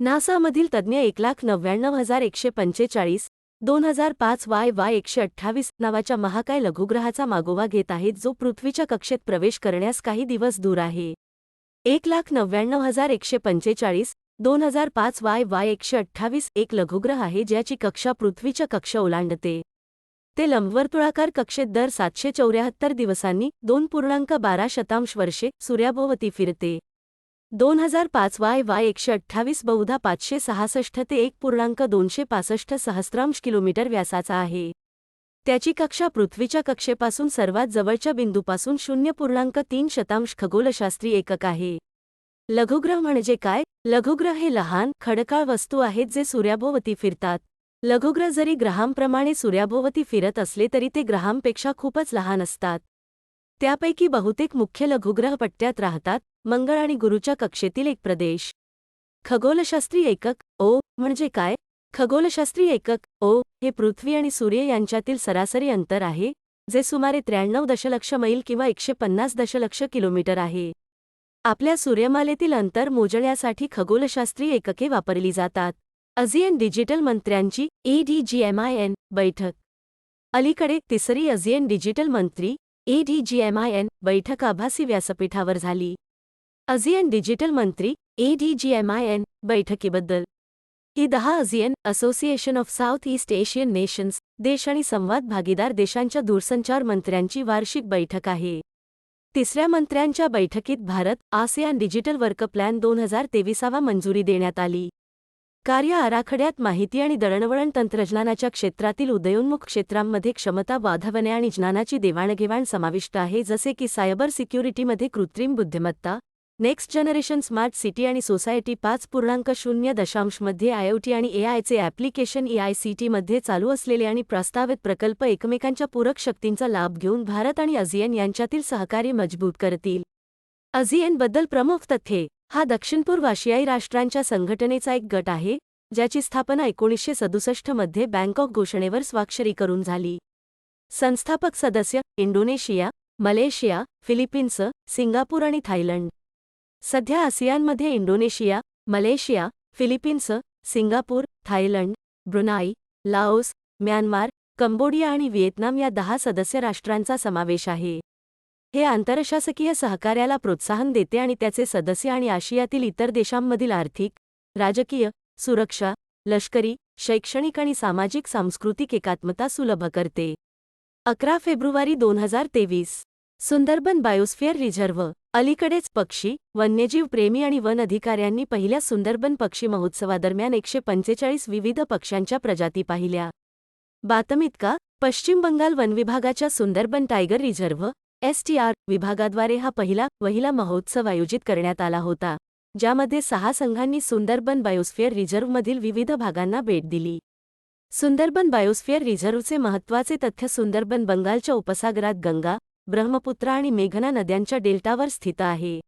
नासामधील तज्ज्ञ 1,99,145 2005 YY 128 नावाच्या महाकाय लघुग्रहाचा मागोवा घेत आहेत जो पृथ्वीच्या कक्षेत प्रवेश करण्यास काही दिवस दूर आहे. 1,99,145 2005 YY 128 एक लघुग्रह आहे ज्याची कक्षा पृथ्वीच्या कक्षा ओलांडते. ते लंबवर्तुळाकार कक्षेत दर 774 दिवसांनी 2.12 वर्षे सूर्याभोवती फिरते. 2005 YY 128 बहुधा 566 ते 1.265 सहस्रांश किलोमीटर व्यासाचा आहे. त्याची कक्षा पृथ्वीच्या कक्षेपासून सर्वात जवळच्या बिंदूपासून 0.3 खगोलशास्त्री एकक आहे. लघुग्रह म्हणजे काय? लघुग्रह हे लहान, खडकाळ वस्तू आहेत जे सूर्याभोवती फिरतात. लघुग्रह जरी ग्रहांप्रमाणे सूर्याभोवती फिरत असले तरी ते ग्रहांपेक्षा खूपच लहान असतात. त्यापैकी बहुतेक मुख्य लघुग्रह पट्ट्यात राहतात, मंगळ आणि गुरूच्या कक्षेतील एक प्रदेश. खगोलशास्त्री एकक ओ म्हणजे काय? खगोलशास्त्री एकक ओ हे पृथ्वी आणि सूर्य यांच्यातील सरासरी अंतर आहे, जे सुमारे 93 दशलक्ष मैल किंवा 150 दशलक्ष किलोमीटर आहे. आपल्या सूर्यमालेतील अंतर मोजण्यासाठी खगोलशास्त्री एकके वापरली जातात. ASEAN डिजिटल मंत्र्यांची ADGMIN बैठक. अलीकडे तिसरी ASEAN डिजिटल मंत्री ADGMIN बैठक आभासी व्यासपीठावर झाली. ASEAN डिजिटल मंत्री ADGMIN बैठकीबद्दल ही 10 ASEAN association of South East Asian nations देश आणि संवाद भागीदार देशांच्या दूरसंचार मंत्र्यांची वार्षिक बैठक आहे. तिसऱ्या मंत्र्यांच्या बैठकीत Bharat ASEAN digital work plan 2023 मंजुरी देण्यात आली. कार्य आराखड्यात माहिती आणि दळणवळण तंत्रज्ञानाच्या क्षेत्रातील उदयोन्मुख क्षेत्रांमध्ये क्षमता वाढवणे आणि ज्ञानाची देवाणघेवाण समाविष्ट आहे, जसे की सायबर सिक्युरिटीमध्ये कृत्रिम बुद्धिमत्ता, नेक्स्ट जनरेशन स्मार्ट सिटी आणि सोसायटी. 5.0 मध्ये IoT आणि AIचे ॲप्लिकेशन EICT मध्ये चालू असलेले आणि प्रस्तावित प्रकल्प एकमेकांच्या पूरक शक्तींचा लाभ घेऊन भारत आणि ASEAN यांच्यातील सहकार्य मजबूत करतील. ASEAN बद्दल प्रमुख तथ्ये. हा दक्षिणपूर्व आशियाई राष्ट्रांच्या संघटनेचा एक गट आहे, ज्याची स्थापना 1967 मध्ये बँकॉक घोषणेवर स्वाक्षरी करून झाली. संस्थापक सदस्य इंडोनेशिया, मलेशिया, फिलिपिन्स, सिंगापूर आणि थायलंड. सध्या आसियानमध्ये Indonesia, Malaysia, Philippines, Singapore, Thailand, Brunei, Laos, Myanmar, Cambodia आणि व्हिएतनाम या 10 सदस्य राष्ट्रांचा समावेश आहे. हे आंतरशासकीय सहकार्याला प्रोत्साहन देते आणि त्याचे सदस्य आणि आशियातील इतर देशांमधील आर्थिक, राजकीय, सुरक्षा, लष्करी, शैक्षणिक आणि सामाजिक सांस्कृतिक एकात्मता सुलभ करते. 11 फेब्रुवारी 2023 सुंदरबन बायोस्फिअर रिझर्व्ह. अलीकडेच पक्षी, वन्यजीव प्रेमी आणि वन अधिकाऱ्यांनी पहिल्या सुंदरबन पक्षी महोत्सवादरम्यान 145 विविध पक्ष्यांच्या प्रजाती पाहिल्या. बातमीत का? पश्चिम बंगाल वनविभागाच्या सुंदरबन टायगर रिझर्व्ह STR विभागाद्वारे हा पहिला महोत्सव आयोजित करण्यात आला होता, ज्यामध्ये 6 संघांनी सुंदरबन बायोस्फिअर रिझर्व्हमधील विविध भागांना भेट दिली. सुंदरबन बायोस्फिअर रिझर्व्हचे महत्त्वाचे तथ्य सुंदरबन बंगालच्या उपसागरात गंगा, ब्रह्मपुत्रा आणि मेघना नद्यांच्या डेल्टावर स्थित आहे.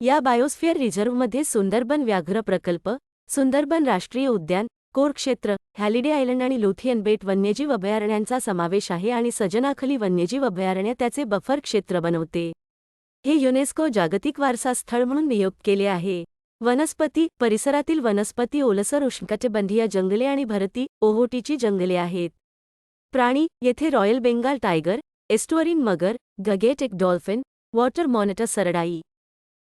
या बायोस्फिअर रिझर्व्हमध्ये सुंदरबन व्याघ्र प्रकल्प, सुंदरबन राष्ट्रीय उद्यान, कोर क्षेत्र, हॅलिडे आयलंड आणि लुथियन बेट वन्यजीव अभयारण्यांचा समावेश आहे आणि सजनाखली वन्यजीव अभयारण्य त्याचे बफर क्षेत्र बनवते. हे युनेस्को जागतिक वारसा स्थळ म्हणून नियुक्त केले आहे. वनस्पती. परिसरातील वनस्पती ओलसर उष्णकटिबंधीय जंगले आणि भरती, ओहोटीची जंगले आहेत. प्राणी. येथे रॉयल बेंगाल टायगर, एस्टुअरीन मगर, गगेट डॉल्फिन, वॉटर मॉनिटर सरडाई.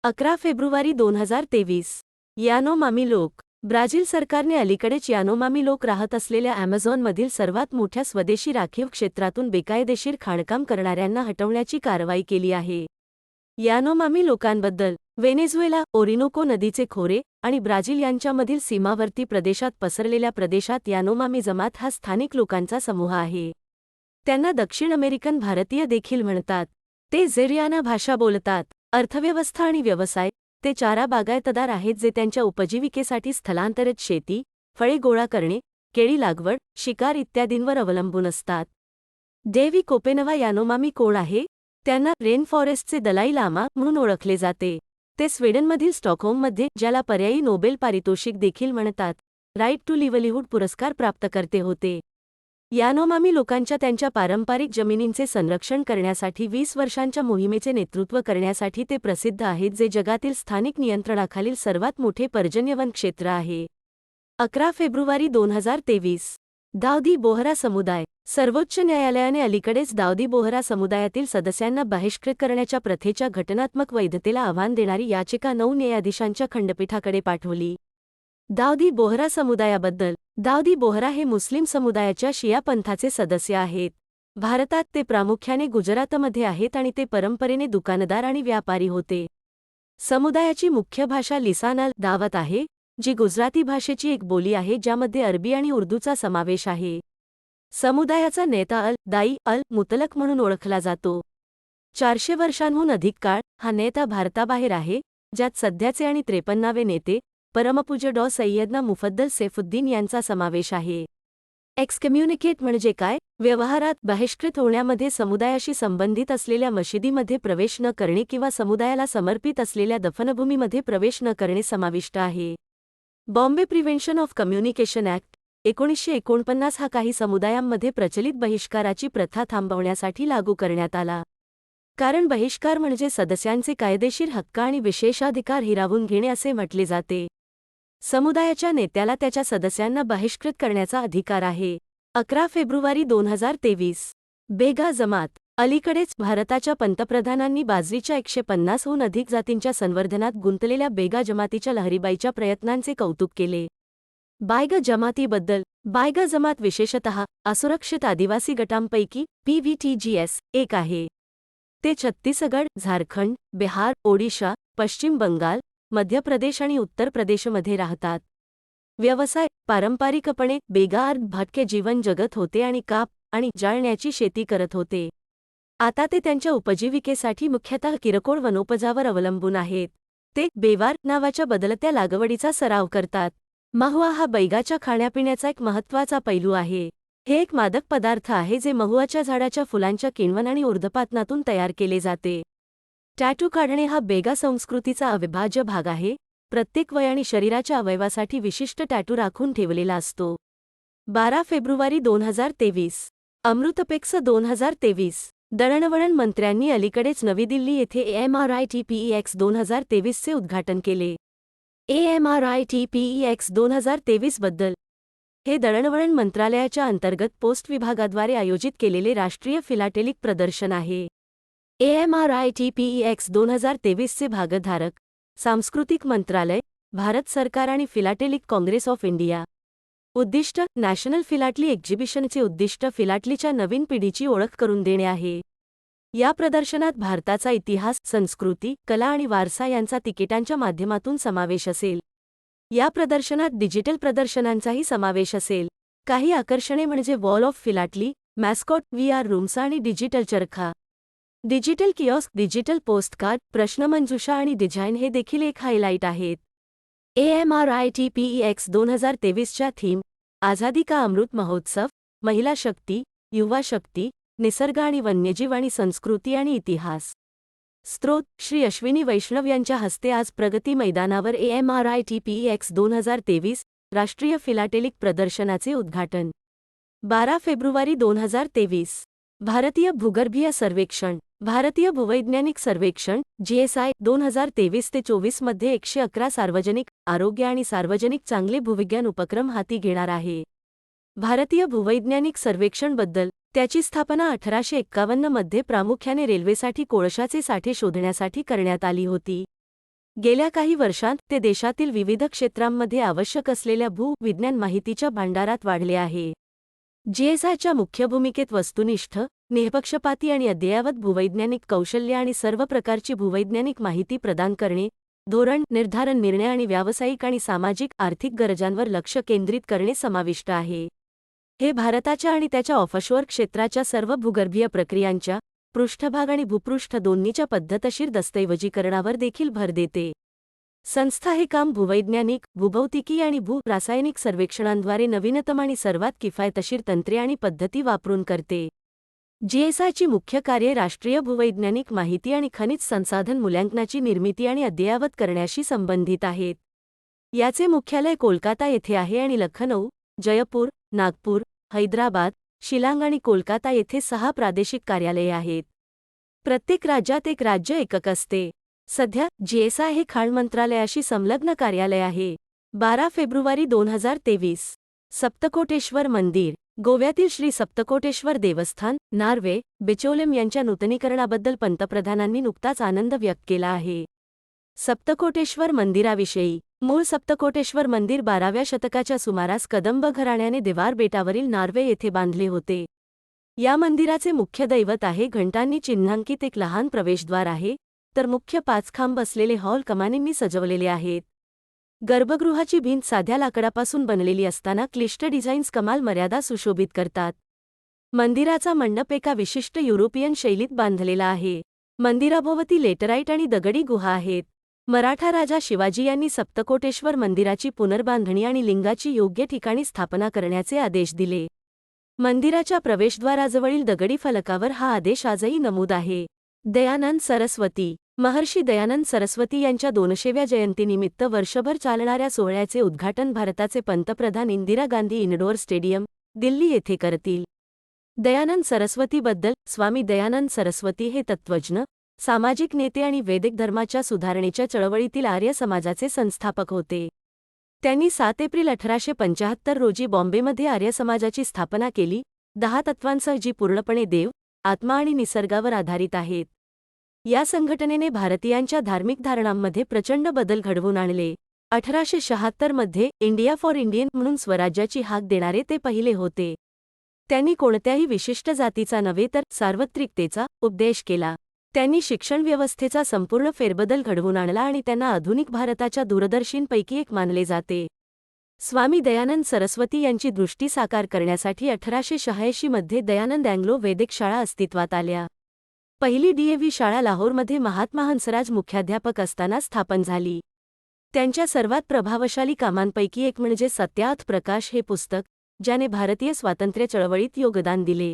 11 फेब्रुवारी 2023 यानोमामी लोक. ब्राझील सरकारने अलीकडेच यानोमामी लोक राहत असलेल्या ॲमेझॉनमधील सर्वात मोठ्या स्वदेशी राखीव क्षेत्रातून बेकायदेशीर खाणकाम करणाऱ्यांना हटवण्याची कारवाई केली आहे. यानोमामी लोकांबद्दल. व्हेनेझुएला, ओरिनोको नदीचे खोरे आणि ब्राझील यांच्यामधील सीमावर्ती प्रदेशात पसरलेल्या प्रदेशात यानोमामी जमात हा स्थानिक लोकांचा समूह आहे. त्यांना दक्षिण अमेरिकन भारतीय देखील म्हणतात. ते झेरियाना भाषा बोलतात. अर्थव्यवस्था आणि व्यवसाय. ते चारा बागायतदार आहेत जे त्यांच्या उपजीविकेसाठी स्थलांतरित शेती, फळे गोळा करणे, केळी लागवड, शिकार इत्यादींवर अवलंबून असतात. डेव्हिड कोपेनवा यानोमामी कोण आहे? त्यांना रेन फॉरेस्टचे दलाई लामा म्हणून ओळखले जाते. ते स्वीडनमधील स्टॉकहोममध्ये, ज्याला पर्यायी नोबेल पारितोषिक देखील म्हणतात, राईट टू लिव्हलिहूड पुरस्कार प्राप्तकर्ते होते. यानोमामी लोकांच्या त्यांच्या पारंपरिक जमिनींचे संरक्षण करण्यासाठी 20 वर्षांच्या मोहिमेचे नेतृत्व करण्यासाठी ते प्रसिद्ध आहेत, जे जगातील स्थानिक नियंत्रणाखालील सर्वात मोठे पर्जन्यवन क्षेत्र आहे. 11 फेब्रुवारी 2023. दाऊदी बोहरा समुदाय. सर्वोच्च न्यायालयाने अलीकडेच दाऊदी बोहरा समुदायातील सदस्यांना बहिष्कृत करण्याच्या प्रथेच्या घटनात्मक वैधतेला आव्हान देणारी याचिका 9 न्यायाधीशांच्या खंडपीठाकडे पाठवली. दाऊदी बोहरा समुदायाबद्दल. दाऊदी बोहरा हे मुस्लिम समुदायाच्या शिया पंथाचे सदस्य आहेत. भारतात ते प्रामुख्याने गुजरातमध्ये आहेत आणि ते परंपरेने दुकानदार आणि व्यापारी होते. समुदायाची मुख्य भाषा लिसान अल दावत आहे, जी गुजराती भाषेची एक बोली आहे ज्यामध्ये अरबी आणि उर्दूचा समावेश आहे. समुदायाचा नेता अल दाई अल मुतलक म्हणून ओळखला जातो. 400 वर्षांहून अधिक काळ हा नेता भारताबाहेर आहे, ज्यात सध्याचे आणि 53वे नेते परमपूज्य डॉ. सय्यदना मुफद्दल सैफुद्दीन यांचा समावेश आहे. एक्सकम्युनिकेट म्हणजे काय? व्यवहारात बहिष्कृत होण्यामध्ये समुदायाशी संबंधित असलेल्या मशिदीमध्ये प्रवेश न करणे किंवा समुदायाला समर्पित असलेल्या दफनभूमीमध्ये प्रवेश न करणे समाविष्ट आहे. Bombay prevention of communication act 1949 हा काही समुदायांमध्ये प्रचलित बहिष्काराची प्रथा थांबवण्यासाठी लागू करण्यात आला. कारण बहिष्कार म्हणजे सदस्यांचे कायदेशीर हक्क आणि विशेषाधिकार हिरावून घेणे असे म्हटले जाते. समुदायाच्या नेत्याला त्याच्या सदस्यांना बहिष्कृत करण्याचा अधिकार आहे. 11 फेब्रुवारी 2023. बेगा जमात. अलीकडेच भारताच्या पंतप्रधानांनी बाजरीच्या 150हून अधिक जातींच्या संवर्धनात गुंतलेल्या बेगा जमातीच्या लहरीबाईच्या प्रयत्नांचे कौतुक केले. बायगा जमातीबद्दल. बायगा जमात विशेषतः असुरक्षित आदिवासी गटांपैकी PVTGS एक आहे. ते छत्तीसगड, झारखंड, बिहार, ओडिशा, पश्चिम बंगाल, मध्य प्रदेश आणि उत्तर प्रदेशमध्ये राहतात. व्यवसाय. पारंपरिकपणे बेगा अर्ध भटके जीवन जगत होते आणि काप आणि जाळण्याची शेती करत होते. आता ते त्यांच्या उपजीविकेसाठी मुख्यतः किरकोळ वनोपजावर अवलंबून आहेत. ते बेवार नावाच्या बदलत्या लागवडीचा सराव करतात. महुआ हा बैगाच्या खाण्यापिण्याचा एक महत्त्वाचा पैलू आहे. हे एक मादक पदार्थ आहे जे महुआच्या झाडाच्या फुलांच्या किण्वन आणि ऊर्ध्वपातनातून तयार केले जाते. टॅटू काढणे हा बेगा संस्कृतीचा अविभाज्य भाग आहे. प्रत्येक वय आणि शरीराच्या अवयवासाठी विशिष्ट टॅटू राखून ठेवलेला असतो. 12 फेब्रुवारी 2023. अमृतपेक्स 2023. दळणवळण मंत्र्यांनी अलीकडेच नवी दिल्ली येथे AMRITPEX 2023 चे उद्घाटन केले. AMRITPEX 2023 बद्दल. हे दळणवळण मंत्रालयाच्या अंतर्गत पोस्ट विभागाद्वारे आयोजित केलेले राष्ट्रीय फिलाटेलिक प्रदर्शन आहे. AMRITPEX 2023 चे भागधारक सांस्कृतिक मंत्रालय, भारत सरकार आणि फिलाटेलिक काँग्रेस ऑफ इंडिया. उद्दिष्ट. नॅशनल फिलाटली एक्झिबिशनचे उद्दिष्ट फिलाटलीच्या नवीन पिढीची ओळख करून देणे आहे. या प्रदर्शनात भारताचा इतिहास, संस्कृती, कला आणि वारसा यांचा तिकिटांच्या माध्यमातून समावेश असेल. या प्रदर्शनात डिजिटल प्रदर्शनांचाही समावेश असेल. काही आकर्षणे म्हणजे वॉल ऑफ फिलाटली, मॅस्कॉट, VR रूम्स आणि डिजिटल चरखा. डिजिटल किऑस्क, डिजिटल पोस्टकार्ड, प्रश्नमंजुषा आणि डिझाईन हे देखील एक हायलाईट आहेत. AMRITPEX 2023 च्या थीम. आझादी का अमृत महोत्सव, महिला शक्ती, युवा शक्ती, निसर्ग आणि वन्यजीव आणि संस्कृती आणि इतिहास. स्रोत. श्री अश्विनी वैष्णव यांच्या हस्ते आज प्रगती मैदानावर AMRITPEX 2023 राष्ट्रीय फिलाटेलिक प्रदर्शनाचे उद्घाटन. 12 फेब्रुवारी 2023. भारतीय भूगर्भीय सर्वेक्षण. भारतीय भूवैज्ञानिक सर्वेक्षण GSI 2023 ते 24 मध्ये 111 सार्वजनिक आरोग्य आणि सार्वजनिक चांगले भूविज्ञान उपक्रम हाती घेणार आहे. भारतीय भूवैज्ञानिक सर्वेक्षण बद्दल. त्याची स्थापना 1851 मध्ये प्रामुख्याने रेल्वेसाठी कोळशाचे साठे शोधण्यासाठी करण्यात आली होती. गेल्या काही वर्षांत ते देशातील विविध क्षेत्रांमध्ये आवश्यक असलेल्या भू-विज्ञान माहितीच्या भांडारात वाढले आहे. GSIच्या मुख्य भूमिकेत वस्तुनिष्ठ, निःपक्षपाती आणि अद्ययावत भूवैज्ञानिक कौशल्य आणि सर्व प्रकारची भूवैज्ञानिक माहिती प्रदान करणे, धोरण निर्धारण, निर्णय आणि व्यावसायिक आणि सामाजिक आर्थिक गरजांवर लक्ष केंद्रित करणे समाविष्ट आहे. हे भारताच्या आणि त्याच्या ऑफशोअर क्षेत्राच्या सर्व भूगर्भीय प्रक्रियांच्या पृष्ठभाग आणि भूपृष्ठ दोन्हीच्या पद्धतशीर दस्तऐवजीकरणावर देखील भर देते. संस्था हे काम भूवैज्ञानिक, भूभौतिकी आणि भू-रासायनिक सर्वेक्षणांद्वारे नवीनतम आणि सर्वात किफायतशीर तंत्रे आणि पद्धती वापरून करते. जीएसआयची मुख्य कार्ये राष्ट्रीय भूवैज्ञानिक माहिती आणि खनिज संसाधन मूल्यांकनाची निर्मिती आणि अद्ययावत करण्याशी संबंधित आहेत. याचे मुख्यालय कोलकाता येथे आहे आणि लखनौ, जयपूर, नागपूर, हैदराबाद, शिलांग आणि कोलकाता येथे 6 प्रादेशिक कार्यालये आहेत. प्रत्येक राज्यात एक राज्य एकक असते. सध्या जीएसआय हे खाण मंत्रालयाशी संलग्न कार्यालय आहे. 12 फेब्रुवारी 2023. सप्तकोटेश्वर मंदिर. गोव्यातील श्री सप्तकोटेश्वर देवस्थान, नार्वे, बिचोलेम यांच्या नूतनीकरणाबद्दल पंतप्रधानांनी नुकताच आनंद व्यक्त केला आहे. सप्तकोटेश्वर मंदिराविषयी. मूळ सप्तकोटेश्वर मंदिर 12व्या शतकाच्या सुमारास कदंब घराण्याने देवार बेटावरील नार्वे येथे बांधले होते. या मंदिराचे मुख्य दैवत आहे घंटांनी चिन्हांकित एक लहान प्रवेशद्वार आहे, तर मुख्य 5 खांब असलेले हॉल कमानींनी सजवलेले आहेत. गर्भगृहाची भिंत साध्या लाकडापासून बनलेली असताना क्लिष्ट डिझाईन्स कमाल मर्यादा सुशोभित करतात. मंदिराचा मंडप एका विशिष्ट युरोपियन शैलीत बांधलेला आहे. मंदिराभोवती लेटराईट आणि दगडी गुहा आहेत. मराठा राजा शिवाजी यांनी सप्तकोटेश्वर मंदिराची पुनर्बांधणी आणि लिंगाची योग्य ठिकाणी स्थापना करण्याचे आदेश दिले. मंदिराच्या प्रवेशद्वाराजवळील दगडी फलकावर हा आदेश आजही नमूद आहे. दयानंद सरस्वती. महर्षी दयानंद सरस्वती यांच्या 200व्या जयंतीनिमित्त वर्षभर चालणाऱ्या सोहळ्याचे उद्घाटन भारताचे पंतप्रधान इंदिरा गांधी इनडोअर स्टेडियम, दिल्ली येथे करतील. दयानंद सरस्वतीबद्दल. स्वामी दयानंद सरस्वती हे तत्त्वज्ञ, सामाजिक नेते आणि वैदिक धर्माच्या सुधारणेच्या चळवळीतील आर्य समाजाचे संस्थापक होते. त्यांनी 7 एप्रिल 1875 रोजी बॉम्बेमध्ये आर्य समाजाची स्थापना केली, 10 तत्वांसह जी पूर्णपणे देव, आत्मा आणि निसर्गावर आधारित आहेत. या संघटनेने भारतीयांच्या धार्मिक धारणांमध्ये प्रचंड बदल घडवून आणले. 1876 मध्ये इंडिया फॉर इंडियन म्हणून स्वराज्याची हाक देणारे ते पहिले होते. त्यांनी कोणत्याही विशिष्ट जातीचा नव्हे तर सार्वत्रिकतेचा उपदेश केला. त्यांनी शिक्षण व्यवस्थेचा संपूर्ण फेरबदल घडवून आणला आणि त्यांना आधुनिक भारताच्या दूरदर्शींपैकी एक मानले जाते. स्वामी दयानंद सरस्वती यांची दृष्टी साकार करण्यासाठी 1886 मध्ये दयानंद अँग्लो वैदिक शाळा अस्तित्वात आल्या. पहिली डीएव्ही शाळा लाहोरमध्ये महात्मा हंसराज मुख्याध्यापक असताना स्थापन झाली. त्यांच्या सर्वात प्रभावशाली कामांपैकी एक म्हणजे सत्यार्थ प्रकाश हे पुस्तक, ज्याने भारतीय स्वातंत्र्य चळवळीत योगदान दिले.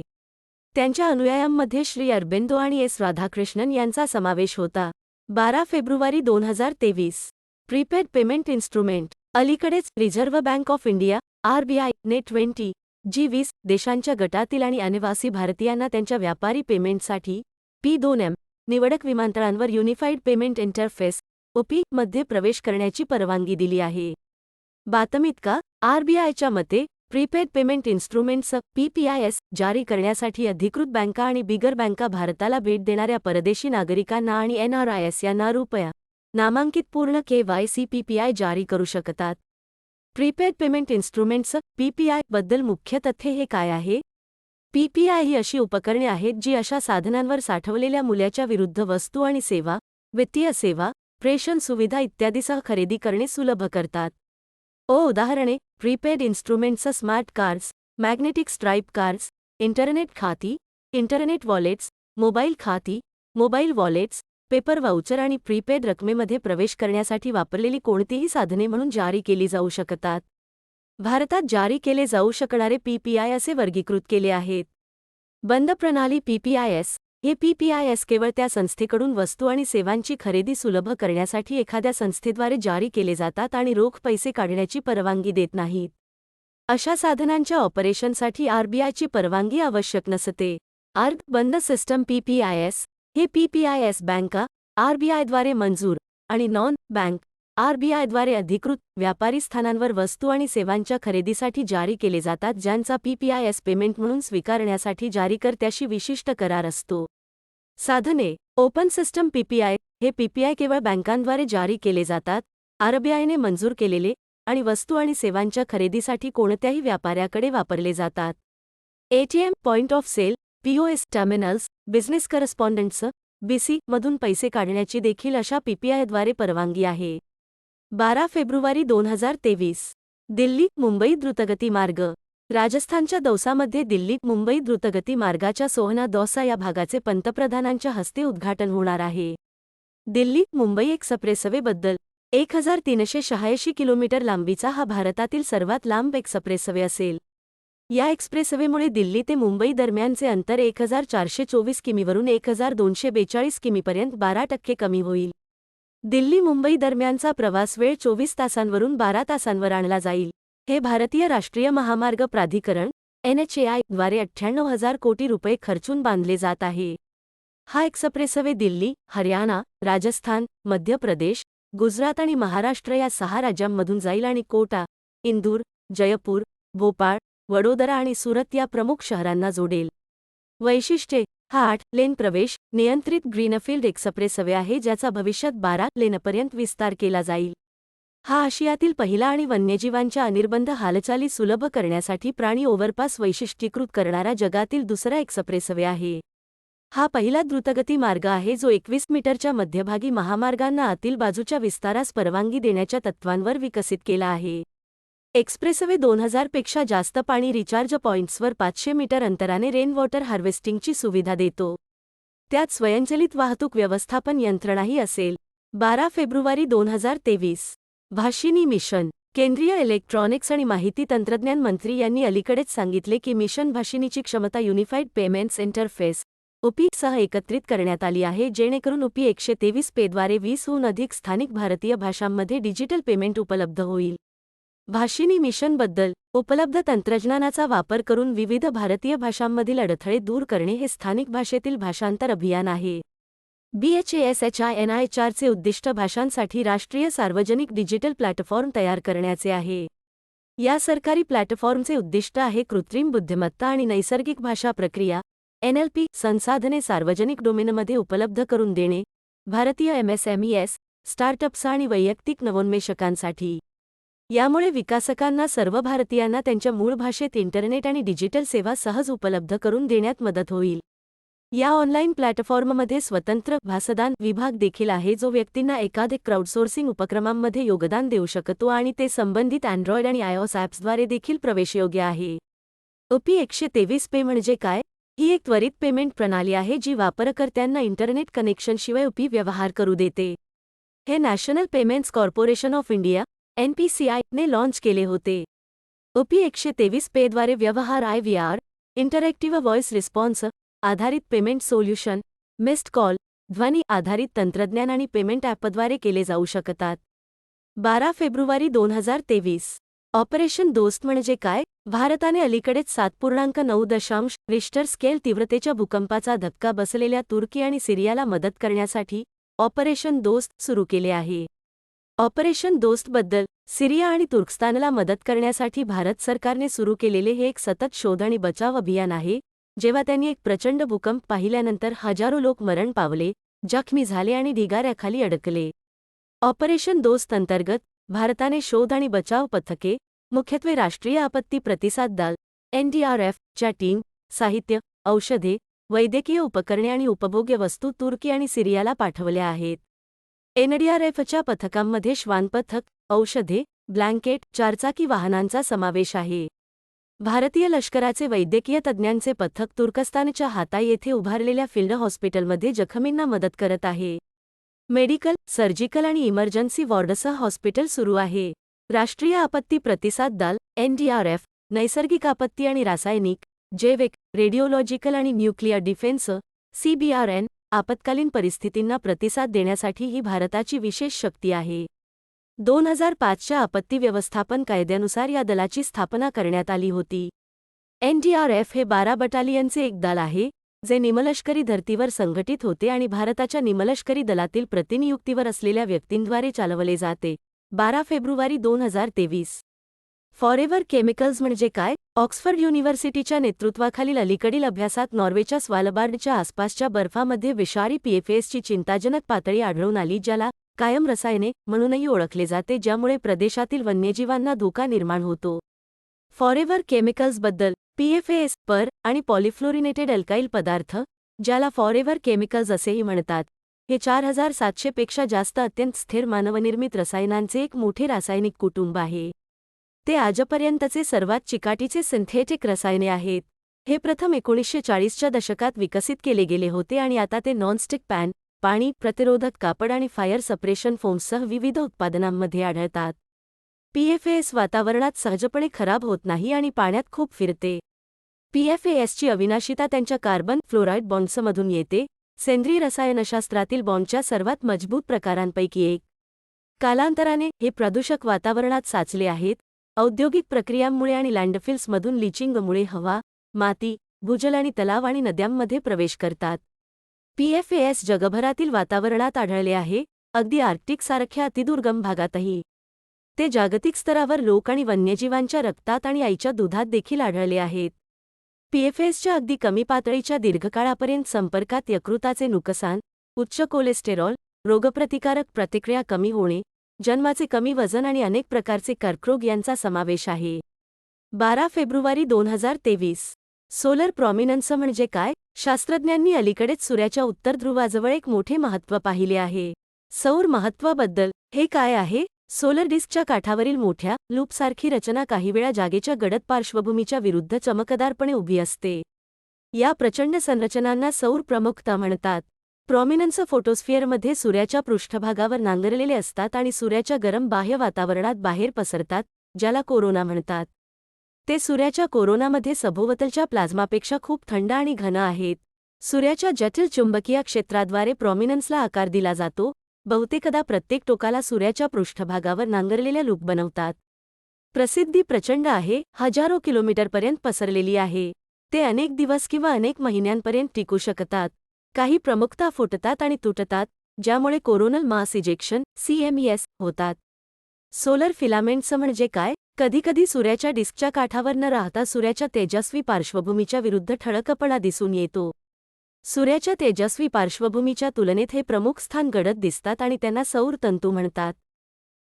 त्यांच्या अनुयायांमध्ये श्री अरबिंदो आणि एस राधाकृष्णन यांचा समावेश होता. 12 फेब्रुवारी 2023. Prepaid payment instrument. अलीकडेच reserve bank of India RBI ने G20 देशांच्या गटातील आणि अनिवासी भारतीयांना त्यांच्या व्यापारी पेमेंटसाठी P2M निवडक विमानतळांवर युनिफाईड पेमेंट इंटरफेस OP मध्ये प्रवेश करण्याची परवानगी दिली आहे. बातमीत का? आरबीआयच्या मते प्रीपेड पेमेंट इन्स्ट्रुमेंट्स PPIs जारी करण्यासाठी अधिकृत बँका आणि बिगर बँका भारताला भेट देणाऱ्या परदेशी नागरिकांना आणि NRIs यांना रुपया नामांकित पूर्ण KYC PPI जारी करू शकतात. प्रीपेड पेमेंट इन्स्ट्रुमेंट्स PPI बद्दल मुख्य तथ्य हे काय आहे? PPI ही अशी उपकरणे आहेत जी अशा साधनांवर साठवलेल्या मूल्याच्या विरुद्ध वस्तू आणि सेवा, वित्तीय सेवा, प्रेषण सुविधा इत्यादीसह खरेदी करणे सुलभ करतात. उदाहरणे: prepaid instruments smart cards, magnetic stripe cards, internet खाती, इंटरनेट वॉलेट्स, मोबाईल खाती, मोबाईल वॉलेट्स, पेपर वाउचर आणि प्रीपेड रकमेमध्ये प्रवेश करण्यासाठी वापरलेली कोणतीही साधने म्हणून जारी केली जाऊ शकतात. भारतात जारी केले जाऊ शकणारे PPI असे वर्गीकृत केले आहेत. बंद प्रणाली PPIs. हे PPIs केवळ त्या संस्थेकडून वस्तू आणि सेवांची खरेदी सुलभ करण्यासाठी एखाद्या संस्थेद्वारे जारी केले जातात आणि रोख पैसे काढण्याची परवानगी देत नाहीत. अशा साधनांच्या ऑपरेशनसाठी आरबीआयची परवानगी आवश्यक नसते. बंद सिस्टम PPIs. हे PPIs बँका, आरबीआयद्वारे मंजूर आणि नॉन बँक, आरबीआयद्वारे अधिकृत व्यापारी स्थानांवर वस्तू आणि सेवांच्या खरेदीसाठी जारी केले जातात ज्यांचा PPIs पेमेंट म्हणून स्वीकारण्यासाठी जारीकर्त्याशी विशिष्ट करार असतो. साधने. Open system PPI. हे PPI केवळ बँकांद्वारे जारी केले जातात, आरबीआयने मंजूर केलेले आणि वस्तू आणि सेवांच्या खरेदीसाठी कोणत्याही व्यापाऱ्याकडे वापरले जातात. ATM point of sale, POS terminals, business correspondents BC मधून पैसे काढण्याची देखील अशा PPIद्वारे परवानगी आहे. 12 फेब्रुवारी 2023. दिल्ली मुंबई द्रुतगती मार्ग. राजस्थानच्या दौसामध्ये दिल्ली मुंबई द्रुतगती मार्गाच्या सोहना दौसा या भागाचे पंतप्रधानांच्या हस्ते उद्घाटन होणार आहे. दिल्ली मुंबई एक्सप्रेसवे बद्दल. 1386 किलोमीटर लांबीचा हा भारतातील सर्वात लांब एक्सप्रेसवे असेल. या एक्सप्रेसवेमुळे दिल्ली ते मुंबई दरम्यानचे अंतर 1424 किमीवरून 1242 किमीपर्यंत 12% कमी होईल. दिल्ली मुंबई दरम्यानचा प्रवास वेळ 24 तासांवरून 12 तासांवर आणला जाईल. हे भारतीय राष्ट्रीय महामार्ग प्राधिकरण NHAI द्वारे 98,000 कोटी रुपये खर्चून बांधले जात आहे. हा एक्सप्रेसवे दिल्ली, हरियाणा, राजस्थान, मध्य प्रदेश, गुजरात आणि महाराष्ट्र या 6 राज्यांमधून जाईल आणि कोटा, इंदूर, जयपूर, भोपाळ, वडोदरा आणि सुरत या प्रमुख शहरांना जोडेल. वैशिष्ट्ये: हा 8-लेन प्रवेश नियंत्रित ग्रीनफील्ड एक्सप्रेसवे आहे ज्याचा भविष्यात 12 लेनपर्यंत विस्तार केला जाईल. हा आशियातील पहिला आणि वन्यजीवांच्या अनिर्बंध हालचाली सुलभ करण्यासाठी प्राणी ओव्हरपास वैशिष्ट्यीकृत करणारा जगातील दुसरा एक्सप्रेसवे आहे. हा पहिला द्रुतगती मार्ग आहे जो 21 मीटरच्या मध्यभागी महामार्गांना आतील बाजूच्या विस्तारास परवानगी देण्याच्या तत्त्वांवर विकसित केला आहे. एक्सप्रेसवे 2000 पेक्षा जास्त पाणी रिचार्ज पॉइंट्सवर 500 मीटर अंतराने रेन वॉटर हार्वेस्टिंगची सुविधा देतो. त्यात स्वयंचलित वाहतूक व्यवस्थापन यंत्रणाही असेल. 12 फेब्रुवारी 2023. भाषिनी मिशन. केंद्रीय इलेक्ट्रॉनिक्स आणि माहिती तंत्रज्ञान मंत्री यांनी अलीकडेच सांगितले की मिशन भाषिनीची क्षमता युनिफाईड पेमेंट्स इंटरफेस UPI सह एकत्रित करण्यात आली आहे जेणेकरून UPI 123 पेद्वारे 20हून अधिक स्थानिक भारतीय भाषांमध्ये डिजिटल पेमेंट उपलब्ध होईल. भाषिनी मिशनबद्दल. उपलब्ध तंत्रज्ञानाचा वापर करून विविध भारतीय भाषांमधील अडथळे दूर करणे हे स्थानिक भाषेतील भाषांतर अभियान आहे. BHASHINIHR चे उद्दिष्ट भाषांसाठी राष्ट्रीय सार्वजनिक डिजिटल प्लॅटफॉर्म तयार करण्याचे आहे. या सरकारी प्लॅटफॉर्मचे उद्दिष्ट आहे कृत्रिम बुद्धिमत्ता आणि नैसर्गिक भाषा प्रक्रिया NLP संसाधने सार्वजनिक डोमेनमध्ये उपलब्ध करून देणे, भारतीय MSMEs, स्टार्टअप्स आणि वैयक्तिक नवोन्मेषकांसाठी. यामुळे विकासकांना सर्व भारतीयांना त्यांच्या मूळ भाषेत इंटरनेट आणि डिजिटल सेवा सहज उपलब्ध करून देण्यात मदत होईल. या ऑनलाईन प्लॅटफॉर्ममध्ये स्वतंत्र भाषादान विभाग देखील आहे जो व्यक्तींना एकाधिक क्राउडसोर्सिंग उपक्रमांमध्ये योगदान देऊ शकतो आणि ते संबंधित अँड्रॉइड आणि iOS ॲप्सद्वारे देखील प्रवेशयोग्य आहे. UPI 123 पे म्हणजे काय? ही एक त्वरित पेमेंट प्रणाली आहे जी वापरकर्त्यांना इंटरनेट कनेक्शनशिवाय UPI व्यवहार करू देते. हे national payments corporation of India NPCI ने लॉन्च केले होते. UPI 123 पेद्वारे व्यवहार IVR इंटरॅक्टिव्ह व्हॉइस रिस्पॉन्स आधारित पेमेंट सोल्युशन, मिस्ड कॉल, ध्वनी आधारित तंत्रज्ञान आणि पेमेंट ॲपद्वारे केले जाऊ शकतात. 12 फेब्रुवारी 2023. ऑपरेशन दोस्त म्हणजे काय? भारताने अलीकडेच 7.9 रिश्टर स्केल तीव्रतेच्या भूकंपाचा धक्का बसलेल्या तुर्की आणि सिरियाला मदत करण्यासाठी ऑपरेशन दोस्त सुरू केले आहे. ऑपरेशन दोस्तबद्दल. सिरिया आणि तुर्कस्तानला मदत करण्यासाठी भारत सरकारने सुरू केलेले हे एक सतत शोध आणि बचाव अभियान आहे. जेव्हा त्यांनी एक प्रचंड भूकंप पाहिल्यानंतर हजारो लोक मरण पावले, जखमी झाले आणि ढिगाऱ्याखाली अडकले. ऑपरेशन दोस्त अंतर्गत भारताने शोध आणि बचाव पथके, मुख्यत्वे राष्ट्रीय आपत्ती प्रतिसाद दल NDRF च्या टीम, साहित्य, औषधे, वैद्यकीय उपकरणे आणि उपभोग्य वस्तू तुर्की आणि सिरियाला पाठवल्या आहेत. NDRFच्या पथकांमध्ये श्वान पथक, औषधे, ब्लँकेट, चारचाकी वाहनांचा समावेश आहे. भारतीय लष्कराचे वैद्यकीय तज्ज्ञांचे पथक तुर्कस्तानच्या हाताय येथे उभारलेल्या फील्ड हॉस्पिटलमध्ये जखमींना मदत करत आहे. मेडिकल, सर्जिकल आणि इमर्जन्सी वॉर्डसह हॉस्पिटल सुरू आहे. राष्ट्रीय आपत्ती प्रतिसाद दल NDRF नैसर्गिक आपत्ती आणि रासायनिक, जैविक, रेडिओलॉजिकल आणि न्यूक्लिअर डिफेन्स CBRN आपत्कालीन परिस्थितींना प्रतिसाद देण्यासाठी ही भारताची विशेष शक्ती आहे. 2005च्या आपत्ती व्यवस्थापन कायद्यानुसार या दलाची स्थापना करण्यात आली होती. NDRF हे 12 बटालियनचे एक दल आहे, जे निमलष्करी धर्तीवर संघटित होते आणि भारताच्या निमलष्करी दलातील प्रतिनियुक्तीवर असलेल्या व्यक्तींद्वारे चालवले जाते. 12 फेब्रुवारी 2023. फॉरेव्हर केमिकल्स म्हणजे काय? ऑक्सफर्ड युनिव्हर्सिटीच्या नेतृत्वाखालील अलीकडील अभ्यासात नॉर्वेच्या स्वालबार्डच्या आसपासच्या बर्फामध्ये विषारी PFASची चिंताजनक पातळी आढळून आली ज्याला कायम रसायने म्हणूनही ओळखले जाते ज्यामुळे प्रदेशातील वन्यजीवांना धोका निर्माण होतो. फॉरेव्हर केमिकल्सबद्दल. PFAS पर आणि पॉलिफ्लोरिनेटेड अल्काइल पदार्थ, ज्याला फॉरेव्हर केमिकल्स असेही म्हणतात, हे 4700 पेक्षा जास्त अत्यंत स्थिर मानवनिर्मित रसायनांचे एक मोठे रासायनिक कुटुंब आहे. ते आजपर्यंतचे सर्वात चिकाटीचे सिंथेटिक रसायने आहेत. हे प्रथम 1940च्या दशकात विकसित केले गेले होते आणि आता ते नॉनस्टिक पॅन, पाणी प्रतिरोधक कापड आणि फायर सप्रेशन फोम्ससह विविध उत्पादनांमध्ये आढळतात. PFAS वातावरणात सहजपणे खराब होत नाही आणि पाण्यात खूप फिरते. PFASची अविनाशिता त्यांच्या कार्बन फ्लोराईड बॉन्ड्समधून येते, सेंद्रिय रसायनशास्त्रातील बॉन्डच्या सर्वात मजबूत प्रकारांपैकी एक. कालांतराने हे प्रदूषक वातावरणात साचले आहेत. औद्योगिक प्रक्रियांमुळे आणि लँडफिल्समधून लिचिंगमुळे हवा, माती, भूजल आणि तलाव आणि नद्यांमध्ये प्रवेश करतात. PFAS जगभरातील वातावरणात आढळले आहे, अगदी आर्क्टिकसारख्या अतिदुर्गम भागातही. ते जागतिक स्तरावर लोक आणि वन्यजीवांच्या रक्तात आणि आईच्या दुधात देखील आढळले आहेत. PFASच्या अगदी कमी पातळीच्या दीर्घकाळापर्यंत संपर्कात यकृताचे नुकसान, उच्च कोलेस्टेरॉल, रोगप्रतिकारक प्रतिक्रिया कमी होणे, जन्माचे कमी वजन आणि अनेक प्रकारचे कर्करोग यांचा समावेश आहे. 12 फेब्रुवारी 2023. सोलर प्रॉमिनन्स म्हणजे काय? शास्त्रज्ञांनी अलीकडेच सूर्याच्या उत्तर ध्रुवाजवळ एक मोठे महत्त्व पाहिले आहे. सौर महत्त्वाबद्दल. हे काय आहे? सोलर डिस्कच्या काठावरील मोठ्या, लूपसारखी रचना काही वेळा जागेच्या गडद पार्श्वभूमीच्या विरुद्ध चमकदारपणे उभी असते. या प्रचंड संरचनांना सौर प्रमुखता म्हणतात. प्रॉमिनन्स फोटोस्फिअरमध्ये सूर्याच्या पृष्ठभागावर नांगरलेले असतात आणि सूर्याच्या गरम बाह्य वातावरणात बाहेर पसरतात, ज्याला कोरोना म्हणतात. ते सूर्याच्या कोरोनामध्ये सभोवतालच्या प्लाझ्मापेक्षा खूप थंड आणि घन आहेत. सूर्याच्या जटिल चुंबकीय क्षेत्राद्वारे प्रॉमिनन्सला आकार दिला जातो. बहुतेकदा प्रत्येक टोकाला सूर्याच्या पृष्ठभागावर नांगरलेल्या लूप बनवतात. प्रसिद्धी प्रचंड आहे, हजारो किलोमीटरपर्यंत पसरलेली आहे. ते अनेक दिवस किंवा अनेक महिन्यांपर्यंत टिकू शकतात. काही प्रमुखता फुटतात आणि तुटतात, ज्यामुळे कोरोनल मास इजेक्शन CMES होतात. सोलर फिलामेंट्स म्हणजे काय? कधीकधी सूर्याच्या डिस्कच्या काठावर न राहता सूर्याच्या तेजस्वी पार्श्वभूमीच्या विरुद्ध ठळकपणा दिसून येतो. सूर्याच्या तेजस्वी पार्श्वभूमीच्या तुलनेत हे प्रमुख स्थान गडद दिसतात आणि त्यांना सौर तंतू म्हणतात.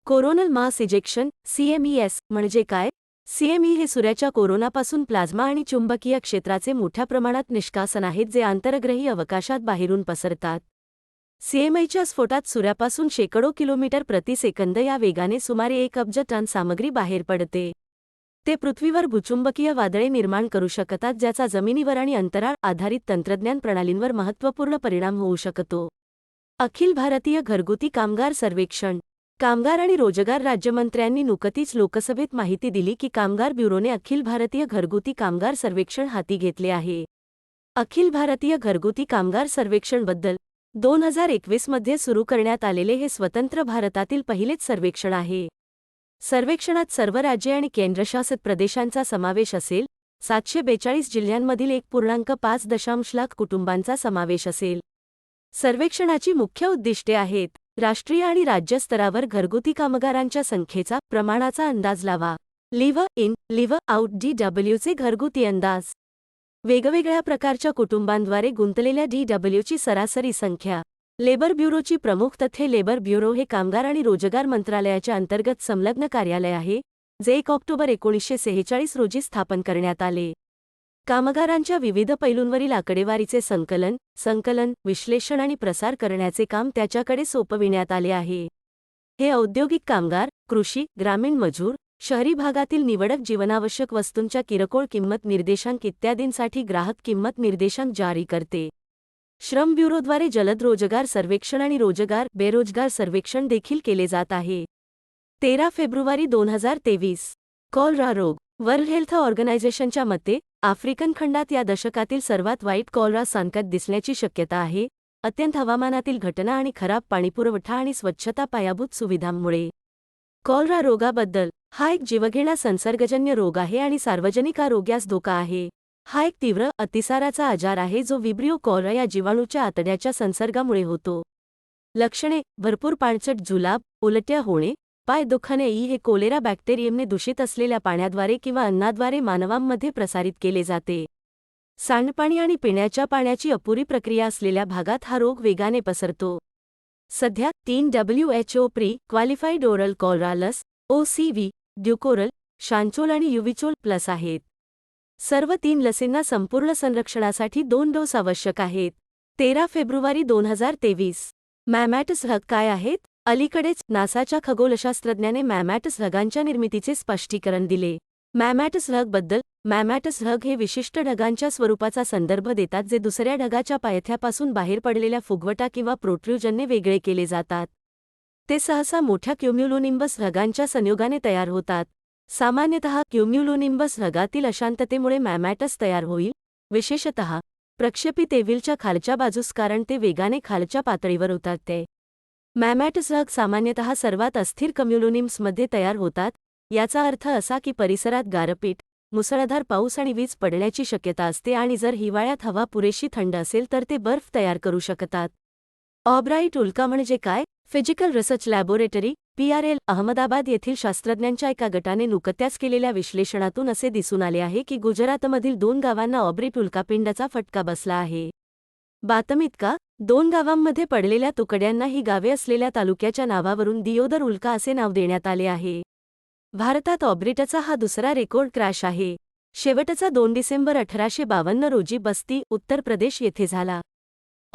कोरोनल मास इजेक्शन CMES म्हणजे काय? CME हे सूर्याच्या कोरोनापासून प्लाझ्मा आणि चुंबकीय क्षेत्राचे मोठ्या प्रमाणात निष्कासन आहेत जे आंतरग्रही अवकाशात बाहेरून पसरतात. CMEच्या स्फोटात सूर्यापासून शेकडो किलोमीटर प्रति सेकंद या वेगाने सुमारे 1 अब्ज टन सामग्री बाहेर पडते. ते पृथ्वीवर भूचुंबकीय वादळे निर्माण करू शकतात ज्याचा जमिनीवर आणि अंतराळ आधारित तंत्रज्ञान प्रणालींवर महत्त्वपूर्ण परिणाम होऊ शकतो. अखिल भारतीय घरगुती कामगार सर्वेक्षण. कामगार आणि रोजगार राज्यमंत्र्यांनी नुकतीच लोकसभेत माहिती दिली की कामगार ब्युरोने अखिल भारतीय घरगुती कामगार सर्वेक्षण हाती घेतले आहे. अखिल भारतीय घरगुती कामगार सर्वेक्षणबद्दल 2021 मध्ये सुरू करण्यात आलेले हे स्वतंत्र भारतातील पहिलेच सर्वेक्षण आहे. सर्वेक्षणात सर्व राज्ये आणि केंद्रशासित प्रदेशांचा समावेश असेल. 742 जिल्ह्यांमधील 1.5 लाख कुटुंबांचा समावेश असेल. सर्वेक्षणाची मुख्य उद्दिष्टे आहेत. राष्ट्रीय आणि राज्य स्तरावर घरगुती कामगारांच्या संख्येचा, प्रमाणाचा अंदाज लावा. लिव्ह इन, लिव्ह आउट DWचे घरगुती अंदाज. वेगवेगळ्या प्रकारच्या कुटुंबांद्वारे गुंतलेल्या DWची सरासरी संख्या. लेबर ब्युरोची प्रमुख तथ्ये. लेबर ब्युरो हे कामगार आणि रोजगार मंत्रालयाच्या अंतर्गत संलग्न कार्यालय आहे, जे 1 ऑक्टोबर 1946 रोजी स्थापन करण्यात आले. कामगारांच्या विविध पैलूंवरील आकडेवारीचे संकलन, विश्लेषण आणि प्रसार करण्याचे काम त्याच्याकडे सोपविण्यात आले आहे. हे औद्योगिक कामगार, कृषी, ग्रामीण मजूर, शहरी भागातील निवडक जीवनावश्यक वस्तूंच्या किरकोळ किंमत निर्देशांक इत्यादींसाठी ग्राहक किंमत निर्देशांक जारी करते. श्रम ब्युरोद्वारे जलद रोजगार सर्वेक्षण आणि बेरोजगार सर्वेक्षण देखील केले जात आहे. 13 फेब्रुवारी 2023. कॉलरा रोग. वर्ल्ड हेल्थ ऑर्गनायझेशनच्या मते, आफ्रिकन खंडात या दशकातील सर्वात वाईट कॉलरा संकट दिसण्याची शक्यता आहे, अत्यंत हवामानातील घटना आणि खराब पाणीपुरवठा आणि स्वच्छता पायाभूत सुविधांमुळे. कॉलरा रोगाबद्दल. हा एक जीवघेणा संसर्गजन्य रोग आहे आणि सार्वजनिक आरोग्यास धोका आहे. हा एक तीव्र, अतिसाराचा आजार आहे जो विब्रिओ कॉलरा या जीवाणूच्या आतड्याच्या संसर्गामुळे होतो. लक्षणे: भरपूर पाणचट जुलाब, उलट्या होणे, पाय दुखणे. हे कोलेरा बॅक्टेरियमने दूषित असलेल्या पाण्याद्वारे किंवा अन्नाद्वारे मानवांमध्ये प्रसारित केले जाते. सांडपाणी आणि पिण्याच्या पाण्याची अपुरी प्रक्रिया असलेल्या भागात हा रोग वेगाने पसरतो. सध्या 3 WHO प्री-क्वालिफाईड ओरल कॉलरा लस OCV, ड्युकोरल, शांचोल आणि युविचोल प्लस आहेत. सर्व 3 लसींना संपूर्ण संरक्षणासाठी 2 डोस आवश्यक आहेत. 13 फेब्रुवारी 2023. मॅमॅटस ढग काय आहेत? अलीकडेच नासाच्या खगोलशास्त्रज्ञाने मॅमॅटस ढगांच्या निर्मितीचे स्पष्टीकरण दिले. मॅमॅटस ढग बद्दल मॅमॅटस ढग हे विशिष्ट ढगांच्या स्वरूपाचा संदर्भ देतात जे दुसऱ्या ढगाच्या पायथ्यापासून बाहेर पडलेल्या फुगवटा किंवा प्रोट्रूजनने वेगळे केले जातात. ते सहसा मोठ्या क्युम्युलोनिंबस ढगांच्या संयोगाने तयार होतात. सामान्यतः क्युम्युलोनिंबस ढगातील अशांततेमुळे मॅमॅटस तयार होईल, विशेषतः प्रक्षेपित एव्हिलच्या खालच्या बाजूस, कारण ते वेगाने खालच्या पातळीवर उतरते. मॅमॅटस ढग सामान्यतः सर्वात अस्थिर कम्युलोनिम्समध्ये तयार होतात. याचा अर्थ असा की परिसरात गारपीट, मुसळधार पाऊस आणि वीज पडण्याची शक्यता असते आणि जर हिवाळ्यात हवा पुरेशी थंड असेल तर ते बर्फ तयार करू शकतात. ऑब्राईट उल्का म्हणजे काय? Physical research laboratory (PRL) Ahmedabad येथील शास्त्रज्ञांच्या एका गटाने नुकत्याच केलेल्या विश्लेषणातून असे दिसून आले आहे की गुजरातमधील 2 गावांना ऑब्राईट उल्कापिंडाचा फटका बसला आहे. बातमीत का? 2 गावांमध्ये पडलेल्या तुकड्यांना ही गावे असलेल्या तालुक्याच्या नावावरून दियोदर उल्का असे नाव देण्यात आले आहे. भारतात ऑब्राईटचा हा दुसरा रेकॉर्ड क्रॅश आहे. शेवटचा 2 डिसेंबर 1852 रोजी बस्ती, उत्तर प्रदेश येथे झाला.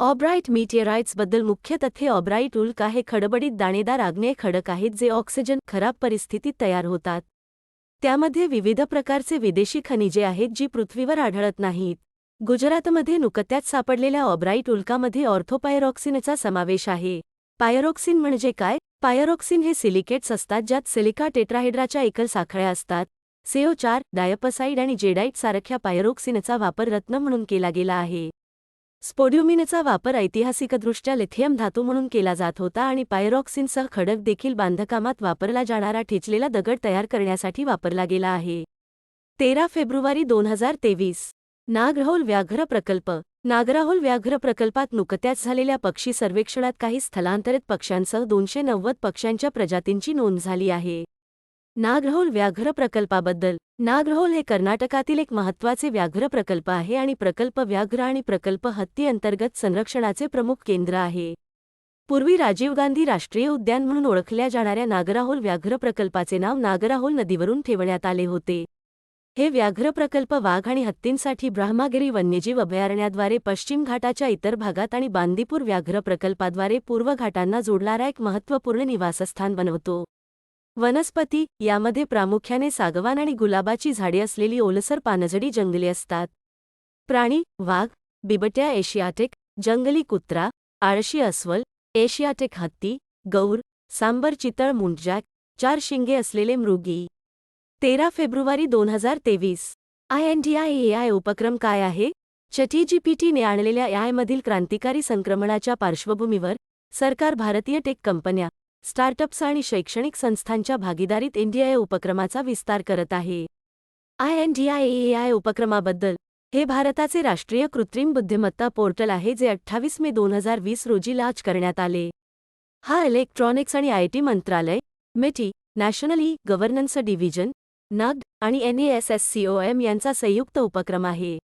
ऑब्राईट मीटिअराइट्सबद्दल मुख्य तथ्ये. ऑब्राईट उल्का हे खडबडीत दाणेदार आग्नेय खडक आहेत जे ऑक्सिजन खराब परिस्थितीत तयार होतात. त्यामध्ये विविध प्रकारचे विदेशी खनिजे आहेत जी पृथ्वीवर आढळत नाहीत. गुजरातमध्ये नुकत्याच सापडलेल्या ऑब्राईट उल्कामध्ये ऑर्थोपायरोक्सिनचा समावेश आहे. पायरोक्सिन म्हणजे काय? पायरोक्सिन हे सिलिकेट्स असतात ज्यात सिलिका टेट्राहेड्राच्या एकल साखळ्या असतात. CO4, डायपसाइड आणि जेडाइट सारख्या पायरोक्सिनचा वापर रत्न म्हणून केला गेला आहे. स्पोड्युमिनचा वापर ऐतिहासिकदृष्ट्या लिथियम धातू म्हणून केला जात होता आणि पायरोक्सिनसह खडक देखील बांधकामात वापरला जाणारा ठेचलेला दगड तयार करण्यासाठी वापरला गेला आहे. 13 फेब्रुवारी 2023. नागरहोल व्याघ्र प्रकल्प. नागराहोल व्याघ्र प्रकल्पात नुकत्याच झालेल्या पक्षी सर्वेक्षणात काही स्थलांतरित पक्ष्यांसह 290 पक्ष्यांच्या प्रजातींची नोंद झाली आहे. नागरहोल व्याघ्र प्रकल्पाबद्दल. नागरहोल हे कर्नाटकातील एक महत्त्वाचे व्याघ्र प्रकल्प आहे आणि प्रकल्प व्याघ्र आणि प्रकल्प हत्ती अंतर्गत संरक्षणाचे प्रमुख केंद्र आहे. पूर्वी राजीव गांधी राष्ट्रीय उद्यान म्हणून ओळखल्या जाणाऱ्या नागराहोल व्याघ्र प्रकल्पाचे नाव नागराहोल नदीवरून ठेवण्यात आले होते. हे व्याघ्र प्रकल्प वाघ आणि हत्तींसाठी ब्रह्मागिरी वन्यजीव अभयारण्याद्वारे पश्चिम घाटाच्या इतर भागात आणि बांदीपूर व्याघ्र प्रकल्पाद्वारे पूर्व घाटांना जोडणारा एक महत्त्वपूर्ण निवासस्थान बनवतो. वनस्पती. यामध्ये प्रामुख्याने सागवान आणि गुलाबाची झाडे असलेली ओलसर पानझडी जंगले असतात. प्राणी. वाघ, बिबट्या एशियाटिक, जंगली कुत्रा, आळशी अस्वल, एशियाटिक हत्ती, गौर, सांबर चितळ मुंडजॅक, 4 शिंगे असलेले मृगी. 13 फेब्रुवारी 2023. INDIA उपक्रम काय आहे? ChatGPTने आणलेल्या AI-मधील क्रांतिकारी संक्रमणाच्या पार्श्वभूमीवर सरकार भारतीय टेक कंपन्या, स्टार्टअप्स आणि शैक्षणिक संस्थांच्या भागीदारीत इंडिया उपक्रमाचा विस्तार करत आहे. INDIA उपक्रमाबद्दल. हे भारताचे राष्ट्रीय कृत्रिम बुद्धिमत्ता पोर्टल आहे जे 28 मे 2020 रोजी लॉन्च करण्यात आले. हा इलेक्ट्रॉनिक्स आणि IT मंत्रालय, MIT, national governance division, NAGD आणि NASSCOM यांचा संयुक्त उपक्रम आहे.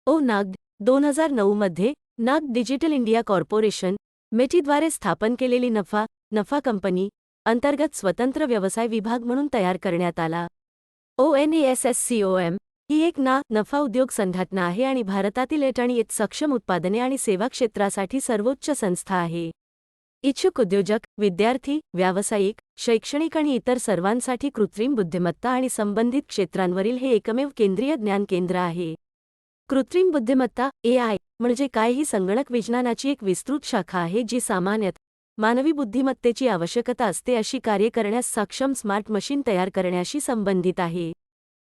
NAGD. 2009 मध्ये NAGD डिजिटल इंडिया कॉर्पोरेशन, MITद्वारे स्थापन केलेली नफा कंपनी अंतर्गत स्वतंत्र व्यवसाय विभाग म्हणून तयार करण्यात आला. NASSCOM ही एक नफा उद्योग संघटना आहे आणि भारतातील आणि सक्षम उत्पादने आणि सेवा क्षेत्रासाठी सर्वोच्च संस्था आहे. इच्छुक उद्योजक, विद्यार्थी, व्यावसायिक, शैक्षणिक आणि इतर सर्वांसाठी कृत्रिम बुद्धिमत्ता आणि संबंधित क्षेत्रांवरील हे एकमेव केंद्रीय ज्ञान केंद्र आहे. कृत्रिम बुद्धिमत्ता AI म्हणजे काय? ही संगणक विज्ञानाची एक विस्तृत शाखा आहे जी सामान्यतः मानवी बुद्धिमत्तेची आवश्यकता असते अशी कार्य करण्यास सक्षम स्मार्ट मशीन तयार करण्याशी संबंधित आहे.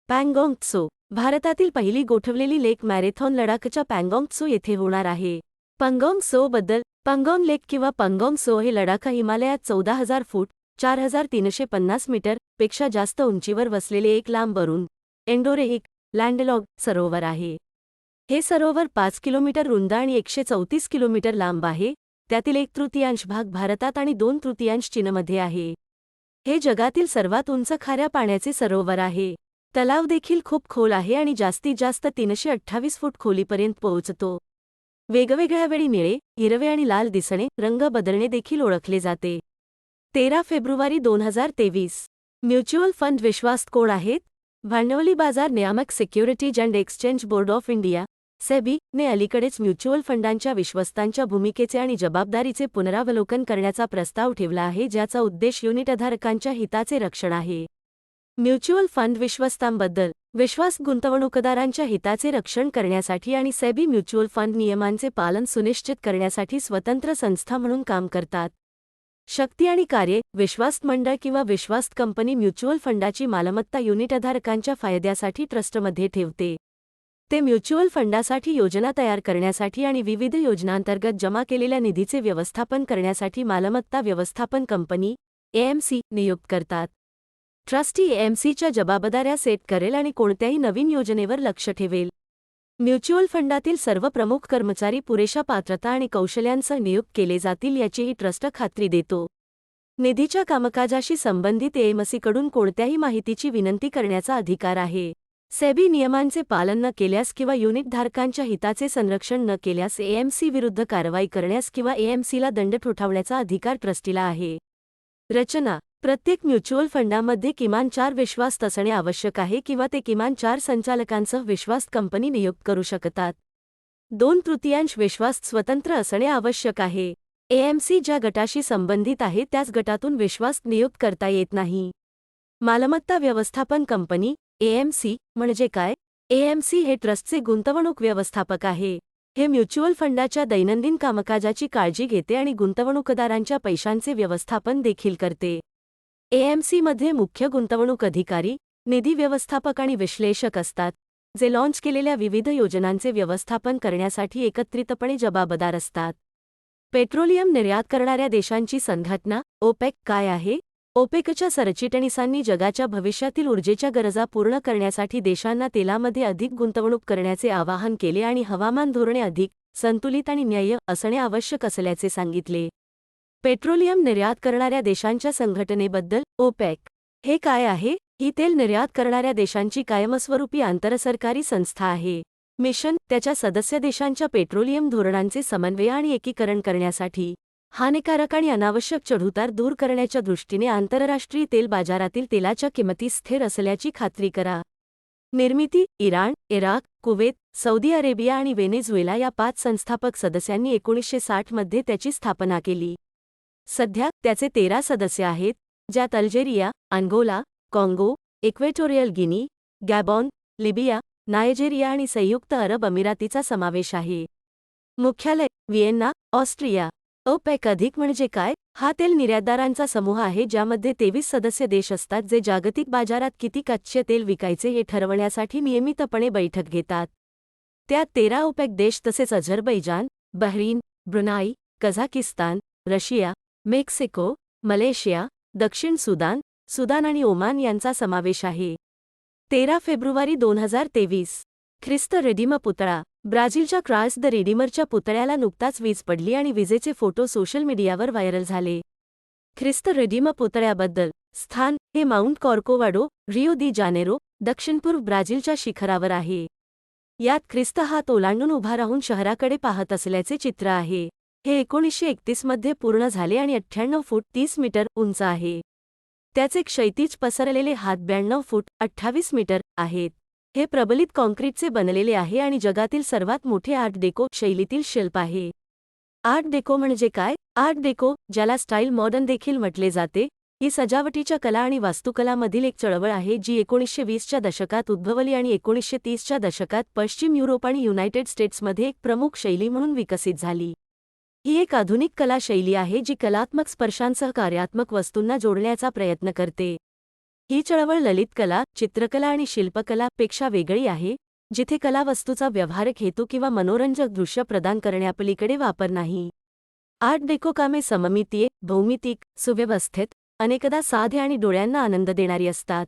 पँगॉंग त्सो. भारतातील पहिली गोठवलेली लेक मॅरेथॉन लडाखच्या पँगॉंग त्सो येथे होणार आहे. पंगॉंग त्सो बद्दल. पंगॉंग लेक किंवा पंगॉंग त्सो हे लडाख हिमालयात 14,000 फूट (4,350 मीटर) पेक्षा जास्त उंचीवर वसलेले एक लांब अरुंद, एंडोरेहिक, लँडलॉक्ड सरोवर आहे. हे सरोवर 5 किलोमीटर रुंद आणि 134 किलोमीटर लांब आहे. त्यातील 1/3 भाग भारतात आणि 2/3 चीनमध्ये आहे. हे जगातील सर्वात उंच खाऱ्या पाण्याचे सरोवर आहे. तलाव देखील खूप खोल आहे आणि जास्तीत जास्त 328 फूट खोलीपर्यंत पोहोचतो. वेगवेगळ्या वेळी निळे, हिरवे आणि लाल दिसणे, रंग बदलणे देखील ओळखले जाते. 13 फेब्रुवारी 2023. म्युच्युअल फंड विश्वास कोण आहेत? भांडवली बाजार नियामक securities and exchange board of India SEBI ने अलीकडेच म्युच्युअल फंडांच्या विश्वस्तांच्या भूमिकेचे आणि जबाबदारीचे पुनरावलोकन करण्याचा प्रस्ताव ठेवला आहे ज्याचा उद्देश युनिटधारकांच्या हिताचे रक्षण आहे. Mutual fund विश्वस्तांबद्दल. विश्वास गुंतवणूकदारांच्या हिताचे रक्षण करण्यासाठी आणि सेबी म्युच्युअल फंड नियमांचे पालन सुनिश्चित करण्यासाठी स्वतंत्र संस्था म्हणून काम करतात. शक्ती आणि कार्ये. विश्वास्त मंडळ किंवा विश्वास्त कंपनी म्युच्युअल फंडाची मालमत्ता युनिटधारकांच्या फायद्यासाठी ट्रस्टमध्ये ठेवते. ते म्युच्युअल फंडासाठी योजना तयार करण्यासाठी आणि विविध योजनांतर्गत जमा केलेल्या निधीचे व्यवस्थापन करण्यासाठी मालमत्ता व्यवस्थापन कंपनी एएमसी नियुक्त करतात. ट्रस्टी एएमसीच्या जबाबदाऱ्या सेट करेल आणि कोणत्याही नवीन योजनेवर लक्ष ठेवेल. म्युच्युअल फंडातील सर्व प्रमुख कर्मचारी पुरेशा पात्रता आणि कौशल्यांसह नियुक्त केले जातील याचीही ट्रस्ट खात्री देतो. निधीच्या कामकाजाशी संबंधित एएमसीकडून कोणत्याही माहितीची विनंती करण्याचा अधिकार आहे. सेबी नियमांचे पालन न केल्यास किंवा युनिटधारकांच्या हिताचे संरक्षण न केल्यास एएमसी विरुद्ध कारवाई करण्यास किंवा एएमसीला दंड ठोठावण्याचा अधिकार ट्रस्टीला आहे. रचना. प्रत्येक म्युच्युअल फंडामध्ये किमान 4 विश्वास्त असणे आवश्यक आहे किंवा ते किमान 4 संचालकांसह विश्वास्त कंपनी नियुक्त करू शकतात. 2/3 विश्वास्त स्वतंत्र असणे आवश्यक आहे. एएमसी ज्या गटाशी संबंधित आहे त्याच गटातून विश्वास्त नियुक्त करता येत नाही. मालमत्ता व्यवस्थापन कंपनी एएमसी म्हणजे काय? एएमसी हे ट्रस्टचे गुंतवणूक व्यवस्थापक आहे. हे म्युच्युअल फंडाच्या दैनंदिन कामकाजाची काळजी घेते आणि गुंतवणूकदारांच्या पैशांचे व्यवस्थापन देखील करते. एएमसीमध्ये मुख्य गुंतवणूक अधिकारी, निधी व्यवस्थापक आणि विश्लेषक असतात, जे लाँच केलेल्या विविध योजनांचे व्यवस्थापन करण्यासाठी एकत्रितपणे जबाबदार असतात. पेट्रोलियम निर्यात करणाऱ्या देशांची संघटना ओपेक काय आहे? ओपेकच्या सरचिटणीसांनी जगाच्या भविष्यातील ऊर्जेच्या गरजा पूर्ण करण्यासाठी देशांना तेलामध्ये अधिक गुंतवणूक करण्याचे आवाहन केले आणि हवामान धोरणे अधिक संतुलित आणि न्याय्य असणे आवश्यक असल्याचे सांगितले. पेट्रोलियम निर्यात करणाऱ्या देशांच्या संघटनेबद्दल. ओपेक हे काय आहे? ही तेल निर्यात करणाऱ्या देशांची कायमस्वरूपी आंतरसरकारी संस्था आहे. मिशन त्याच्या सदस्य देशांच्या पेट्रोलियम धोरणांचे समन्वय आणि एकीकरण करण्यासाठी हानिकारक आणि अनावश्यक चढउतार दूर करण्याच्या दृष्टीने आंतरराष्ट्रीय तेल बाजारातील तेलाच्या किंमती स्थिर असल्याची खात्री करा. निर्मिती. Iran, Iraq, Kuwait, Saudi Arabia आणि व्हेनेझुएला या 5 संस्थापक सदस्यांनी 1960 मध्ये त्याची स्थापना केली. सध्या त्याचे 13 सदस्य आहेत, ज्यात अल्जेरिया, अंगोला, काँगो, Equatorial Guinea, Gabon, Libya, Nigeria आणि संयुक्त अरब अमिरातीचा समावेश आहे. मुख्यालय व्हिएन्ना, ऑस्ट्रिया. ओपेक अधिक म्हणजे काय? हा तेल निर्यातदारांचा समूह आहे ज्यामध्ये 23 सदस्य देश असतात जे जागतिक बाजारात किती कच्चे तेल विकायचे हे ठरवण्यासाठी नियमितपणे बैठक घेतात. त्यात 13 ओपेक देश तसेच Azerbaijan, Bahrain, Brunei, Kazakhstan, Russia, Mexico, Malaysia, दक्षिण सुदान, सुदान आणि ओमान यांचा समावेश आहे. 13 फेब्रुवारी 2023. ख्रिस्त रिडीमर पुतळा. ब्राझीलच्या क्रायस्ट द रिडीमरच्या पुतळ्याला नुकताच वीज पडली आणि विजेचे फोटो सोशल मीडियावर व्हायरल झाले. ख्रिस्त रिडीमर पुतळ्याबद्दल. स्थान हे माउंट कॉर्कोवाडो, रिओ दी जानेरो, दक्षिणपूर्व ब्राझीलच्या शिखरावर आहे. यात ख्रिस्त हात ओलांडून उभा राहून शहराकडे पाहत असल्याचे चित्र आहे. हे 1931 मध्ये पूर्ण झाले आणि 98 फूट 30 मीटर उंच आहे. त्याचे क्षैतिज पसरलेले हात 92 फूट 28 मीटर आहेत. हे प्रबलित काँक्रीटचे बनलेले आहे आणि जगातील सर्वात मोठे आर्ट डेको शैलीतील शिल्प आहे. आर्ट डेको म्हणजे काय? आर्ट डेको, ज्याला स्टाईल मॉडर्न देखील म्हटले जाते, ही सजावटीच्या कला आणि वास्तुकलामधील एक चळवळ आहे जी 1920 च्या दशकात उद्भवली आणि 1930 च्या दशकात पश्चिम युरोप आणि युनायटेड स्टेट्समध्ये एक प्रमुख शैली म्हणून विकसित झाली. ही एक आधुनिक कला शैली आहे जी कलात्मक स्पर्शांसह कार्यात्मक वस्तूंना जोडण्याचा प्रयत्न करते. ही चळवळ ललित कला, चित्रकला आणि शिल्पकला पेक्षा वेगळी आहे, जिथे कलावस्तूचा व्यावहारिक हेतू किंवा मनोरंजक दृश्य प्रदान करण्यापलीकडे वापर नाही. आर्ट डेको कामे सममितीय, भौमितिक, सुव्यवस्थित, अनेकदा साधे आणि डोळ्यांना आनंद देणारी असतात.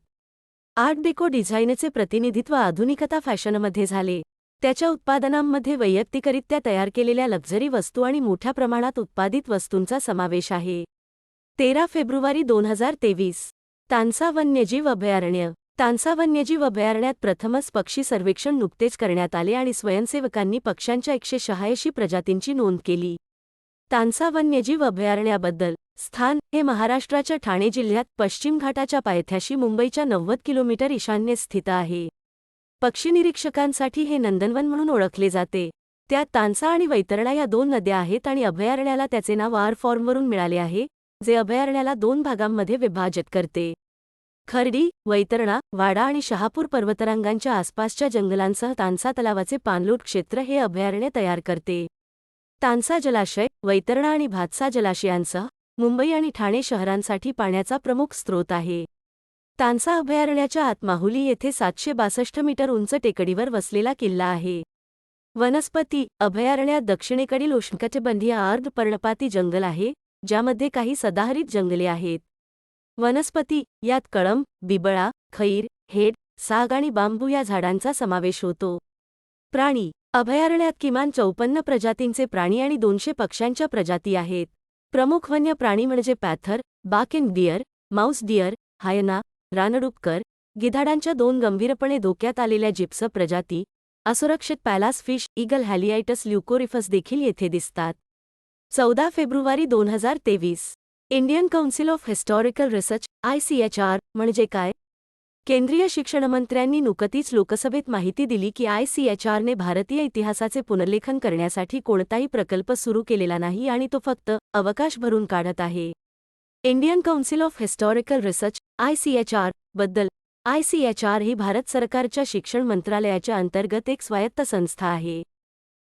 आर्ट डेको डिझाईनचे प्रतिनिधित्व आधुनिकता फॅशनमध्ये झाले. त्याच्या उत्पादनांमध्ये वैयक्तिकरित्या तयार केलेल्या लक्झरी वस्तू आणि मोठ्या प्रमाणात उत्पादित वस्तूंचा समावेश आहे. 13 फेब्रुवारी 2023. तानसा वन्यजीव अभयारण्य. तानसा वन्यजीव अभयारण्यात प्रथमच पक्षी सर्वेक्षण नुकतेच करण्यात आले आणि स्वयंसेवकांनी पक्ष्यांच्या 186 प्रजातींची नोंद केली. तानसा वन्यजीव अभयारण्याबद्दल. स्थान हे महाराष्ट्राच्या ठाणे जिल्ह्यात पश्चिम घाटाच्या पायथ्याशी मुंबईच्या 90 किलोमीटर ईशान्येस स्थित आहे. पक्षी निरीक्षकांसाठी हे नंदनवन म्हणून ओळखले जाते. त्यात तानसा आणि वैतरणा या 2 नद्या आहेत आणि अभयारण्याला त्याचे नाव आर फॉर्मवरून मिळाले आहे, जे अभयारण्याला 2 भागांमध्ये विभाजित करते. खर्डी, वैतरणा, वाडा आणि शहापूर पर्वतरांगांच्या आसपासच्या जंगलांसह तानसा तलावाचे पाणलोट क्षेत्र हे अभयारण्य तयार करते. तानसा जलाशय, वैतरणा आणि भातसा जलाशयांसह मुंबई आणि ठाणे शहरांसाठी पाण्याचा प्रमुख स्रोत आहे. तानसा अभयारण्याच्या आत माहुली येथे 762 मीटर उंच टेकडीवर वसलेला किल्ला आहे. वनस्पती अभयारण्यात दक्षिणेकडील उष्णकटिबंधीय अर्ध पर्णपाती जंगल आहे, ज्यामध्ये काही सदाहरित जंगले आहेत. वनस्पती यात कळंब, बिबळा, खैर, हेड, साग आणि बांबू या झाडांचा समावेश होतो. प्राणी अभयारण्यात किमान 54 प्रजातींचे प्राणी आणि 200 पक्ष्यांच्या प्रजाती आहेत. प्रमुख वन्य प्राणी म्हणजे पॅथर, बाक एंड डिअर, माऊस डिअर, हायना, रानडुक्कर, गिधाडांच्या 2 गंभीरपणे धोक्यात आलेल्या जिप्स प्रजाती, असुरक्षित पॅलास फिश, ईगल हॅलियाइटस ल्युकोरिफस देखील येथे दिसतात. 14 February 2023 Indian council of historical research ICHR म्हणजे काय? केंद्रीय शिक्षणमंत्र्यांनी नुकतीच लोकसभेत माहिती दिली की ICHRने भारतीय इतिहासाचे पुनर्लेखन करण्यासाठी कोणताही प्रकल्प सुरू केलेला नाही आणि तो फक्त अवकाश भरून काढत आहे. Indian council of historical research ICHR बद्दल ICHR ही भारत सरकारच्या शिक्षण मंत्रालयाच्या अंतर्गत एक स्वायत्त संस्था आहे.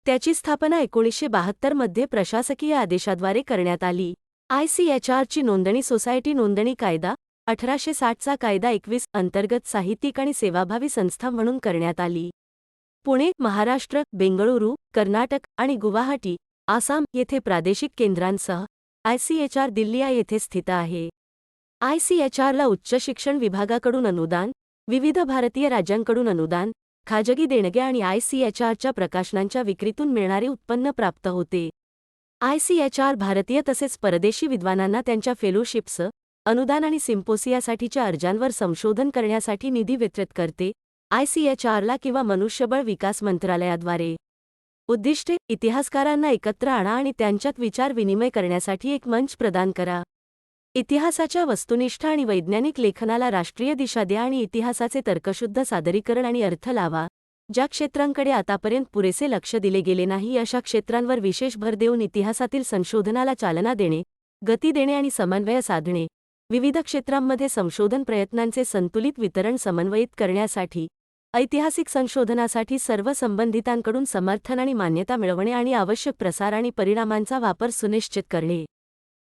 त्याची स्थापना 1972 मध्ये प्रशासकीय आदेशाद्वारे करण्यात आली. ICHRची नोंदणी सोसायटी नोंदणी कायदा 1860चा कायदा 21 अंतर्गत साहित्यिक आणि सेवाभावी संस्था म्हणून करण्यात आली. पुणे, महाराष्ट्र, बेंगळुरू, कर्नाटक आणि गुवाहाटी, आसाम येथे प्रादेशिक केंद्रांसह ICHR दिल्ली येथे स्थित आहे. ICHRला उच्च शिक्षण विभागाकडून अनुदान, विविध भारतीय राज्यांकडून अनुदान, खाजगी देणग्या आणि ICHRच्या प्रकाशनांच्या विक्रीतून मिळणारे उत्पन्न प्राप्त होते. ICHR भारतीय तसेच परदेशी विद्वानांना त्यांच्या फेलोशिप्स, अनुदान आणि सिम्पोसियासाठीच्या अर्जांवर संशोधन करण्यासाठी निधी वितरित करते. ICHRला किंवा मनुष्यबळ विकास मंत्रालयाद्वारे. उद्दिष्टे इतिहासकारांना एकत्र आणा आणि त्यांच्यात विचार विनिमय करण्यासाठी एक मंच प्रदान करा. इतिहासाच्या वस्तुनिष्ठ आणि वैज्ञानिक लेखनाला राष्ट्रीय दिशा द्या आणि इतिहासाचे तर्कशुद्ध सादरीकरण आणि अर्थ लावा. ज्या क्षेत्रांकडे आतापर्यंत पुरेसे लक्ष दिले गेले नाही अशा क्षेत्रांवर विशेष भर देऊन इतिहासातील संशोधनाला चालना देणे, गती देणे आणि समन्वय साधणे. विविध क्षेत्रांमध्ये संशोधन प्रयत्नांचे संतुलित वितरण समन्वयित करण्यासाठी, ऐतिहासिक संशोधनासाठी सर्व संबंधितांकडून समर्थन आणि मान्यता मिळवणे आणि आवश्यक प्रसार आणि परिणामांचा वापर सुनिश्चित करणे.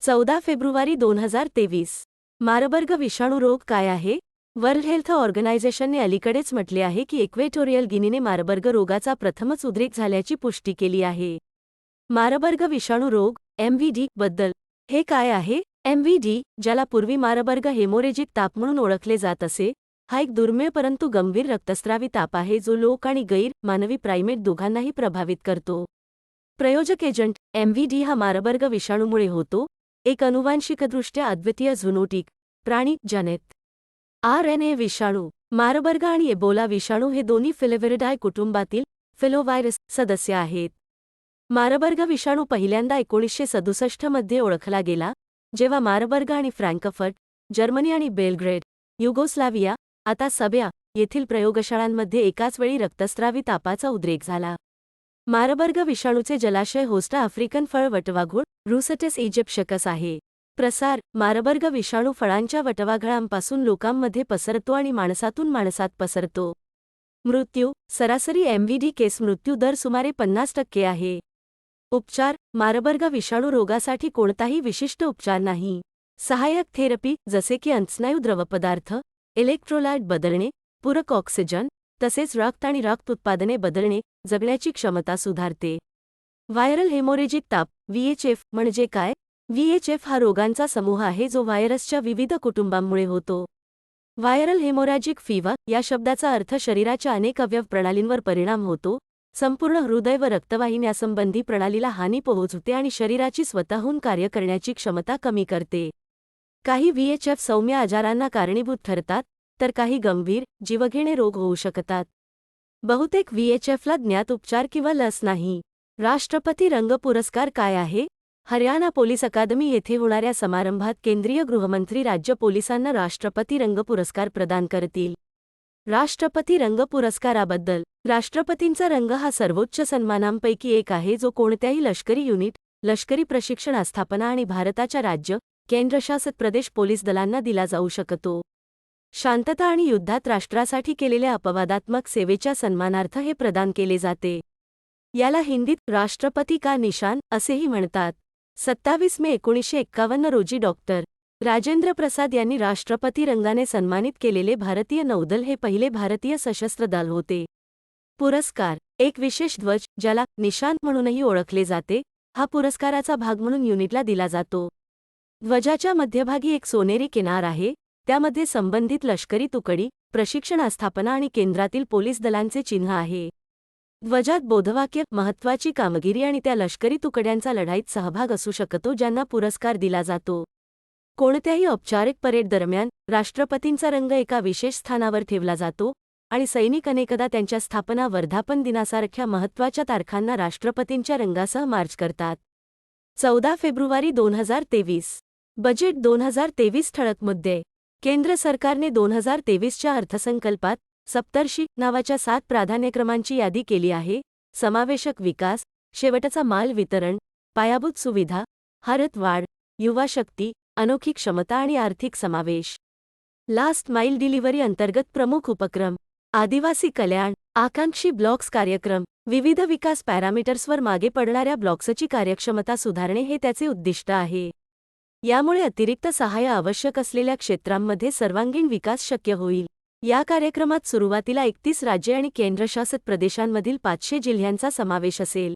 14 फेब्रुवारी 2023 मारबर्ग विषाणू रोग काय आहे? वर्ल्ड हेल्थ ऑर्गनायझेशनने अलीकडेच म्हटले आहे की इक्वेटोरियल गिनीने मारबर्ग रोगाचा प्रथमच उद्रेक झाल्याची पुष्टी केली आहे. मारबर्ग विषाणू रोग MVD बद्दल हे काय आहे? MVD, ज्याला पूर्वी मारबर्ग हेमोरेजिक ताप म्हणून ओळखले जात असे, हा एक दुर्मिळ परंतु गंभीर रक्तस्रावी ताप आहे जो लोक आणि गैर-मानवी प्रायमेट दोघांनाही प्रभावित करतो. प्रयोजक एजंट MVD हा मारबर्ग विषाणूमुळे होतो, एक अनुवांशिकदृष्ट्या अद्वितीय झुनोटिक, प्राणी जनित RNA विषाणू. मारबर्ग आणि एबोला विषाणू हे दोन्ही फिलेव्हिरिडाe कुटुंबातील फिलोव्हायरस सदस्य आहेत. मारबर्ग विषाणू पहिल्यांदा 1967 मध्ये ओळखला गेला, जेव्हा मारबर्ग आणि फ्रँकफर्ट, जर्मनी आणि बेलग्रेड, युगोस्लाविया, आता सर्बिया येथील प्रयोगशाळांमध्ये एकाच वेळी रक्तस्रावी तापाचा उद्रेक झाला. मारबर्ग विषाणूचे जलाशय होस्ट आफ्रिकन फळ वटवाघूळ रुसेटस इजिप्शियस आहे. प्रसार मारबर्ग विषाणू फळांच्या वटवाघळांपासून लोकांमध्ये पसरतो आणि माणसातून माणसात पसरतो. मृत्यू सरासरी MVD केस मृत्यू दर सुमारे 50% आहे. उपचार मारबर्ग विषाणू रोगासाठी कोणताही विशिष्ट उपचार नाही. सहाय्यक थेरपी जसे की अंतस्नायू द्रवपदार्थ, इलेक्ट्रोलाइट बदलणे, पूरक ऑक्सिजन, तसेच रक्त आणि रक्त उत्पादने बदलणे जगण्याची क्षमता सुधारते. व्हायरल हेमोरेजिक ताप VHF म्हणजे काय? VHF हा रोगांचा समूह आहे जो व्हायरसच्या विविध कुटुंबांमुळे होतो. व्हायरल हेमोरॅजिक फीवर या शब्दाचा अर्थ शरीराच्या अनेक अवयव प्रणालींवर परिणाम होतो, संपूर्ण हृदय व रक्तवाहिन्यासंबंधी प्रणालीला हानी पोहोचवते आणि शरीराची स्वतःहून कार्य करण्याची क्षमता कमी करते. काही VHF सौम्य आजारांना कारणीभूत ठरतात, तर काही गंभीर, जीवघेणे रोग होऊ शकतात. बहुतेक VHFला ज्ञात उपचार किंवा लस नाही. राष्ट्रपती रंग पुरस्कार काय आहे? हरियाणा पोलीस अकादमी येथे होणाऱ्या समारंभात केंद्रीय गृहमंत्री राज्य पोलिसांना राष्ट्रपती रंग पुरस्कार प्रदान करतील. राष्ट्रपती रंग पुरस्काराबद्दल राष्ट्रपतींचा रंग हा सर्वोच्च सन्मानांपैकी एक आहे जो कोणत्याही लष्करी युनिट, लष्करी प्रशिक्षण आस्थापना आणि भारताच्या राज्य, केंद्रशासित प्रदेश पोलीस दलांना दिला जाऊ शकतो. शांतता आणि युद्धात राष्ट्रासाठी केलेल्या अपवादात्मक सेवेच्या सन्मानार्थ हे प्रदान केले जाते. याला हिंदीत राष्ट्रपती का निशान असेही म्हणतात. 27 मे 1951 रोजी डॉक्टर राजेंद्र प्रसाद यांनी राष्ट्रपती रंगाने सन्मानित केलेले भारतीय नौदल हे पहिले भारतीय सशस्त्र दल होते. पुरस्कार एक विशेष ध्वज, ज्याला निशान म्हणूनही ओळखले जाते, हा पुरस्काराचा भाग म्हणून युनिटला दिला जातो. ध्वजाच्या मध्यभागी एक सोनेरी किनार आहे, त्यामध्ये संबंधित लष्करी तुकडी, प्रशिक्षण आस्थापना आणि केंद्रातील पोलीस दलांचे चिन्ह आहे. ध्वजात बोधवाक्य, महत्त्वाची कामगिरी आणि त्या लष्करी तुकड्यांचा लढाईत सहभाग असू शकतो ज्यांना पुरस्कार दिला जातो. कोणत्याही औपचारिक परेड दरम्यान राष्ट्रपतींचा रंग एका विशेष स्थानावर ठेवला जातो आणि सैनिक अनेकदा त्यांच्या स्थापना वर्धापन दिनासारख्या महत्त्वाच्या तारखांना राष्ट्रपतींच्या रंगासह मार्च करतात. 14 फेब्रुवारी 2023 बजेट 2023 ठळक मुद्दे. केंद्र सरकारने 2023च्या अर्थसंकल्पात सप्तर्षी नावाच्या 7 प्राधान्यक्रमांची यादी केली आहे. समावेशक विकास, शेवटचा माल वितरण, पायाभूत सुविधा, हरित वाढ, युवा शक्ती, अनोखी क्षमता आणि आर्थिक समावेश. लास्ट माईल डिलिव्हरी अंतर्गत प्रमुख उपक्रम. आदिवासी कल्याण, आकांक्षी ब्लॉक्स कार्यक्रम. विविध विकास पॅरामीटर्सवर मागे पडणाऱ्या ब्लॉक्सची कार्यक्षमता सुधारणे हे त्याचे उद्दिष्ट आहे. यामुळे अतिरिक्त सहाय्य आवश्यक असलेल्या क्षेत्रांमध्ये सर्वांगीण विकास शक्य होईल. या कार्यक्रमात सुरुवातीला 31 राज्ये आणि केंद्रशासित प्रदेशांमधील 500 जिल्ह्यांचा समावेश असेल.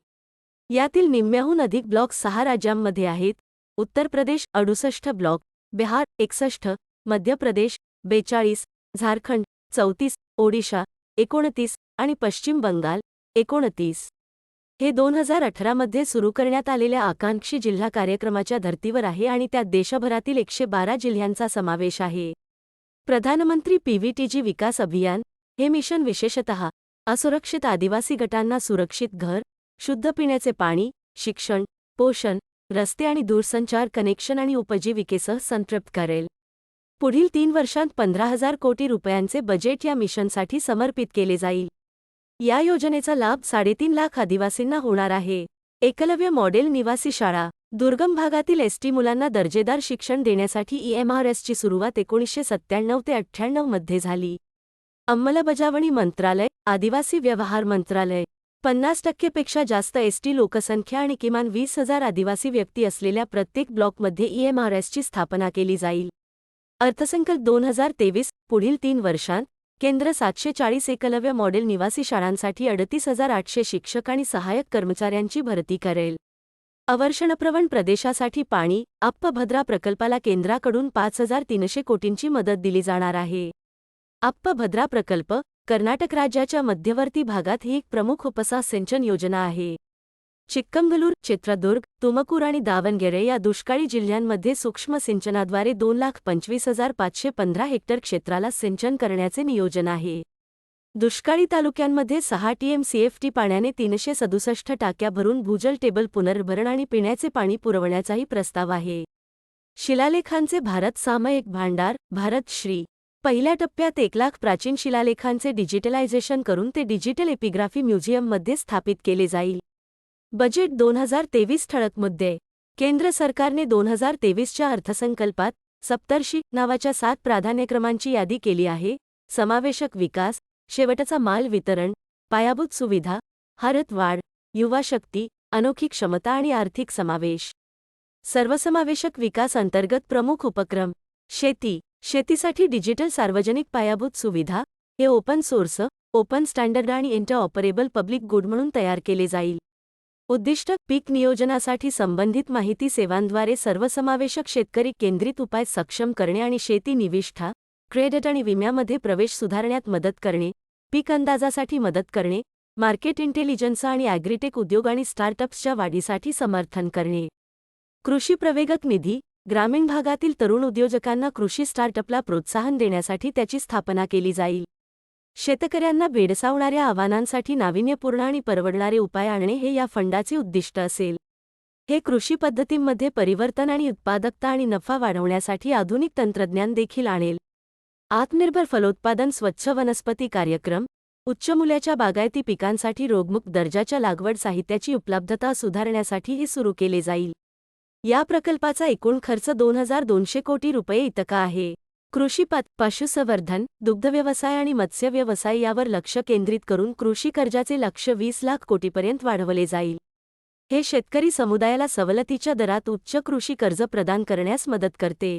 यातील निम्म्याहून अधिक ब्लॉक्स 6 राज्यांमध्ये आहेत: उत्तर प्रदेश 68 ब्लॉक, बिहार 61, मध्य प्रदेश 42, झारखंड 34, ओडिशा 29 आणि पश्चिम बंगाल 29. हे 2018 मध्ये सुरू करण्यात आलेल्या आकांक्षी जिल्हा कार्यक्रमाच्या धर्तीवर आहे आणि त्यात देशभरातील 112 जिल्ह्यांचा समावेश आहे. प्रधानमंत्री पीव्हीटीजी विकास अभियान हे मिशन विशेषतः असुरक्षित आदिवासी गटांना सुरक्षित घर, शुद्ध पिण्याचे पाणी, शिक्षण, पोषण, रस्ते आणि दूरसंचार कनेक्शन आणि उपजीविकेसह संतृप्त करेल. पुढील 3 वर्षांत 15,000 कोटी रुपयांचे बजेट या मिशनसाठी समर्पित केले जाईल. या योजनेचा लाभ 3.5 लाख आदिवासींना होणार आहे. एकलव्य मॉडेल निवासी शाळा. दुर्गम भागातील एसटी मुलांना दर्जेदार शिक्षण देण्यासाठी EMRSची सुरुवात 1997 ते 98 मध्ये झाली. अंमलबजावणी मंत्रालय, आदिवासी व्यवहार मंत्रालय. 50% पेक्षा जास्त एसटी लोकसंख्या आणि किमान 20,000 आदिवासी व्यक्ती असलेल्या प्रत्येक ब्लॉकमध्ये EMRSची स्थापना केली जाईल. अर्थसंकल्प 2023. पुढील 3 वर्षांत केंद्र 740 एकलव्य मॉडेल निवासी शाळांसाठी 38,800 शिक्षक आणि सहाय्यक कर्मचाऱ्यांची भरती करेल. अवर्षणप्रवण प्रदेशासाठी पाणी, अप्पभद्रा प्रकल्पाला केंद्राकडून 5,300 कोटींची मदत दिली जाणार आहे. अप्पभद्रा प्रकल्प कर्नाटक राज्याच्या मध्यवर्ती भागात ही एक प्रमुख उपसा सिंचन योजना आहे. चिक्कमगलूर, चित्रदुर्ग, तुमकूर आणि दावणगेरे या दुष्काळी जिल्ह्यांमध्ये सूक्ष्म सिंचनाद्वारे 2,25,515 हेक्टर क्षेत्राला सिंचन करण्याचे नियोजन आहे. दुष्काळी तालुक्यांमध्ये 6 TMCFT पाण्याने 367 टाक्या भरून भूजल टेबल पुनर्भरण आणि पिण्याचे पाणी पुरवण्याचाही प्रस्ताव आहे. शिलालेखांचे भारत सामायिक भांडार, भारत श्री. पहिल्या टप्प्यात 1 लाख प्राचीन शिलालेखांचे डिजिटलायझेशन करून ते डिजिटल एपिग्राफी म्युझियममध्ये स्थापित केले जाईल. बजेट 2023 ठळक मुद्दे. केंद्र सरकारने 2023च्या अर्थसंकल्पात सप्तर्षी नावाच्या 7 प्राधान्यक्रमांची यादी केली आहे. समावेशक विकास, शेवटचा माल वितरण, पायाभूत सुविधा, हरित वाढ, युवा शक्ती, अनोखी क्षमता आणि आर्थिक समावेश. सर्वसमावेशक विकास अंतर्गत प्रमुख उपक्रम. शेती. शेतीसाठी डिजिटल सार्वजनिक पायाभूत सुविधा हे ओपन सोर्स, ओपन स्टँडर्ड आणि इंटरऑपरेबल पब्लिक गुड म्हणून तयार केले जाईल. उद्दिष्ट पीक नियोजनासाठी संबंधित माहिती सेवांद्वारे सर्वसमावेशक शेतकरी केंद्रित उपाय सक्षम करणे आणि शेती निविष्ठा, क्रेडिट आणि विम्यामध्ये प्रवेश सुधारण्यात मदत करणे, पीक अंदाजासाठी मदत करणे, मार्केट इंटेलिजन्स आणि ॲग्रीटेक उद्योग आणि स्टार्टअप्सच्या वाढीसाठी समर्थन करणे. कृषी प्रवेगक निधी. ग्रामीण भागातील तरुण उद्योजकांना कृषी स्टार्टअपला प्रोत्साहन देण्यासाठी त्याची स्थापना केली जाईल. शेतकऱ्यांना भेडसावणाऱ्या आव्हानांसाठी नाविन्यपूर्ण आणि परवडणारे उपाय आणणे हे या फंडाचे उद्दिष्ट असेल. हे कृषी पद्धतींमध्ये परिवर्तन आणि उत्पादकता आणि नफा वाढवण्यासाठी आधुनिक तंत्रज्ञान देखील आणेल. आत्मनिर्भर फलोत्पादन स्वच्छ वनस्पती कार्यक्रम. उच्च मूल्याच्या बागायती पिकांसाठी रोगमुक्त दर्जाच्या लागवड साहित्याची उपलब्धता सुधारण्यासाठी हे सुरू केले जाईल. या प्रकल्पाचा एकूण खर्च 2,200 कोटी रुपये इतका आहे. कृषी पशुसंवर्धन, दुग्धव्यवसाय आणि मत्स्य व्यवसाय यावर लक्ष केंद्रित करून कृषी कर्जाचे लक्ष्य 20 लाख कोटीपर्यंत वाढवले जाईल. हे शेतकरी समुदायाला सवलतीच्या दरात उच्च कृषी कर्ज प्रदान करण्यास मदत करते.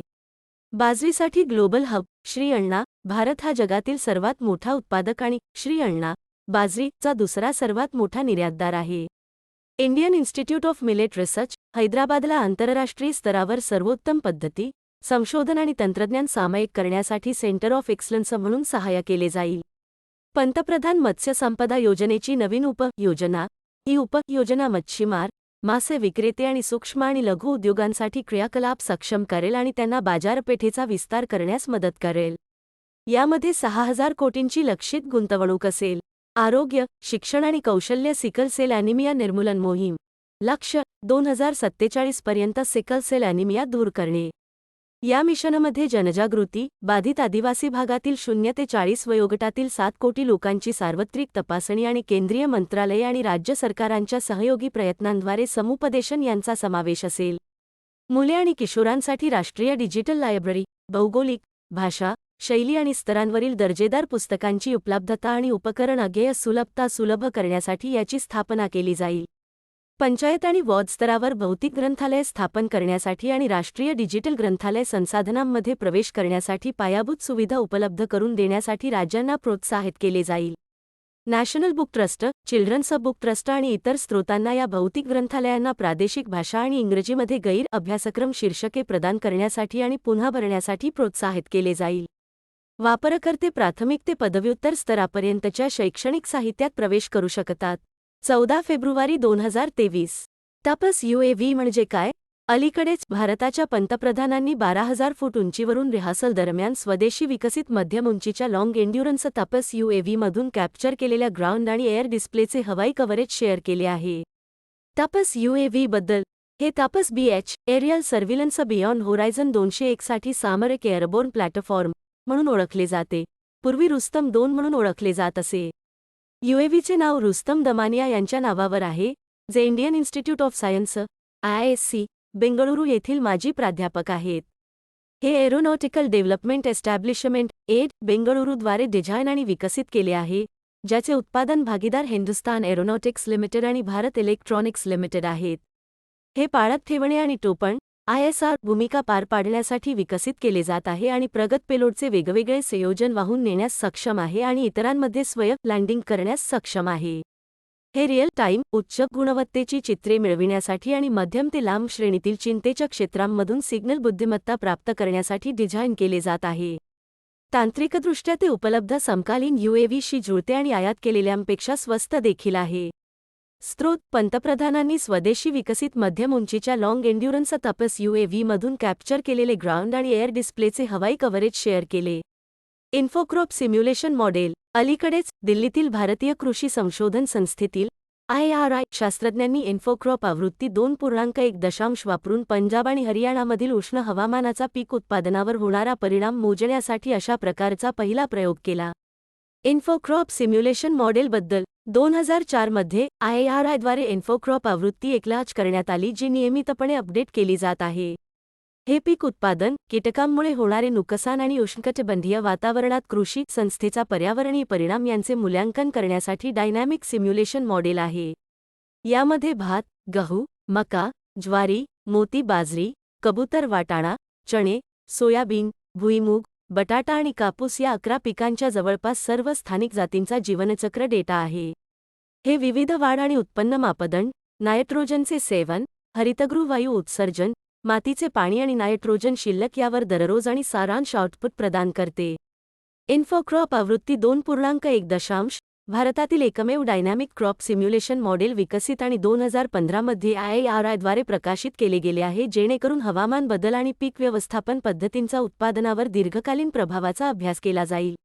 बाजरीसाठी ग्लोबल हब, श्री अण्णा, भारत हा जगातील सर्वात मोठा उत्पादक आणि श्री अण्णा, बाजरीचा दुसरा सर्वात मोठा निर्यातदार आहे. Indian institute of millet research, हैदराबादला आंतरराष्ट्रीय स्तरावर सर्वोत्तम पद्धती, संशोधन आणि तंत्रज्ञान सामायिक करण्यासाठी सेंटर ऑफ एक्सलन्स म्हणून सहाय्य केले जाईल. पंतप्रधान मत्स्य संपदा योजनेची नवीन उपयोजना. ही उपयोजना मच्छीमार, मासे विक्रेते आणि सूक्ष्म आणि लघु उद्योगांसाठी क्रियाकलाप सक्षम करेल आणि त्यांना बाजारपेठेचा विस्तार करण्यास मदत करेल. यामध्ये 6,000 कोटींची लक्षित गुंतवणूक असेल. आरोग्य, शिक्षण आणि कौशल्य. सिकल सेल ॲनिमिया निर्मूलन मोहीम. लक्ष्य 2047 पर्यंत सिकल सेल ॲनिमिया दूर करणे. या मिशनमध्ये जनजागृती, बाधित आदिवासी भागातील 0 ते 40 वयोगटातील 7 कोटी लोकांची सार्वत्रिक तपासणी आणि केंद्रीय मंत्रालये आणि राज्य सरकारांच्या सहयोगी प्रयत्नांद्वारे समुपदेशन यांचा समावेश असेल. मुले आणि किशोरांसाठी राष्ट्रीय डिजिटल लायब्ररी. भौगोलिक, भाषा, शैली आणि स्तरांवरील दर्जेदार पुस्तकांची उपलब्धता आणि उपकरण अगेय सुलभता सुलभ करण्यासाठी याची स्थापना केली जाईल. पंचायत आणि वॉर्ड स्तरावर भौतिक ग्रंथालय स्थापन करण्यासाठी आणि राष्ट्रीय डिजिटल ग्रंथालय संसाधनांमध्ये प्रवेश करण्यासाठी पायाभूत सुविधा उपलब्ध करून देण्यासाठी राज्यांना प्रोत्साहित केले जाईल. National Book Trust, Children's Book Trust आणि इतर स्रोतांना या भौतिक ग्रंथालयांना प्रादेशिक भाषा आणि इंग्रजीमध्ये गैर अभ्यासक्रम शीर्षके प्रदान करण्यासाठी आणि पुन्हा भरण्यासाठी प्रोत्साहित केले जाईल. वापरकर्ते प्राथमिक ते पदव्युत्तर स्तरापर्यंतच्या शैक्षणिक साहित्यात प्रवेश करू शकतात. 14 फेब्रुवारी 2023. तापस UAV म्हणजे काय? अलीकडेच भारताच्या पंतप्रधानांनी 12,000 फूट उंचीवरून रिहर्सल दरम्यान स्वदेशी विकसित मध्यम उंचीच्या लॉंग एन्ड्युरन्स तापस UAV मधून कॅप्चर केलेल्या ग्राउंड आणि एअर डिस्प्लेचे हवाई कव्हरेज शेअर केले आहे. तापस UAV बद्दल. हे तापस BH aerial surveillance beyond horizon 201 साठी सामरिक एअरबोर्न प्लॅटफॉर्म म्हणून ओळखले जाते. पूर्वी रुस्तम 2 म्हणून ओळखले जात असे. UAVचे नाव रुस्तम दमानिया यांच्या नावावर आहे, जे Indian institute of science IISc, Bengaluru येथील माजी प्राध्यापक आहेत. हे एरोनॉटिकल डेव्हलपमेंट एस्टॅब्लिशमेंट एड, बेंगळुरूद्वारे डिझाईन आणि विकसित केले आहे, ज्याचे उत्पादन भागीदार हिंदुस्तान एरोनॉटिक्स लिमिटेड आणि भारत इलेक्ट्रॉनिक्स लिमिटेड आहेत. हे पाळत ठेवणे आणि टोपण ISR भूमिका पार पाडण्यासाठी विकसित केले जात आहे आणि प्रगत पेलोडचे वेगवेगळे संयोजन वाहून नेण्यास सक्षम आहे आणि इतरांमध्ये स्वयं लँडिंग करण्यास सक्षम आहे. हे रिअल टाइम, उच्च गुणवत्तेची चित्रे मिळविण्यासाठी आणि मध्यम ते लांब श्रेणीतील चिंतेच्या क्षेत्रांमधून सिग्नल बुद्धिमत्ता प्राप्त करण्यासाठी डिझाईन केले जात आहे. तांत्रिकदृष्ट्या ते उपलब्ध समकालीन UAVशी जुळते आणि आयात केलेल्यांपेक्षा स्वस्त देखील आहे. स्रोत: पंतप्रधानांनी स्वदेशी विकसित मध्यम उंचीच्या लॉंग एन्ड्युरन्स तापस UAV मधून कॅप्चर केलेले ग्राउंड आणि एअर डिस्प्लेचे हवाई कव्हरेज शेअर केले. इन्फोक्रॉप सिम्युलेशन मॉडेल. अलीकडेच दिल्लीतील भारतीय कृषी संशोधन संस्थेतील IRI शास्त्रज्ञांनी इन्फोक्रॉप आवृत्ती 2.1 वापरून पंजाब आणि हरियाणामधील उष्ण हवामानाचा पीक उत्पादनावर होणारा परिणाम मोजण्यासाठी अशा प्रकारचा पहिला प्रयोग केला. इन्फोक्रॉप सिम्युलेशन मॉडेलबद्दल. 2004 मध्ये IRIद्वारे इन्फोक्रॉप आवृत्ती 1 लॉन्च करण्यात आली, जी नियमितपणे अपडेट केली जात आहे. हे पीक उत्पादन, कीटकांमुळे होणारे नुकसान आणि उष्णकटिबंधीय वातावरणात कृषी संस्थेचा पर्यावरणीय परिणाम यांचे मूल्यांकन करण्यासाठी डायनॅमिक सिम्युलेशन मॉडेल आहे. यामध्ये भात, गहू, मका, ज्वारी, मोती बाजरी, कबूतर वाटाणा, चणे, सोयाबीन, भुईमूग, बटाटा आणि कापूस या 11 पिकांच्या जवळपास सर्व स्थानिक जातींचा जीवनचक्र डेटा आहे. हे विविध वाढ आणि उत्पन्न मापदंड, नायट्रोजनचे सेवन, हरितगृह वायू उत्सर्जन, मातीचे पाणी आणि नायट्रोजन शिल्लक यावर दररोज आणि सारांश आउटपुट प्रदान करते. इन्फोक्रॉप आवृत्ती 2.1 भारतातील एकमेव डायनॅमिक क्रॉप सिम्युलेशन मॉडेल विकसित आणि 2015 मध्ये IRIद्वारे प्रकाशित केले गेले आहे, जेणेकरून हवामान बदल आणि पीक व्यवस्थापन पद्धतींचा उत्पादनावर दीर्घकालीन प्रभावाचा अभ्यास केला जाईल.